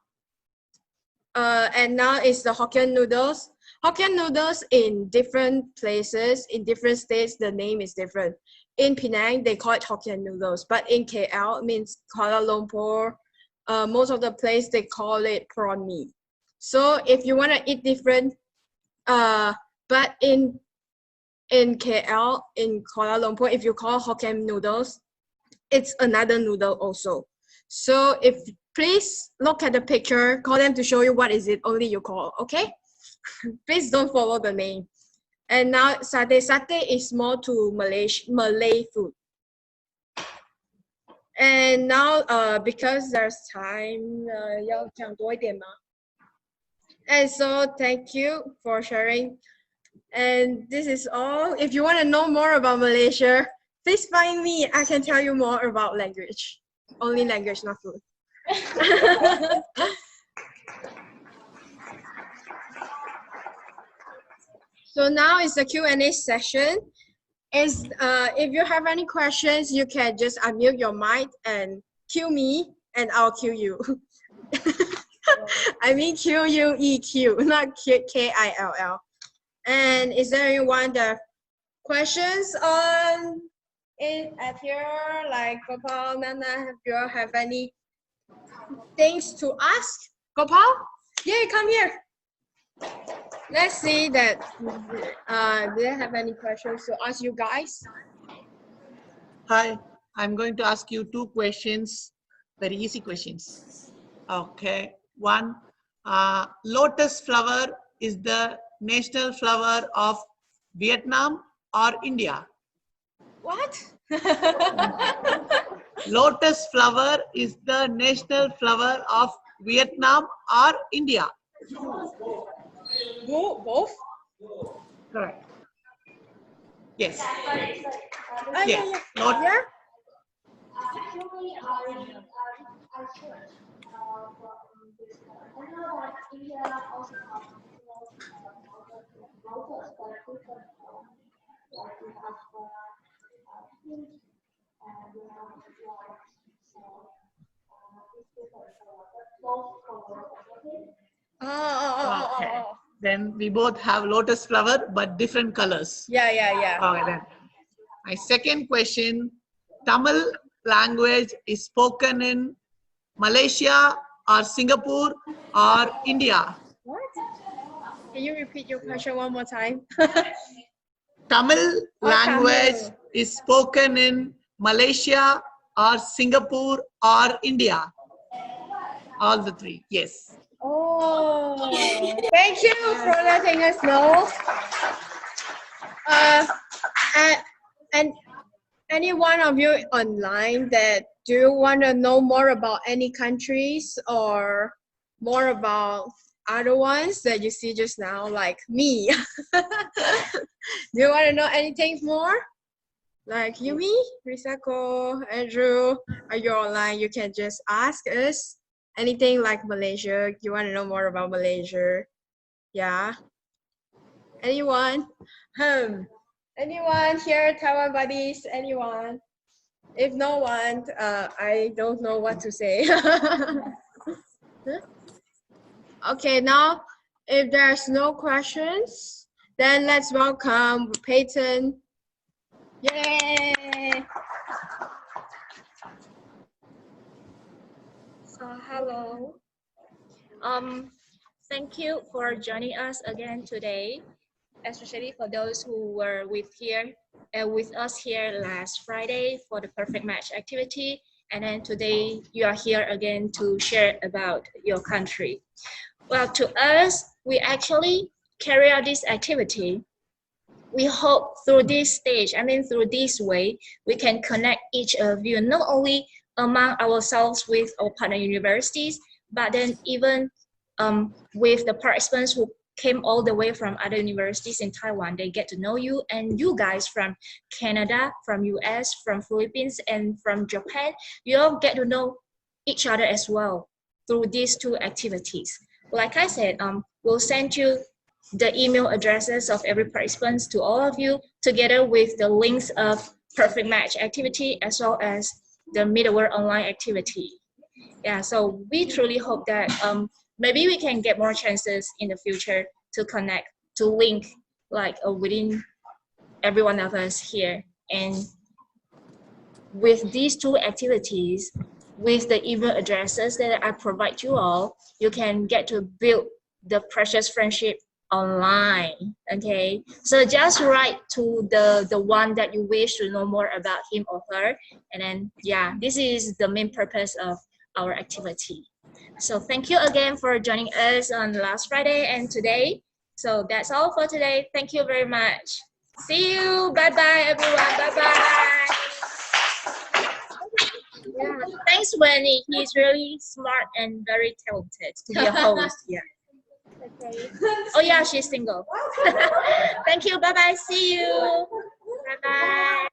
And now it's the Hokkien noodles. Hokkien noodles in different places, in different states, the name is different. In Penang, they call it Hokkien noodles, but in KL, means Kuala Lumpur, most of the place they call it prawn mee. So if you want to eat different, but in KL, in Kuala Lumpur, if you call Hokkien noodles, it's another noodle also. So if please look at the picture, call them to show you what is it only you call, okay? Please don't follow the name. And now satay. Satay is more to Malay food. And now because there's time, 要讲多一点吗? And so thank you for sharing. And this is all. If you want to know more about Malaysia, please find me. I can tell you more about language. Only language, not food. So now is the Q&A session. If you have any questions, you can just unmute your mic and cue me, and I'll cue you. I mean Q-U-E-Q, not K-I-L-L. And is there anyone that questions on it at here? Like Gopal, Nana, if you have any things to ask? Gopal? Yeah, come here. Let's see that. Do they have any questions to ask you guys? Hi, I'm going to ask you two questions, very easy questions. Okay, one, lotus flower is the national flower of Vietnam or India? What? Lotus flower is the national flower of Vietnam or India? Both? Correct. Yes. Yeah. Yes. Yeah? Okay. Then we both have lotus flower, but different colors. Yeah. Okay, then. My second question, Tamil language is spoken in Malaysia or Singapore or India? What? Can you repeat your question one more time? Tamil language is spoken in Malaysia or Singapore or India? All the three, yes. Oh, thank you for letting us know. And any one of you online that do you want to know more about any countries or more about other ones that you see just now, like me. Do you want to know anything more? Like Yumi, Risako, Andrew, are you online? You can just ask us anything like Malaysia. You want to know more about Malaysia? Yeah. Anyone? Anyone here, Taiwan buddies? Anyone? If no one, I don't know what to say. Okay, now if there's no questions, then let's welcome Peyton. Yay! So hello. Thank you for joining us again today, especially for those who were with us here last Friday for the perfect match activity, and then today you are here again to share about your country. Well, to us, we actually carry out this activity. We hope through this stage, through this way, we can connect each of you, not only among ourselves with our partner universities, but then even with the participants who came all the way from other universities in Taiwan. They get to know you, and you guys from Canada, from US, from Philippines, and from Japan, you all get to know each other as well through these two activities. Like I said, we'll send you the email addresses of every participant to all of you, together with the links of perfect match activity as well as the middleware online activity. Yeah, so we truly hope that maybe we can get more chances in the future to connect, to link like within every one of us here. And with these two activities, with the email addresses that I provide you all, you can get to build the precious friendship online. Okay, so just write to the one that you wish to know more about him or her, and then yeah, this is the main purpose of our activity. So thank you again for joining us on last Friday and today. So that's all for today. Thank you very much. See you. Bye bye everyone. Bye bye. Yeah, thanks Wendy. He's really smart and very talented to be a host. Yeah. Okay. Oh yeah, she's single. Thank you. Bye bye. See you. Bye bye.